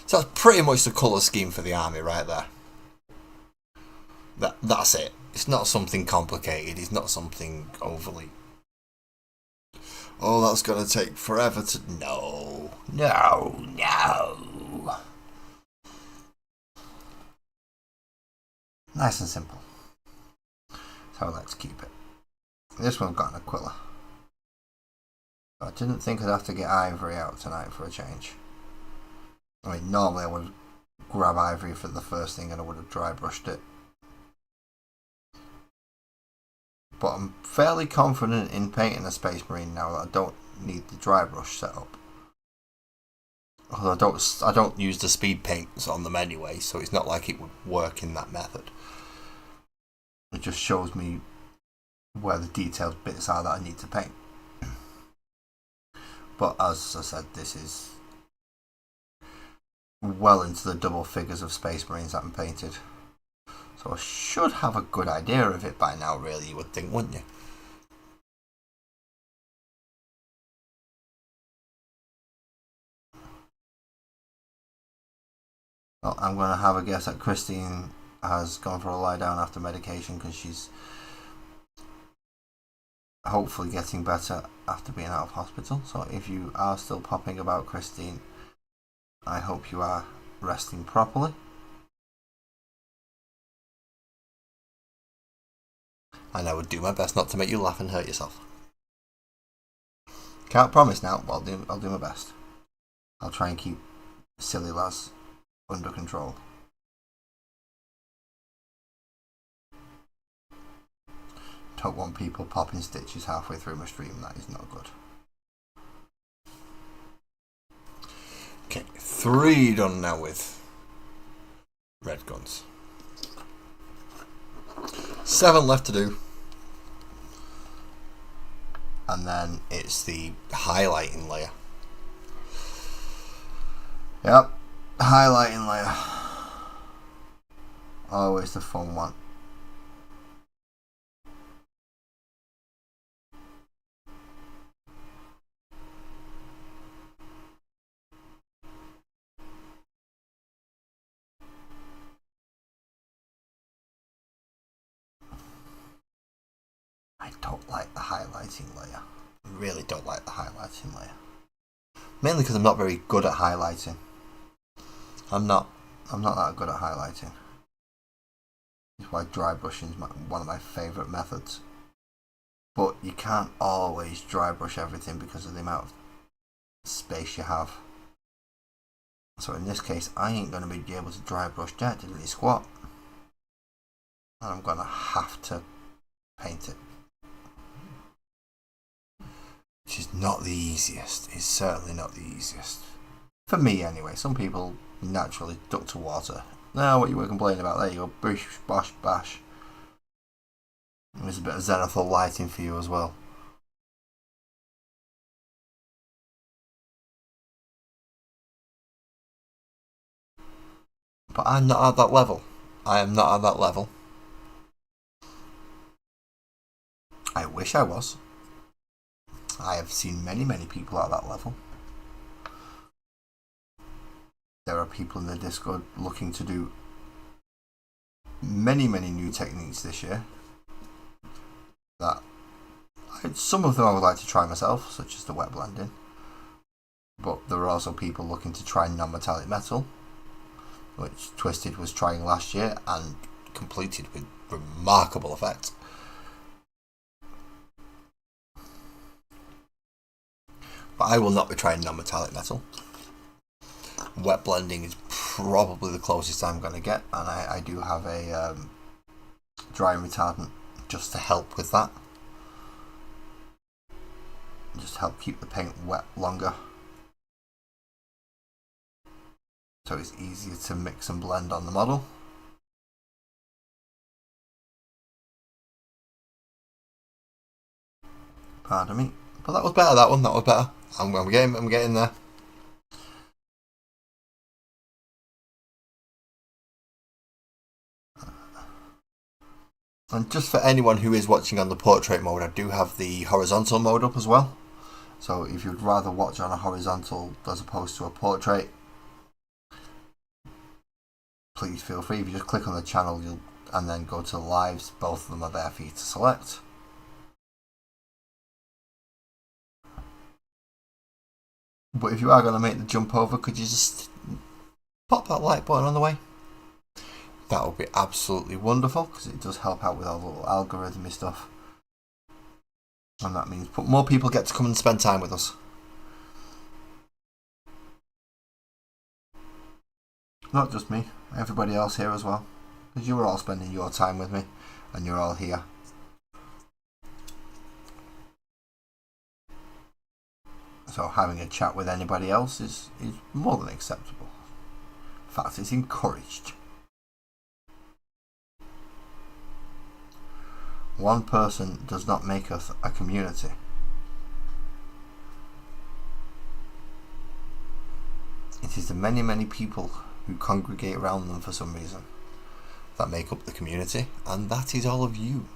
So that's pretty much the colour scheme for the army right there. That's it. It's not something complicated. It's not something overly... Oh, that's going to take forever to... No. Nice and simple. So let's keep it. This one's got an Aquila. I didn't think I'd have to get Ivory out tonight for a change. I mean, normally I would grab Ivory for the first thing and I would have dry brushed it. But I'm fairly confident in painting a Space Marine now that I don't need the dry brush setup. Although I don't use the speed paints on them anyway, so it's not like it would work in that method. It just shows me where the detailed bits are that I need to paint. But as I said, this is well into the double figures of Space Marines that I'm painted. So I should have a good idea of it by now, really, you would think, wouldn't you? Well, I'm going to have a guess that Christine has gone for a lie down after medication because she's hopefully getting better after being out of hospital. So if you are still popping about, Christine, I hope you are resting properly. And I would do my best not to make you laugh and hurt yourself. Can't promise now, but I'll do my best. I'll try and keep silly Laz under control. Don't want people popping stitches halfway through my stream, that is not good. Okay, 3 done now with red guns. 7 left to do. And then it's the highlighting layer. Yep, highlighting layer. Always the fun one. I don't like the highlighting layer. I really don't like the highlighting layer. Mainly because I'm not very good at highlighting. I'm not that good at highlighting. That's why dry brushing is one of my favourite methods. But you can't always dry brush everything because of the amount of space you have. So in this case, I ain't going to be able to dry brush that diddly squat. And I'm going to have to paint it. Which is not the easiest. It's certainly not the easiest. For me anyway. Some people naturally duck to water. Now what you were complaining about, there you go. Bish, bosh, bash. There's a bit of zenithal lighting for you as well. But I'm not at that level. I am not at that level. I wish I was. I have seen many, many people at that level. There are people in the Discord looking to do many, many new techniques this year. Some of them I would like to try myself, such as the wet blending. But there are also people looking to try non-metallic metal, which Twisted was trying last year and completed with remarkable effect. But I will not be trying non-metallic metal. Wet blending is probably the closest I'm going to get, and I do have a drying retardant just to help with that. Just help keep the paint wet longer, so it's easier to mix and blend on the model. Pardon me, but that was better. That was better. I'm getting there. And just for anyone who is watching on the portrait mode, I do have the horizontal mode up as well. So if you'd rather watch on a horizontal as opposed to a portrait, please feel free. If you just click on the channel and then go to lives, both of them are there for you to select. But if you are going to make the jump over, could you just pop that like button on the way? That would be absolutely wonderful, because it does help out with all the little algorithmy stuff. And that means more people get to come and spend time with us. Not just me, everybody else here as well. Because you are all spending your time with me, and you're all here. So having a chat with anybody else is more than acceptable. In fact, it's encouraged. One person does not make us a community. It is the many, many people who congregate around them for some reason that make up the community, and that is all of you.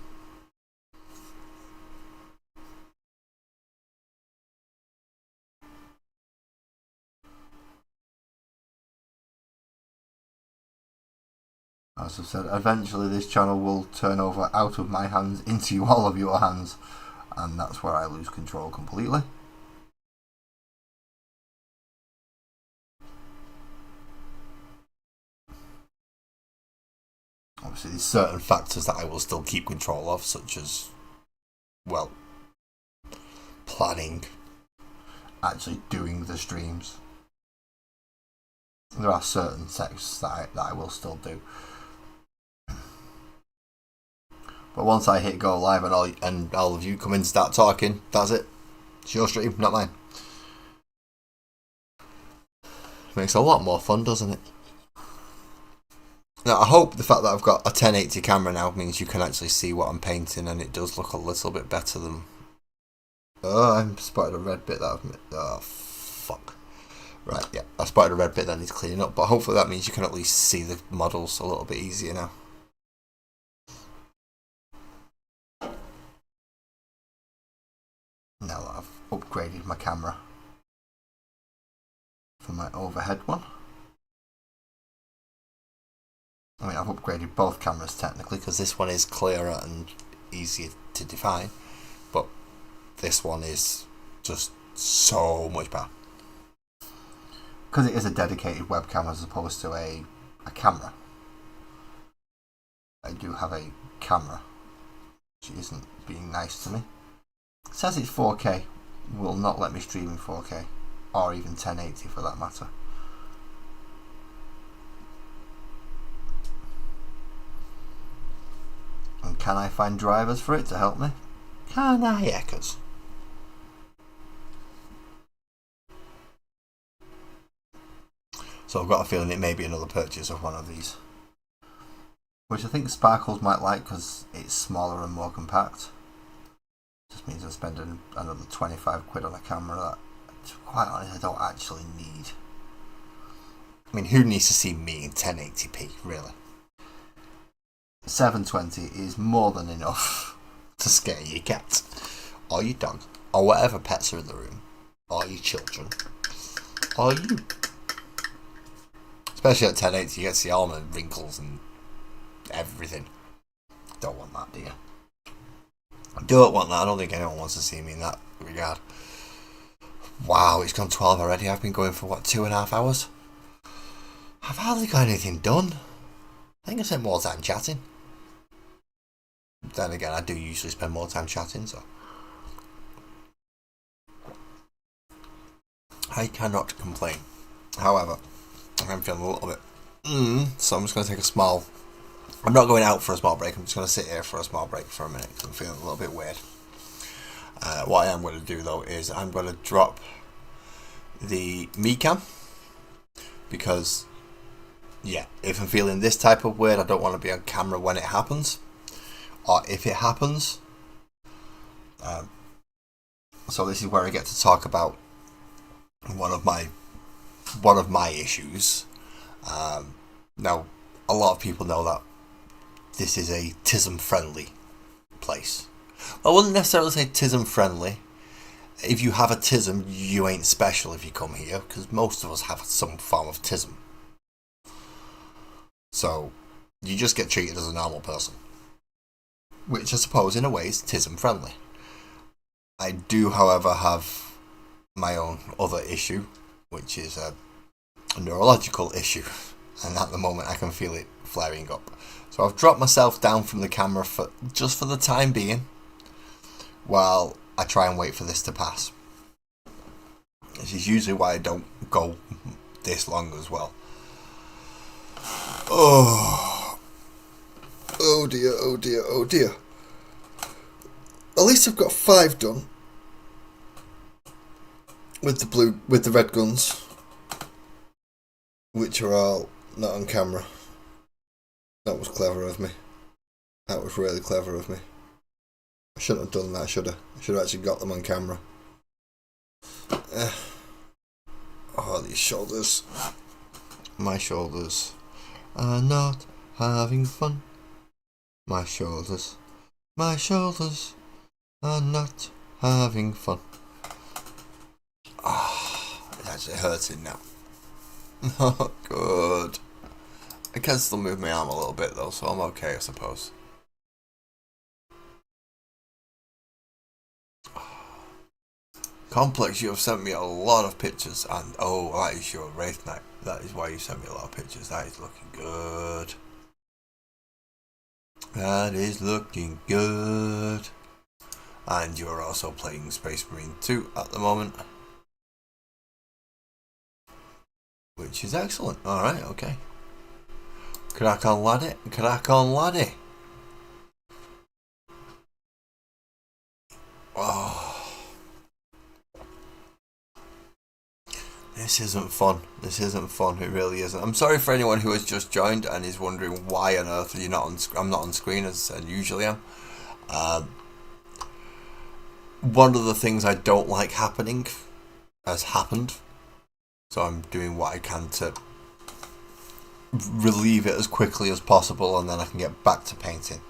As I've said, eventually this channel will turn over out of my hands into all of your hands, and that's where I lose control completely. Obviously there's certain factors that I will still keep control of, such as, well, planning, actually doing the streams. There are certain texts that I will still do. But once I hit go live and all of you come in and start talking, that's it. It's your stream, not mine. Makes it a lot more fun, doesn't it? Now, I hope the fact that I've got a 1080 camera now means you can actually see what I'm painting, and it does look a little bit better than... Oh, I spotted a red bit that I've made. Oh, fuck. Right, yeah, I spotted a red bit that needs cleaning up, but hopefully that means you can at least see the models a little bit easier now. Now that I've upgraded my camera for my overhead one. I mean, I've upgraded both cameras technically, because this one is clearer and easier to define, but this one is just so much better. Because it is a dedicated webcam as opposed to a camera. I do have a camera which isn't being nice to me. It says it's 4K, will not let me stream in 4K, or even 1080 for that matter. And can I find drivers for it to help me? Can I, Eckers? So I've got a feeling it may be another purchase of one of these, which I think Sparkles might like because it's smaller and more compact. Just means I'm spending another 25 quid on a camera that, quite honestly, I don't actually need. I mean, who needs to see me in 1080p, really? 720 is more than enough to scare your cat, or your dog, or whatever pets are in the room, or your children, or you. Especially at 1080, you get to see all the wrinkles and everything. Don't want that, do you? Don't want that. I don't think anyone wants to see me in that regard. Wow, it's gone 12 already. I've been going for, what, 2.5 hours? I've hardly got anything done. I think I spent more time chatting. Then again, I do usually spend more time chatting, so I cannot complain. However, I'm feeling a little bit so I'm just going to take a small... I'm not going out for a small break. I'm just going to sit here for a small break for a minute because I'm feeling a little bit weird. What I am going to do though is I'm going to drop the me cam, because yeah, if I'm feeling this type of weird, I don't want to be on camera when it happens, or if it happens. So this is where I get to talk about one of my issues. Now, a lot of people know that this is a TISM friendly place. I wouldn't necessarily say TISM friendly. If you have a TISM, you ain't special if you come here, because most of us have some form of TISM. So you just get treated as a normal person, which I suppose in a way is TISM friendly. I do, however, have my own other issue, which is a neurological issue, and at the moment I can feel it flaring up. So I've dropped myself down from the camera for just for the time being, while I try and wait for this to pass. This is usually why I don't go this long as well. Oh dear, oh dear, oh dear. At least I've got 5 done with the red guns, which are all not on camera. That was clever of me. That was really clever of me. I shouldn't have done that, should I? I should have actually got them on camera. Oh, these shoulders. My shoulders are not having fun. My shoulders are not having fun. It's actually hurting now. Not good. I can still move my arm a little bit though, so I'm okay, I suppose. Complex, you have sent me a lot of pictures, and oh, that is your Wraith Knight. That is why you sent me a lot of pictures. That is looking good. That is looking good. And you're also playing Space Marine 2 at the moment, which is excellent. Alright, okay. Crack on, laddie. Crack on, laddie. Oh. This isn't fun. This isn't fun. It really isn't. I'm sorry for anyone who has just joined and is wondering why on earth are you not on I'm not on screen as I usually am. One of the things I don't like happening has happened, so I'm doing what I can to relieve it as quickly as possible, and then I can get back to painting.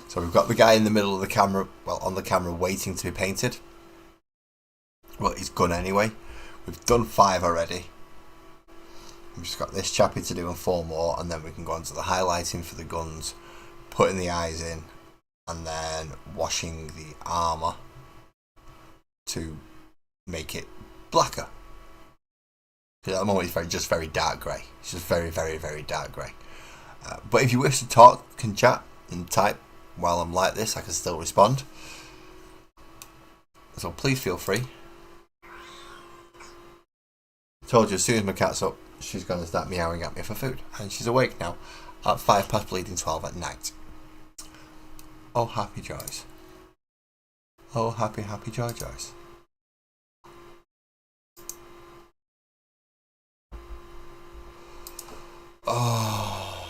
So we've got the guy in the middle of the camera, well, on the camera, waiting to be painted. Well, he's gone anyway. We've done 5 already. We've just got this chappy to do and 4 more, and then we can go on to the highlighting for the guns, putting the eyes in, and then washing the armour to make it blacker. Because at the moment it's just very dark grey. It's just very, very, very dark grey. But if you wish to talk, can chat, and type while I'm like this, I can still respond. So please feel free. I told you, as soon as my cat's up, she's going to start meowing at me for food. And she's awake now at 12:05 at night. Oh, happy joys. Oh, happy, happy joys. Oh.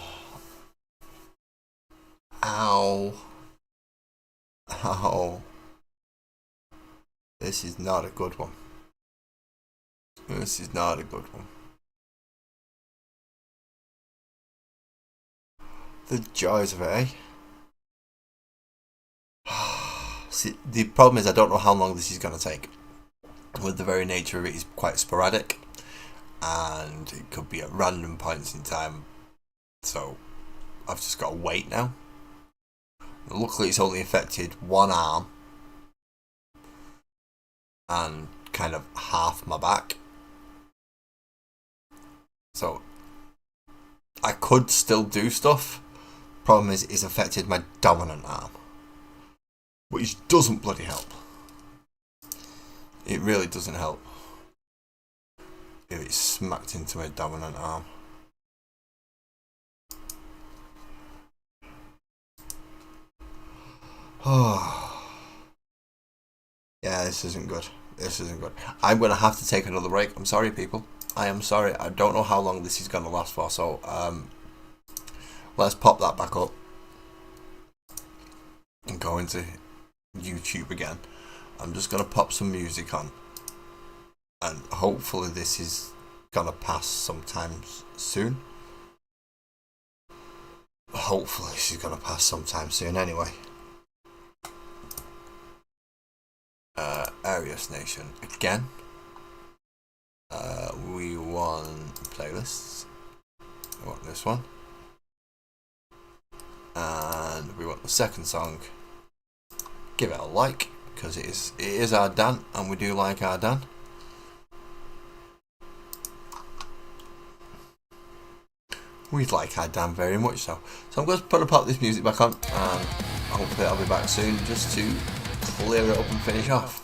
Ow. Ow. This is not a good one. This is not a good one. The joys of it, eh? See, the problem is I don't know how long this is going to take. With the very nature of it, it's quite sporadic. And it could be at random points in time. So, I've just got to wait now. Luckily, it's only affected one arm. And kind of half my back. So, I could still do stuff. Problem is, it's affected my dominant arm. Which doesn't bloody help. It really doesn't help. If it's smacked into my dominant arm. Oh. Yeah, this isn't good. This isn't good. I'm going to have to take another break. I'm sorry, people. I am sorry. I don't know how long this is going to last for. So, let's pop that back up. And go into YouTube again. I'm just going to pop some music on. And hopefully this is going to pass sometime soon. Hopefully this is going to pass sometime soon anyway. Arius Nation again. We want playlists. We want this one. And we want the second song. Give it a like, because it is our Dan, and we do like our Dan. We like our Dan very much so. So I'm going to pop this music back on, and hopefully I'll be back soon just to clear it up and finish off.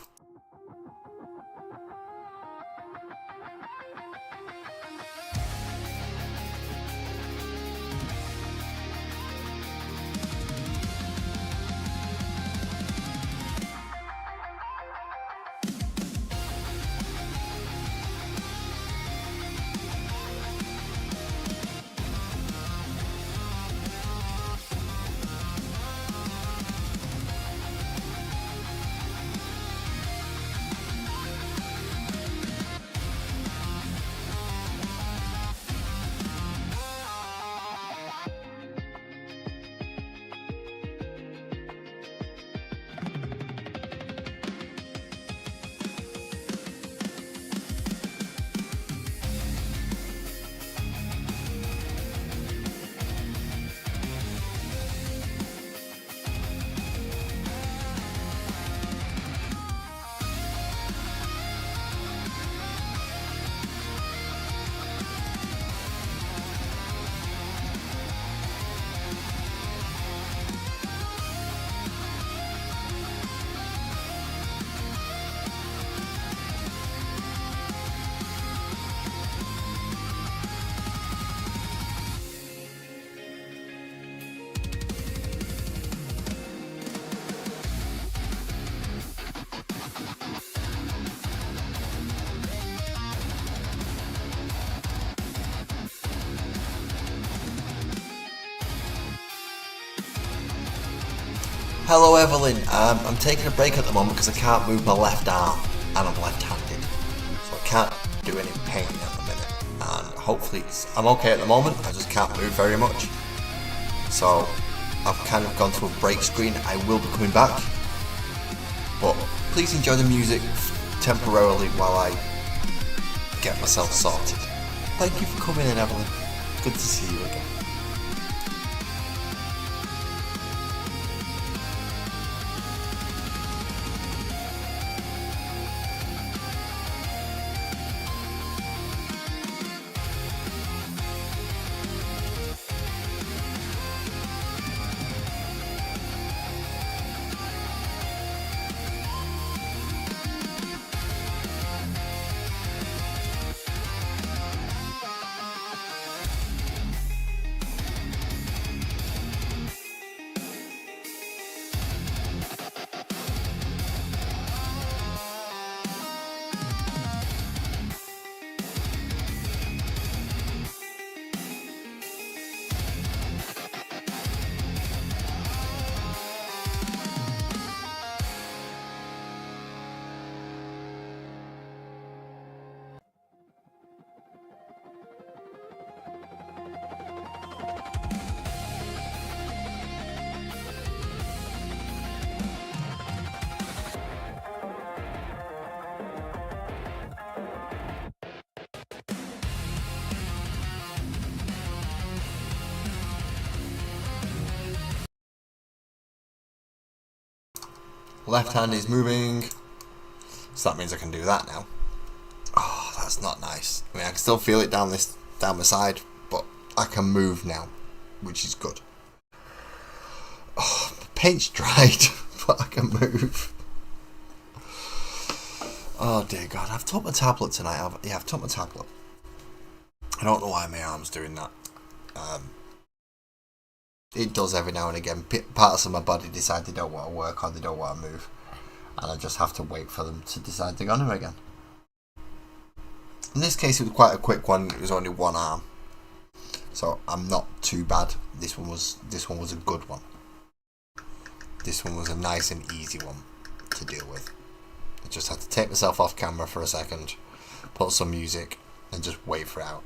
Hello Evelyn, I'm taking a break at the moment because I can't move my left arm and I'm left-handed, so I can't do any painting at the minute, and hopefully I'm okay at the moment, I just can't move very much, so I've kind of gone to a break screen. I will be coming back, but please enjoy the music temporarily while I get myself sorted. Thank you for coming in, Evelyn, good to see you again. Left hand is moving. So that means I can do that now. Oh, that's not nice. I mean, I can still feel it down my side, but I can move now, which is good. Oh, the paint's dried, but I can move. Oh dear God, I've took my tablet tonight. I've took my tablet. I don't know why my arm's doing that. It does every now and again. Parts of my body decide they don't want to work or they don't want to move, and I just have to wait for them to decide they're gonna again. In this case, it was quite a quick one. It was only one arm, so I'm not too bad. This one was a good one. This one was a nice and easy one to deal with. I just had to take myself off camera for a second, put some music, and just wait for it out.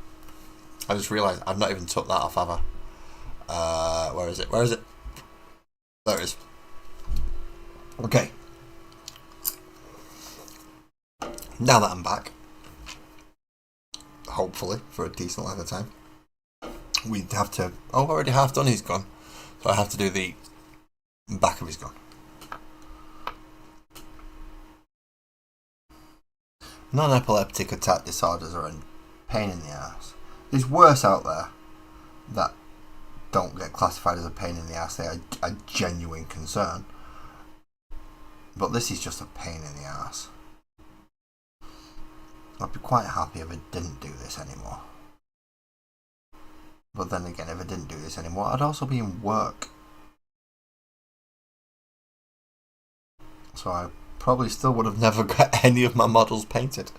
I just realised I've not even took that off, have I? Where is it? Where is it? There it is. Okay. Now that I'm back, hopefully for a decent length of time, we have to. Oh, already half done his gun, so I have to do the back of his gun. Non-epileptic attack disorders are a pain in the ass. There's worse out there that don't get classified as a pain in the ass. They are a genuine concern. But this is just a pain in the ass. I'd be quite happy if I didn't do this anymore. But then again, if I didn't do this anymore, I'd also be in work. So I probably still would have never got any of my models painted.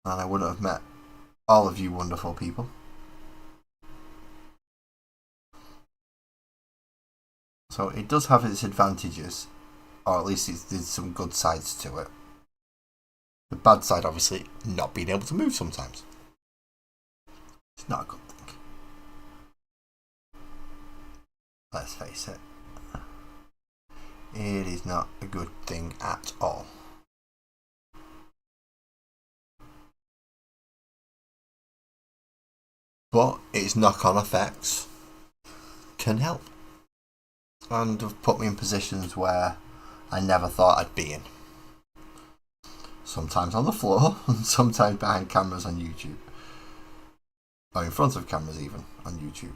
And I wouldn't have met all of you wonderful people. So it does have its advantages, or at least there's some good sides to it. The bad side, obviously, not being able to move sometimes. It's not a good thing. Let's face it. It is not a good thing at all. But its knock-on effects can help. And have put me in positions where I never thought I'd be in. Sometimes on the floor, and sometimes behind cameras on YouTube. Or in front of cameras even, on YouTube.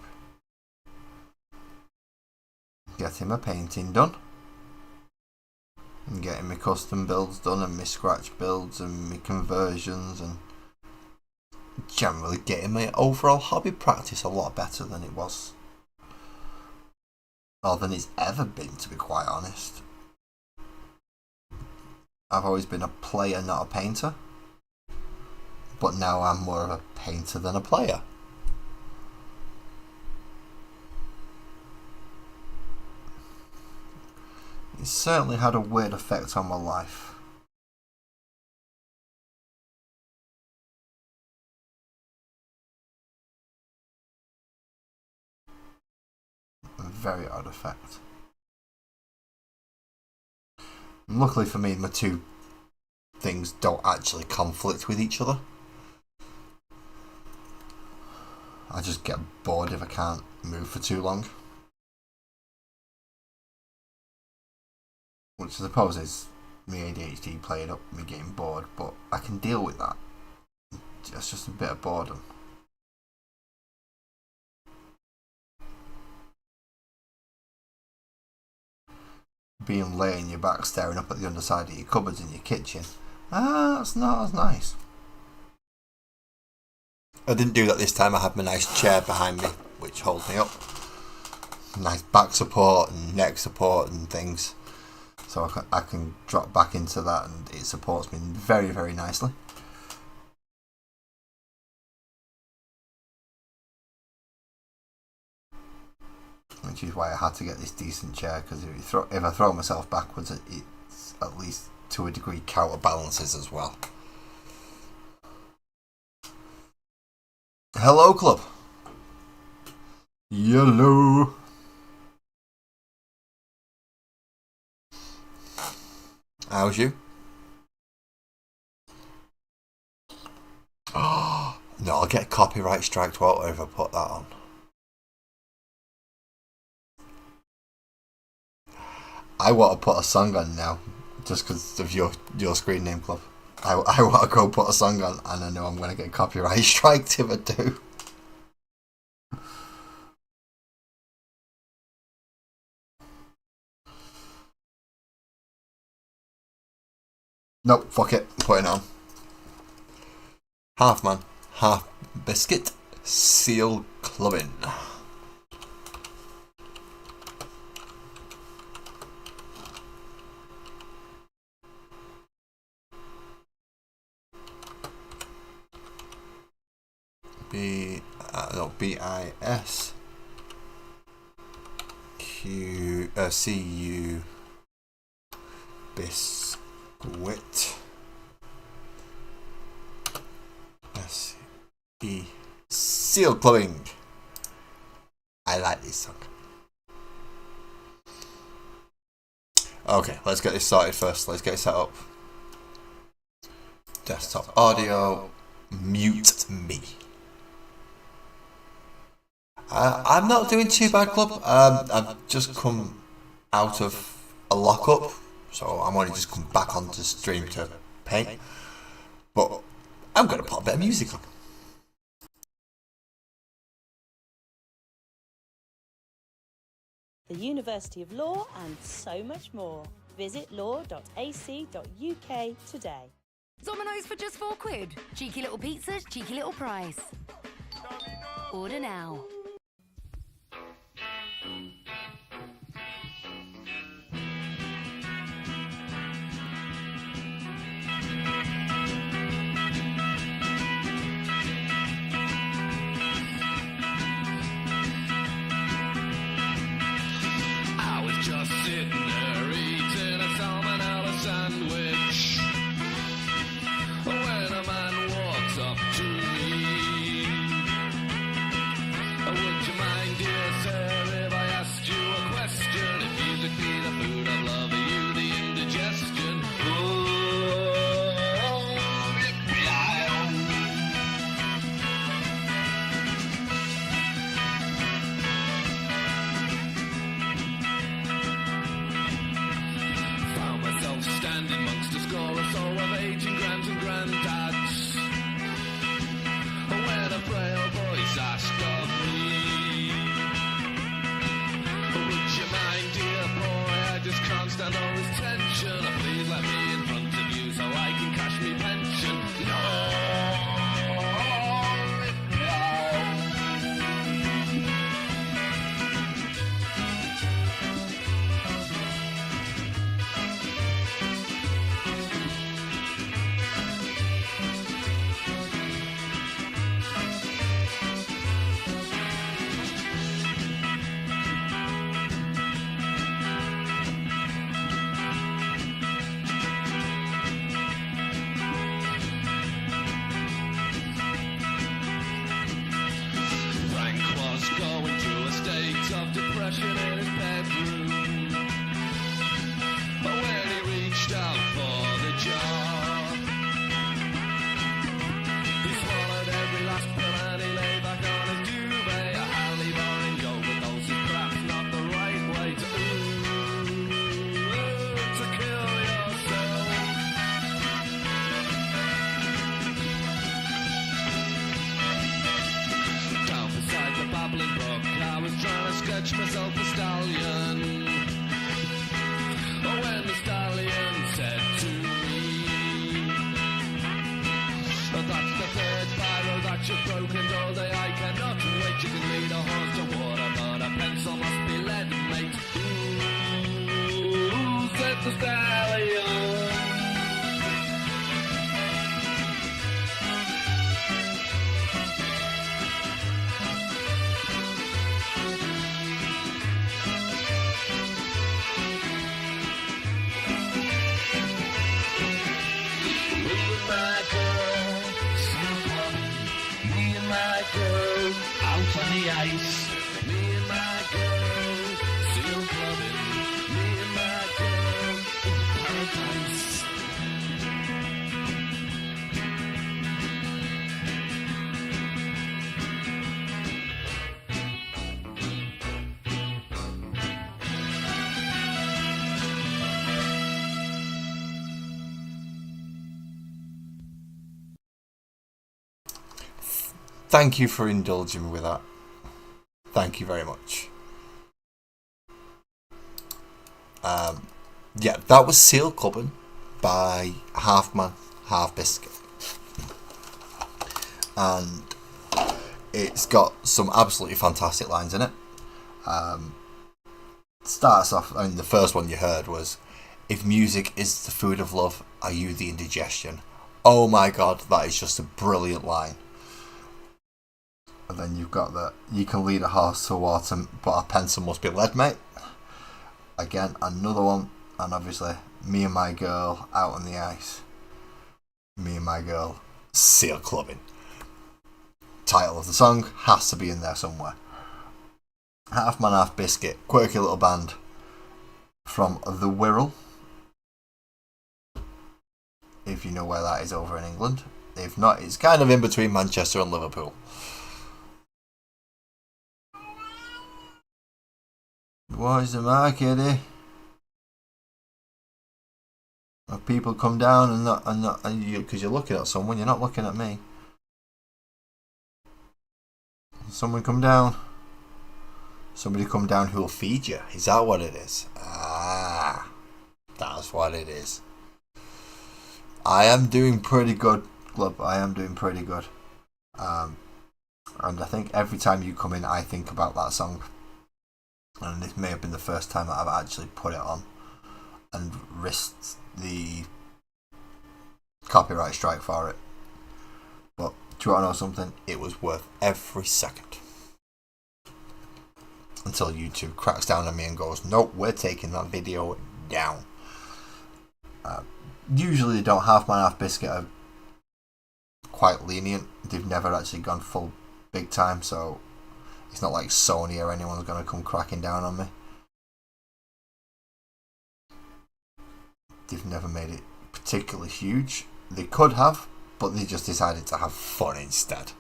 Getting my painting done. And getting my custom builds done, and my scratch builds, and my conversions, and generally getting my overall hobby practice a lot better than it was. Or than it's ever been, to be quite honest. I've always been a player, not a painter. But now I'm more of a painter than a player. It certainly had a weird effect on my life. A very odd effect. And luckily for me, my two things don't actually conflict with each other. I just get bored if I can't move for too long. Which I suppose is me ADHD playing up, me getting bored, but I can deal with that. It's just a bit of boredom. Being lay on your back staring up at the underside of your cupboards in your kitchen, that's not as nice. I didn't do that this time. I had my nice chair behind me, which holds me up. Nice back support and neck support and things. So I can drop back into that and it supports me very, very nicely. Which is why I had to get this decent chair, because if I throw myself backwards, it's at least to a degree counterbalances as well. Hello, club. Yellow. How's you? Oh, no, I'll get copyright striked, won't I, if I put that on. I want to put a song on now, just because of your screen name club. I want to go put a song on, and I know I'm going to get copyright striked if I do. Nope, fuck it, I'm putting it on. Half man, half biscuit, seal clubbing. BIS CU biscuit SE seal clubbing. I like this song. Okay, let's get this started first. Let's get it set up. Desktop audio. Mute me. I'm not doing too bad, club. I've just come out of a lockup, so I'm only just come back onto stream to paint. But I'm going to put a bit of music on. The University of Law and so much more. Visit law.ac.uk today. Domino's for just £4. Cheeky little pizzas, cheeky little price. Order now. I was just sitting there eating a salmonella sandwich when a man walks up to me. Would you mind, dear sir, if I asked you a question? If music be the food of love, are you the indigestion? Found myself standing amongst a score or so of aging grands and granddads, when a frail voice asked of me, would you mind, dear boy, I just can't stand all this tension. Please let me in front of you so I can cash me pension. No. Frank was going through a state of depression in his bedroom when he reached out for the job. He swallowed every last pill and he lay back on his duvet. A highly boring overdose is perhaps not the right way to kill yourself. Down beside the babbling brook, I was trying to sketch myself a stallion. When the stallion said to me, that's the third spiral that you've broken all day. I cannot wait. You can lead a horse to water, but a pencil must be lead, mate. Ooh, said the stallion. Out on the ice, me and my girl, seal clubbing, me and my girl, in paradise. thank you for indulging me with that. Thank you very much. Yeah, that was Seal Clubbing by Half Man, Half Biscuit. And it's got some absolutely fantastic lines in it. Starts off, I mean, the first one you heard was, "If music is the food of love, are you the indigestion?" Oh my god, that is just a brilliant line. And then you've got that, "You can lead a horse to water, but a pencil must be lead, mate." Again, another one. And obviously, "Me and my girl out on the ice." Me and my girl seal clubbing. Title of the song has to be in there somewhere. Half Man, Half Biscuit, quirky little band from the Wirral, if you know where that is over in England. If not, it's kind of in between Manchester and Liverpool. What is the matter, kiddie? Have people come down and you, because you're looking at someone, you're not looking at me. Someone come down. Somebody come down who'll feed you. Is that what it is? Ah, that's what it is. I am doing pretty good, Glub. I am doing pretty good. And I think every time you come in, I think about that song. And this may have been the first time that I've actually put it on and risked the copyright strike for it. But do you want to know something? It was worth every second. Until YouTube cracks down on me and goes, "Nope, we're taking that video down." Usually they don't. Half Man, Half Biscuit are quite lenient. They've never actually gone full big time, so it's not like Sony or anyone's going to come cracking down on me. They've never made it particularly huge. They could have, but they just decided to have fun instead.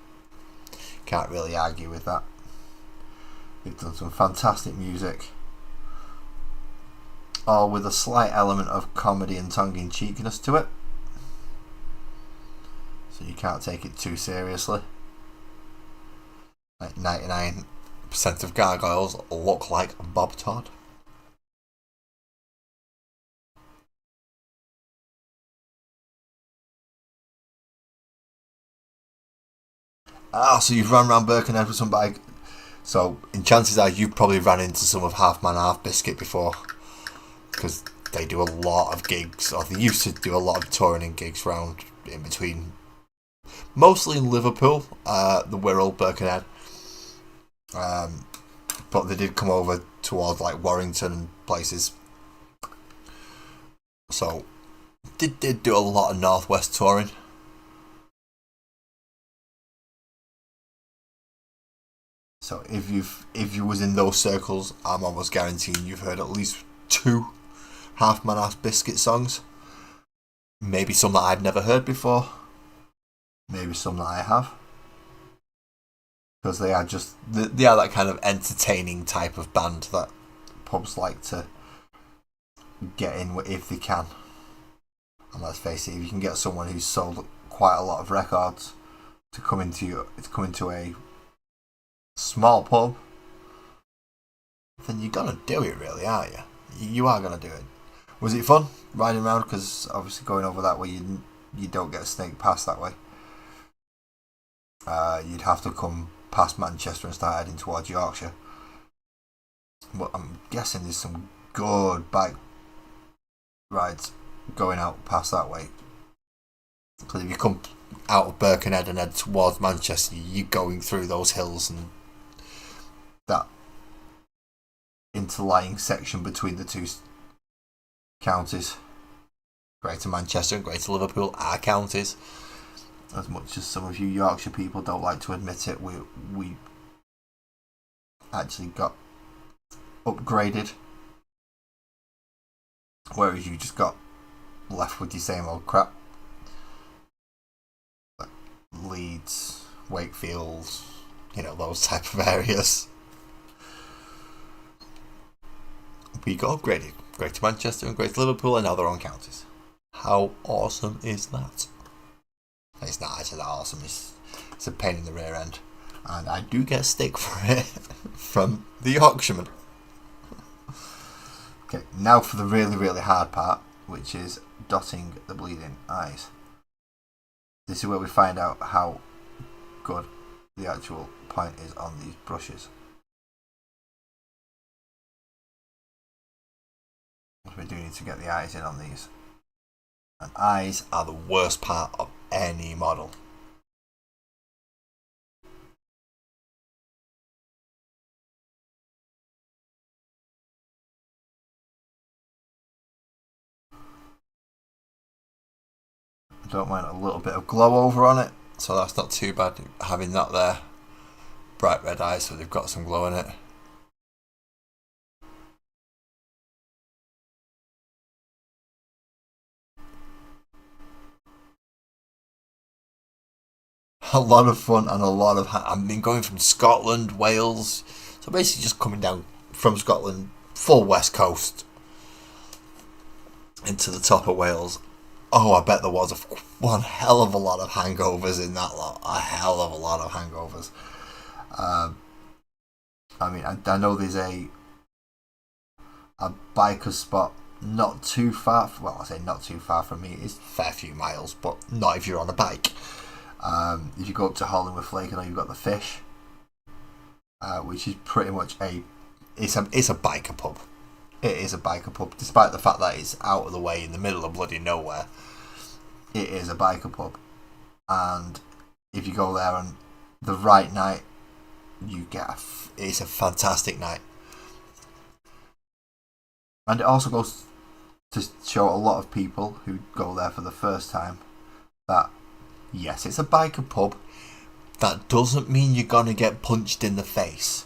Can't really argue with that. They've done some fantastic music, all with a slight element of comedy and tongue-in-cheekness to it, so you can't take it too seriously. Like 99% of gargoyles look like Bob Todd. So you've run around Birkenhead with some bike. So, in chances are you've probably ran into some of Half Man, Half Biscuit before, because they do a lot of gigs, or they used to do a lot of touring and gigs round in between, mostly in Liverpool, the Wirral, Birkenhead, but they did come over towards like Warrington and places. So, they did do a lot of Northwest touring. So if you was in those circles, I'm almost guaranteeing you've heard at least 2 Half Man, Half Biscuit songs. Maybe some that I've never heard before. Maybe some that I have. Because they are that kind of entertaining type of band that pubs like to get in if they can. And let's face it, if you can get someone who's sold quite a lot of records to come into a small pub, then you're gonna do it, really, aren't you? You are gonna do it. Was it fun riding around? Because obviously going over that way, you don't get a snake past that way. You'd have to come past Manchester and start heading towards Yorkshire. But I'm guessing there's some good bike rides going out past that way. Because if you come out of Birkenhead and head towards Manchester, you're going through those hills and that interlying section between the two counties. Greater Manchester and Greater Liverpool are counties. As much as some of you Yorkshire people don't like to admit it, we actually got upgraded, whereas you just got left with the same old crap. Like Leeds, Wakefield, those type of areas. We got upgraded. Greater Manchester and Greater Liverpool are now their own counties. How awesome is that? It's not actually that awesome. It's a pain in the rear end. And I do get stick for it from the Yorkshireman. Okay, now for the really, really hard part, which is dotting the bleeding eyes. This is where we find out how good the actual point is on these brushes. We do need to get the eyes in on these. And eyes are the worst part of any model. I don't mind a little bit of glow over on it, so that's not too bad having that there. Bright red eyes, so they've got some glow in it. A lot of fun and a lot of... I've been going from Scotland, Wales, so basically just coming down from Scotland, full west coast, into the top of Wales. Oh, I bet there was one hell of a lot of hangovers in that lot. A hell of a lot of hangovers. I mean, I know there's a biker spot not too far. Well, I say not too far from me. It's a fair few miles, but not if you're on a bike. If you go up to Hollingworth Lake, I know you've got the Fish, which is pretty much it's a biker pub. It is a biker pub, despite the fact that it's out of the way in the middle of bloody nowhere. It is a biker pub, and if you go there on the right night, you get it's a fantastic night. And it also goes to show a lot of people who go there for the first time that yes, it's a biker pub. That doesn't mean you're gonna get punched in the face.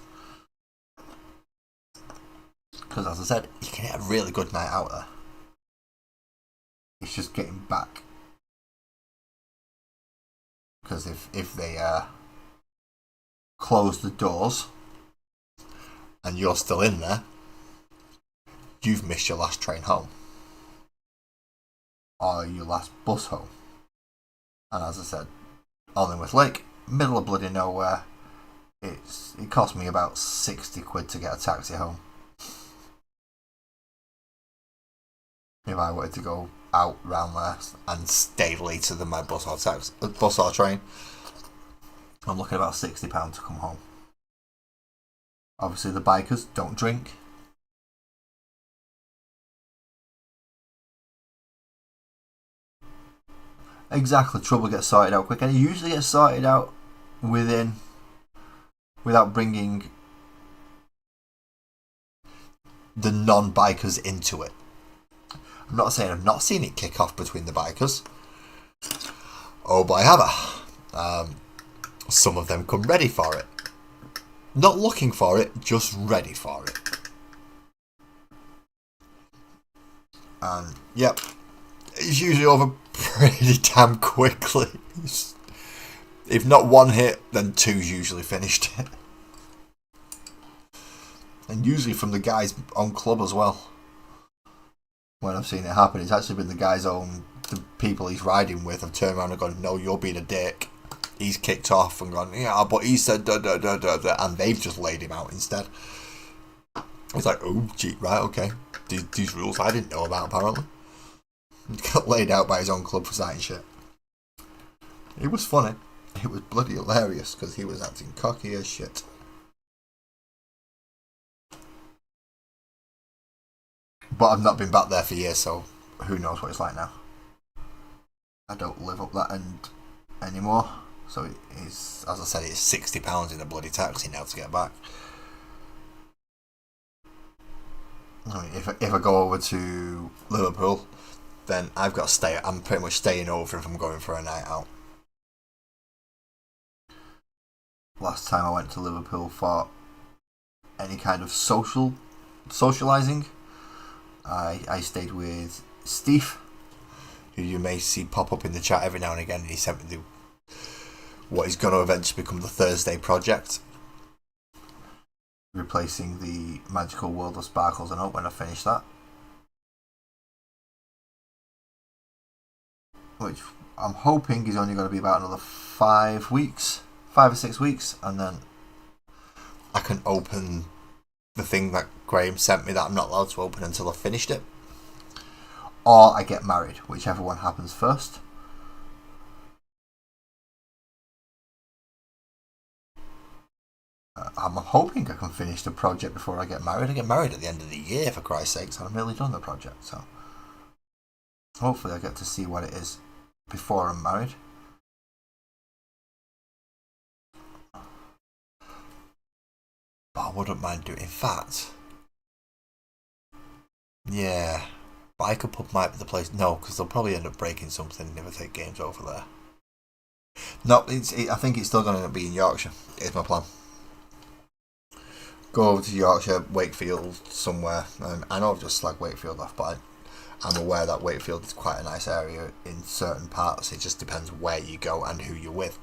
Because as I said, you can get a really good night out there. It's just getting back. Because if they close the doors and you're still in there, you've missed your last train home. Or your last bus home. And as I said, Hollingworth Lake, middle of bloody nowhere. It cost me about 60 quid to get a taxi home. If I wanted to go out round there and stay later than my bus or train, I'm looking at about £60 to come home. Obviously the bikers don't drink. Exactly, trouble gets sorted out quick, and it usually gets sorted out without bringing the non-bikers into it. I'm not saying I've not seen it kick off between the bikers. Oh boy, have I. Some of them come ready for it. Not looking for it, just ready for it. And yep, it's usually over pretty damn quickly. If not one hit, then two's usually finished. And usually from the guys on club as well. When I've seen it happen, it's actually been the guys the people he's riding with have turned around and gone, no, you're being a dick. He's kicked off and gone, yeah, but he said da da da da da, and they've just laid him out instead. It's like, oh, gee, right, okay. These rules I didn't know about, apparently. He got laid out by his own club for starting shit. It was funny. It was bloody hilarious, because he was acting cocky as shit. But I've not been back there for years, so who knows what it's like now. I don't live up that end anymore, so it's, as I said, it's £60 in a bloody taxi now to get back. I mean, if I go over to Liverpool, then I've got to stay. I'm pretty much staying over if I'm going for a night out. Last time I went to Liverpool for any kind of socialising, I stayed with Steve, who you may see pop up in the chat every now and again, and he sent me what is going to eventually become the Thursday project, replacing the Magical World of Sparkles and Hope when I finish that, which I'm hoping he's only going to be about another 5 weeks, 5 or 6 weeks, and then I can open the thing that Graham sent me that I'm not allowed to open until I've finished it. Or I get married, whichever one happens first. I'm hoping I can finish the project before I get married. I get married at the end of the year, for Christ's sakes, and I've nearly done the project, so hopefully I get to see what it is before I'm married. But I wouldn't mind doing it. In fact, yeah, Biker Pub might be the place. No, because they'll probably end up breaking something if I take games over there. No, I think it's still going to end up being Yorkshire. Is my plan. Go over to Yorkshire, Wakefield, somewhere. I know I've just slagged Wakefield off, but I'm aware that Wakefield is quite a nice area in certain parts. It just depends where you go and who you're with.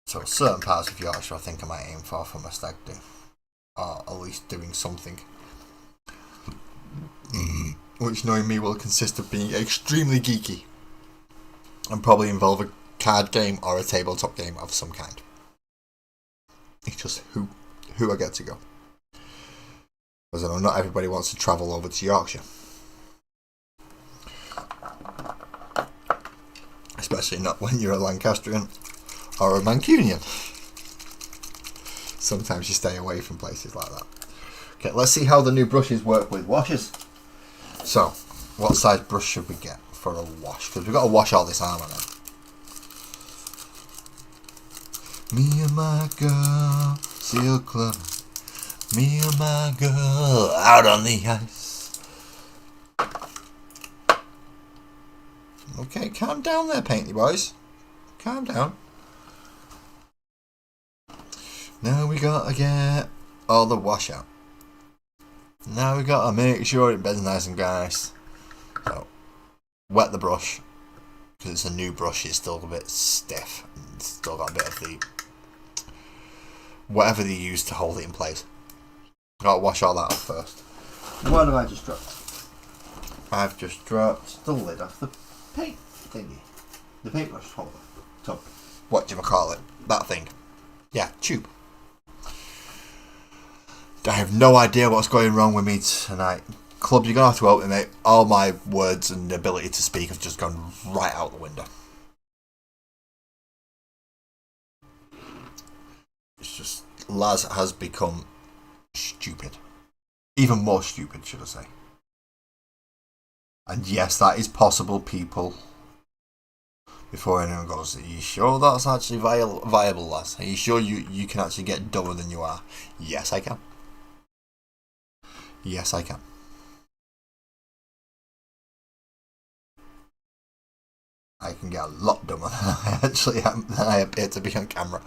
So certain parts of Yorkshire I think I might aim for my stag do. Or at least doing something. Which, knowing me, will consist of being extremely geeky. And probably involve a card game or a tabletop game of some kind. It's just who I get to go. Because I know not everybody wants to travel over to Yorkshire. Especially not when you're a Lancastrian or a Mancunian. Sometimes you stay away from places like that. Okay, let's see how the new brushes work with washes. So, what size brush should we get for a wash? Because we've got to wash all this armour now. Me and my girl, Seal Club. Me and my girl, out on the ice. Okay, calm down there, painty boys. Calm down. Now we gotta get all the wash out. Now we gotta make sure it bends nice and nice. So, wet the brush. Because it's a new brush, it's still a bit stiff. It's still got a bit of the whatever they use to hold it in place. Gotta wash all that off first. What have I just dropped? I've just dropped the lid off the paint thingy. The paintbrush holder. Tub. What do you call it? That thing. Yeah, tube. I have no idea what's going wrong with me tonight. Club, you're going to have to help me, mate. All my words and ability to speak have just gone right out the window. It's just, Laz has become stupid. Even more stupid, should I say. And yes, that is possible, people. Before anyone goes, are you sure that's actually viable, Laz? Are you sure you can actually get dumber than you are? Yes, I can. Yes, I can. I can get a lot dumber than I actually am, than I appear to be on camera.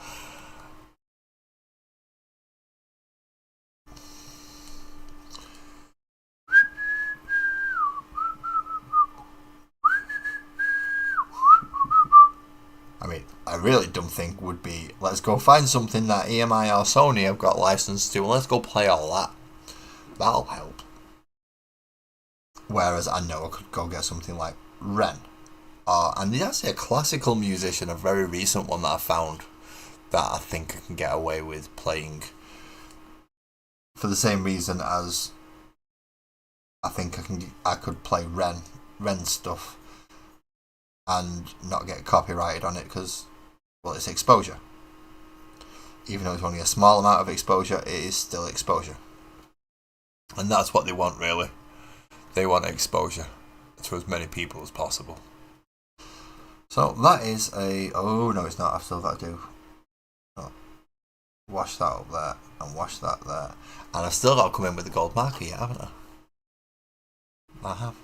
I mean, a really dumb thing would be, let's go find something that EMI or Sony have got licensed to and let's go play all that. That'll help. Whereas I know I could go get something like Ren. And there's actually a classical musician, a very recent one that I found, that I think I can get away with playing for the same reason as I think I could play Ren stuff and not get copyrighted on it because, well, it's exposure. Even though it's only a small amount of exposure, it is still exposure. And that's what they want, really. They want exposure to as many people as possible. So that is a... Oh, no, it's not. I've still got to do... Oh, wash that up there and wash that there. And I've still got to come in with the gold marker yet, haven't I? I have.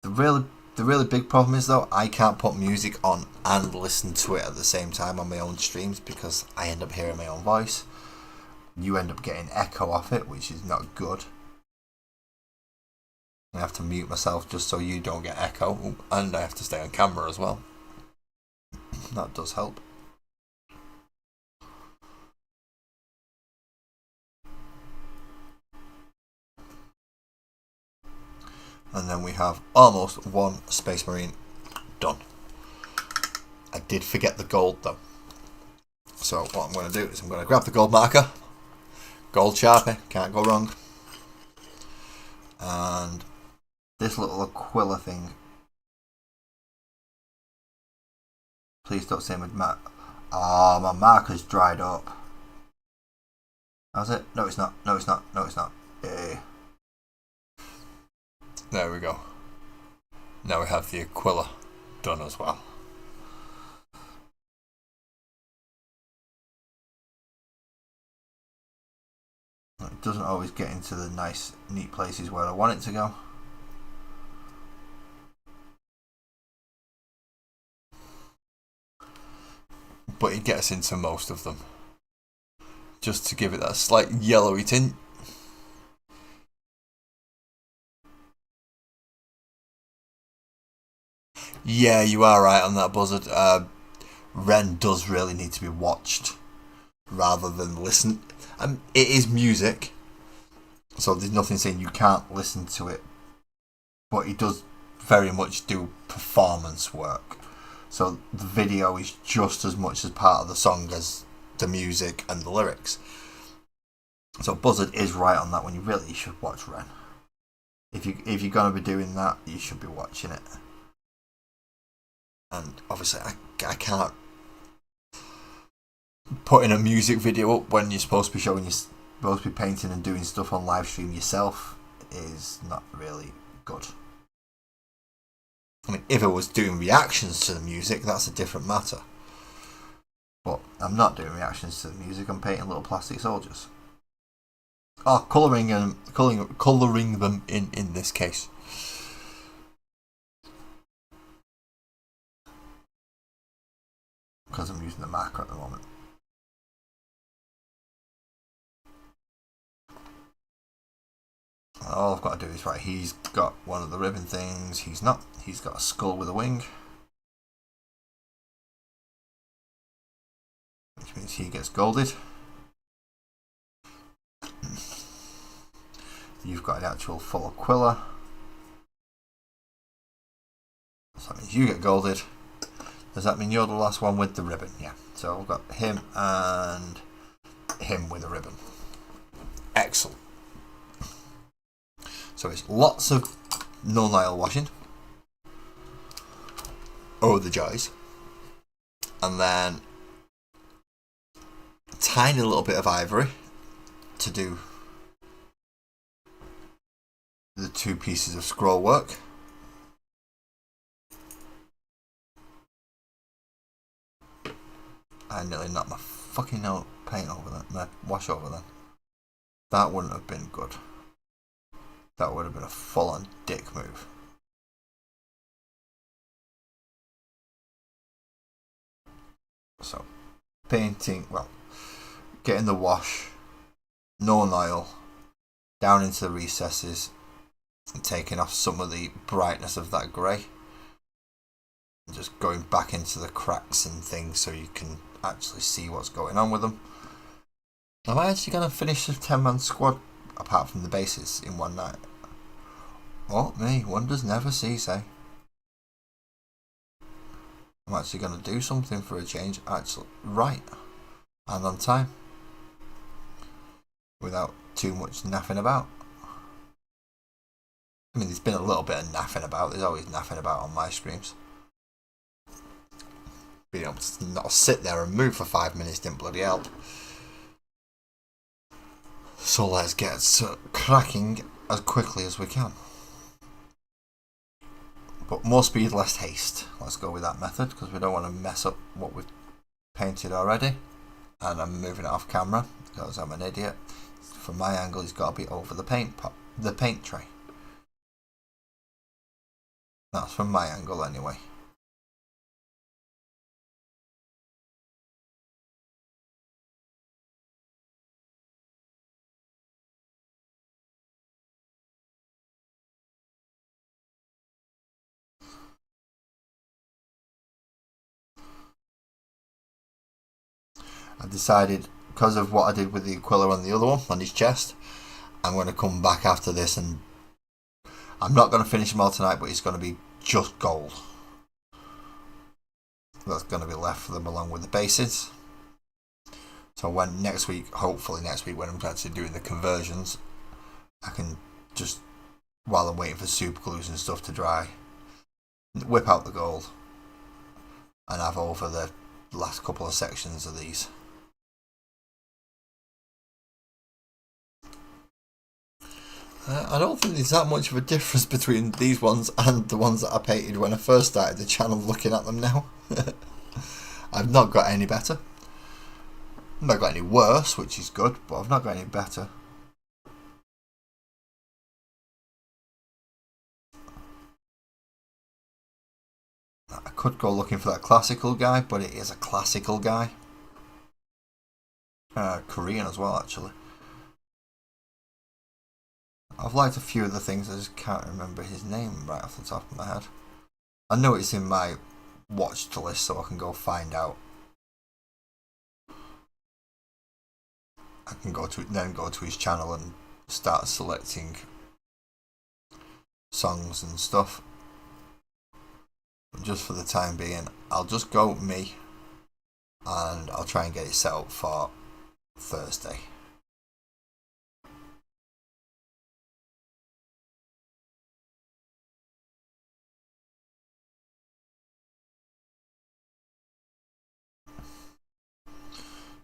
The really big problem is, though, I can't put music on and listen to it at the same time on my own streams because I end up hearing my own voice. You end up getting echo off it, which is not good. I have to mute myself just so you don't get echo, and I have to stay on camera as well. That does help. And then have almost one Space Marine done. I did forget the gold though. So what I'm going to do is I'm going to grab the gold marker, gold Sharpie, can't go wrong, and this little Aquila thing. Please don't say my my marker's dried up. How's it? No, it's not. No, it's not. No, it's not. There we go. Now we have the Aquila done as well. It doesn't always get into the nice, neat places where I want it to go. But it gets into most of them. Just to give it that slight yellowy tint. Yeah, you are right on that, Buzzard. Ren does really need to be watched rather than listened. It is music, so there's nothing saying you can't listen to it, but he does very much do performance work. So the video is just as much as part of the song as the music and the lyrics. So Buzzard is right on that one. You really should watch Ren. If you're gonna be doing that, you should be watching it. And obviously, I can't putting a music video up when you're supposed to be showing, you're supposed to be painting and doing stuff on live stream yourself is not really good. I mean, if I was doing reactions to the music, that's a different matter. But I'm not doing reactions to the music, I'm painting little plastic soldiers. Oh, colouring them in this case. Because I'm using the marker at the moment. All I've got to do is, right, he's got one of the ribbon things, he's not. He's got a skull with a wing. Which means he gets golded. You've got an actual full Aquila. So that means you get golded. Does that mean you're the last one with the ribbon? Yeah. So I've got him and him with a ribbon. Excellent. So it's lots of null nile washing. Oh, the joys. And then a tiny little bit of ivory to do the two pieces of scroll work. I nearly knocked my fucking paint over that, my wash over then. That wouldn't have been good. That would have been a full-on dick move. So, painting, well, getting the wash, no oil, down into the recesses, and taking off some of the brightness of that grey. And just going back into the cracks and things so you can actually see what's going on with them. Am I actually going to finish the 10-man squad, apart from the bases, in one night? Oh, me, wonders never cease, eh? I'm actually going to do something for a change, actually, right, and on time, without too much naffing about. I mean, there's been a little bit of naffing about, there's always naffing about on my streams. Being able to not sit there and move for 5 minutes didn't bloody help. So let's get cracking as quickly as we can. But more speed, less haste. Let's go with that method because we don't want to mess up what we've painted already. And I'm moving it off camera because I'm an idiot. From my angle, it's got to be over the paint tray. That's from my angle anyway. I decided, because of what I did with the Aquila on the other one, on his chest, I'm going to come back after this and I'm not going to finish them all tonight, but it's going to be just gold. That's going to be left for them along with the bases. So when hopefully next week, when I'm actually doing the conversions, I can just, while I'm waiting for super glues and stuff to dry, whip out the gold and have over the last couple of sections of these. I don't think there's that much of a difference between these ones and the ones that I painted when I first started the channel looking at them now. I've not got any better. I've not got any worse, which is good, but I've not got any better. I could go looking for that classical guy, but it is a classical guy. Korean as well, actually. I've liked a few of the things, I just can't remember his name right off the top of my head. I know it's in my watched list, so I can go find out. I can go to his channel and start selecting songs and stuff. But just for the time being, I'll just go me, and I'll try and get it set up for Thursday.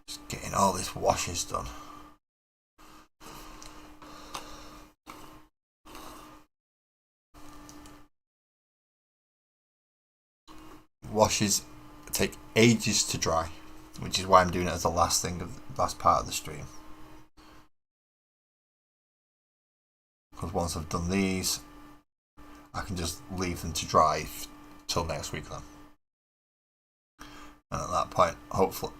Just getting all this washes done. Washes take ages to dry, which is why I'm doing it as the last part of the stream. Because once I've done these, I can just leave them to dry till next week then. And at that point, hopefully,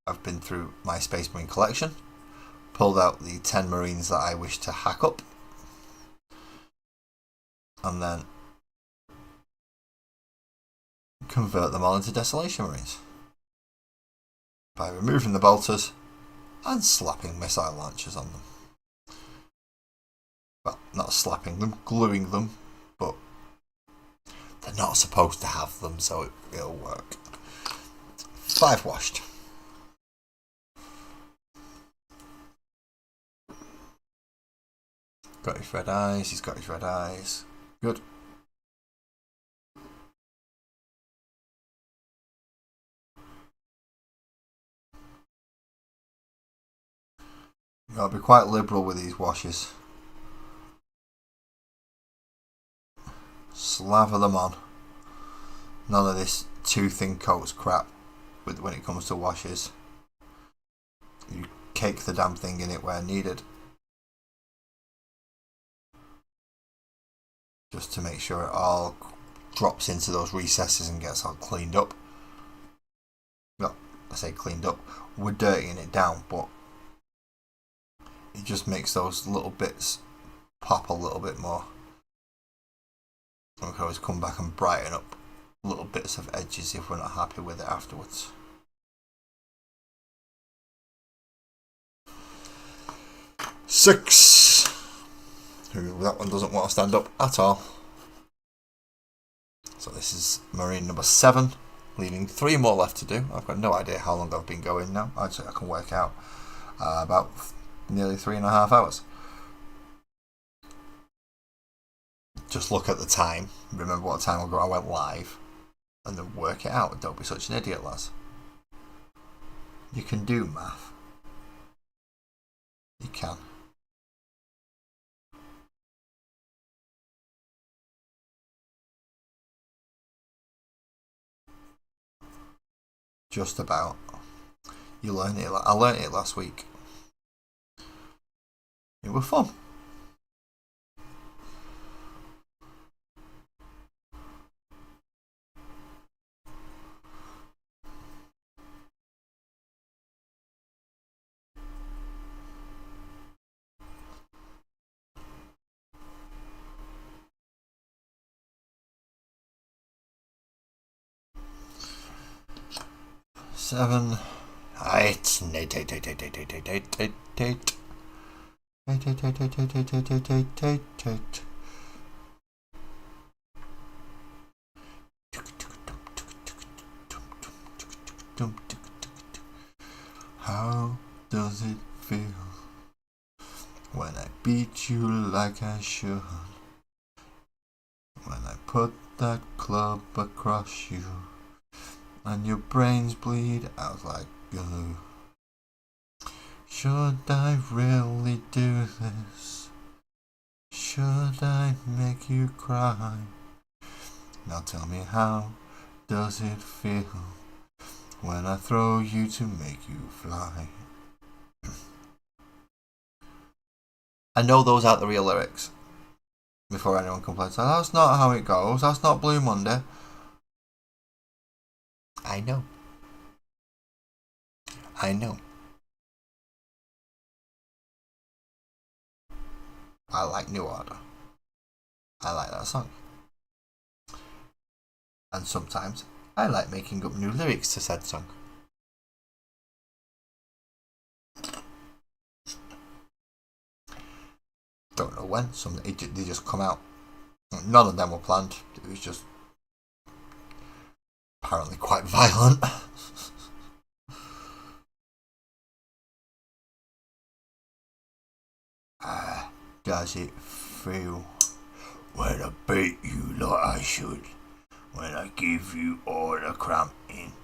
I've been through my Space Marine collection, pulled out the 10 Marines that I wish to hack up, and then convert them all into Desolation Marines by removing the bolters and slapping missile launchers on them. Well, not slapping them, gluing them, but they're not supposed to have them, so it'll work. 5 washed. Got his red eyes, he's got his red eyes. Good. I'll be quite liberal with these washes. Slather them on. None of this too thin coats crap when it comes to washes. You cake the damn thing in it where needed. Just to make sure it all drops into those recesses and gets all cleaned up. Well, I say cleaned up. We're dirtying it down, but it just makes those little bits pop a little bit more. We can always come back and brighten up little bits of edges if we're not happy with it afterwards. Six. That one doesn't want to stand up at all. So this is Marine number 7, leaving 3 more left to do. I've got no idea how long I've been going now. Actually, I can work out about nearly 3.5 hours. Just look at the time, remember what time ago I went live, and then work it out. Don't be such an idiot, lads. You can do math. You can. Just about. You learn it. I learned it last week. It was fun. Seven, 8, 8. How does it feel when I beat you like I should? When I put that club across you and your brains bleed out like glue. Should I really do this? Should I make you cry? Now tell me, how does it feel when I throw you to make you fly? I know those aren't the real lyrics. Before anyone complains, that's not how it goes, that's not Blue Monday. I know. I like New Order. I like that song. And sometimes I like making up new lyrics to said song. Don't know when. They just come out. None of them were planned. It was just apparently quite violent. Does it feel when I beat you like I should? When I give you all the cramping?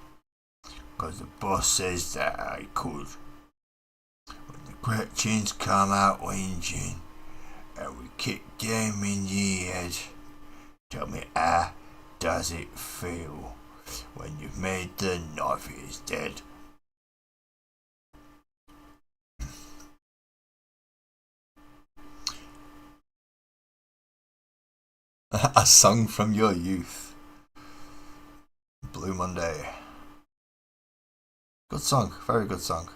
'Cause the boss says that I could. When the Gretchens come out whinging and we kick them in the head. Tell me, how does it feel when you've made the knife is dead? A song from your youth. Blue Monday. Good song, very good song.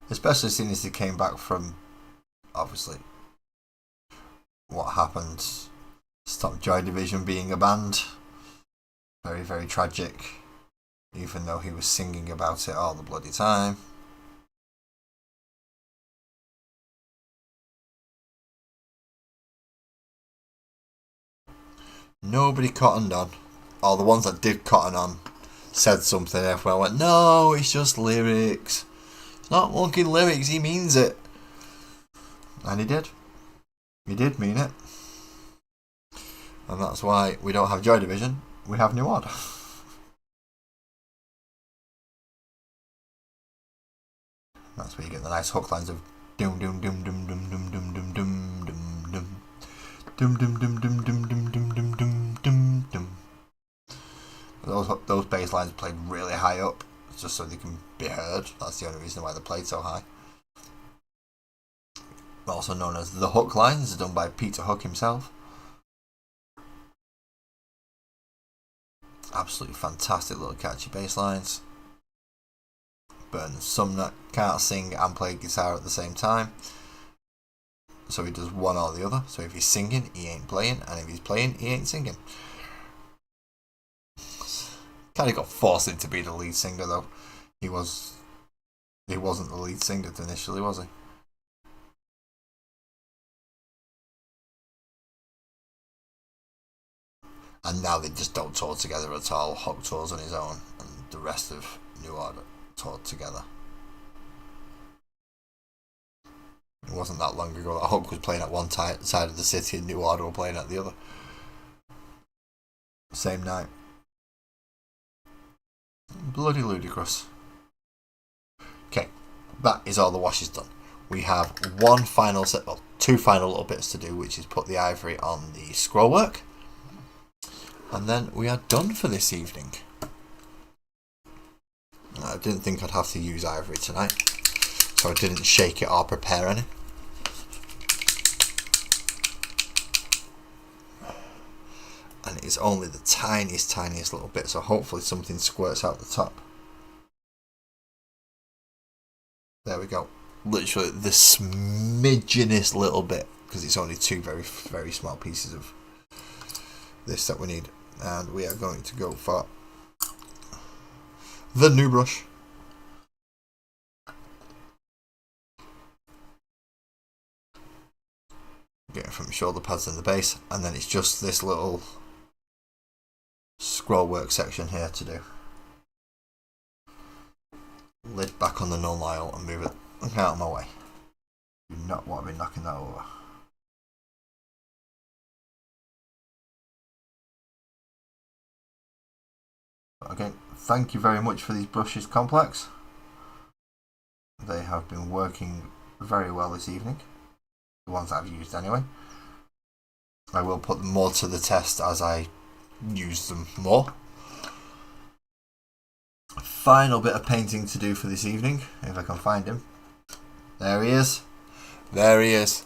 Especially seeing as they came back from, obviously, what happened. Stop Joy Division being a band. Very, very tragic. Even though he was singing about it all the bloody time. Nobody cottoned on. Or the ones that did cotton on said something. Everyone went, no, it's just lyrics. It's not fucking lyrics, he means it. And he did. He did mean it. And that's why we don't have Joy Division, we have New Order. That's where you get the nice hook lines of dum dum dum dum dum dum dum dum dum dum dum. Dum dum dum dum dum dum dum dum dum dum dum. Those bass lines played really high up, just so they can be heard. That's the only reason why they're played so high. Also known as the hook lines, done by Peter Hook himself. Absolutely fantastic little catchy bass lines. Burton Sumner can't sing and play guitar at the same time, so he does one or the other. So if he's singing, he ain't playing, and if he's playing, he ain't singing. Kind of got forced into being the lead singer though. He wasn't the lead singer initially, was he? And now they just don't tour together at all. Hook tours on his own, and the rest of New Order toured together. It wasn't that long ago that Hook was playing at one side of the city and New Order were playing at the other. Same night. Bloody ludicrous. Okay, that is all the washes done. We have one final set, well, two final little bits to do, which is put the ivory on the scroll work. And then we are done for this evening. I didn't think I'd have to use ivory tonight, so I didn't shake it or prepare any. And it is only the tiniest little bit, so hopefully something squirts out the top. There we go. Literally the smidgenest little bit, because it's only two very, very small pieces of this that we need. And we are going to go for the new brush. Get it from shoulder pads and the base, and then it's just this little scroll work section here to do. lid back on the null aisle and move it out of my way. Do not want to be knocking that over. Again, thank you very much for these brushes, Complex. They have been working very well this evening. The ones that I've used anyway. I will put them more to the test as I use them more. Final bit of painting to do for this evening, if I can find him. There he is. There he is.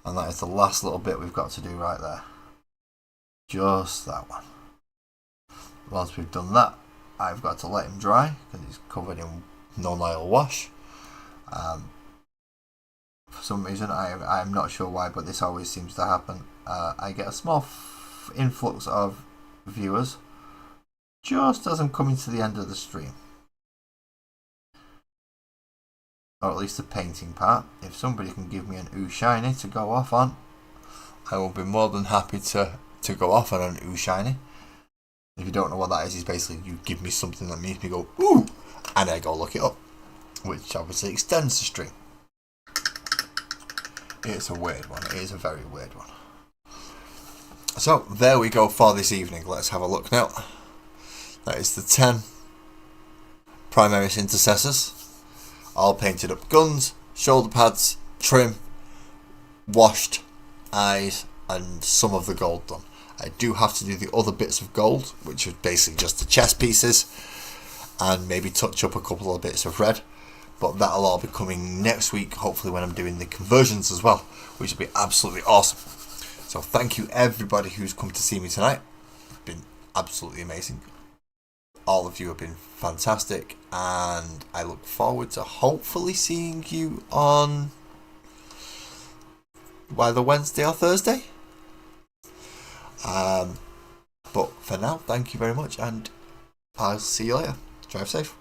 And that is the last little bit we've got to do right there. Just that one. Once we've done that, I've got to let him dry because he's covered in non-oil wash. For some reason, I'm not sure why, but this always seems to happen. I get a small influx of viewers just as I'm coming to the end of the stream. Or at least the painting part. If somebody can give me an ooh shiny to go off on, I will be more than happy to go off on an ooh shiny. If you don't know what that is, it's basically you give me something that makes me go ooh, and I go look it up, which obviously extends the stream. It's a weird one. It is a very weird one. So there we go for this evening. Let's have a look now. That is the 10 Primaris Intercessors, all painted up guns, shoulder pads, trim, washed, eyes, and some of the gold done. I do have to do the other bits of gold, which are basically just the chest pieces, and maybe touch up a couple of bits of red, but that'll all be coming next week, hopefully when I'm doing the conversions as well, which will be absolutely awesome. So thank you everybody who's come to see me tonight. It's been absolutely amazing. All of you have been fantastic, and I look forward to hopefully seeing you on either Wednesday or Thursday. But for now, thank you very much, and I'll see you later. Drive safe.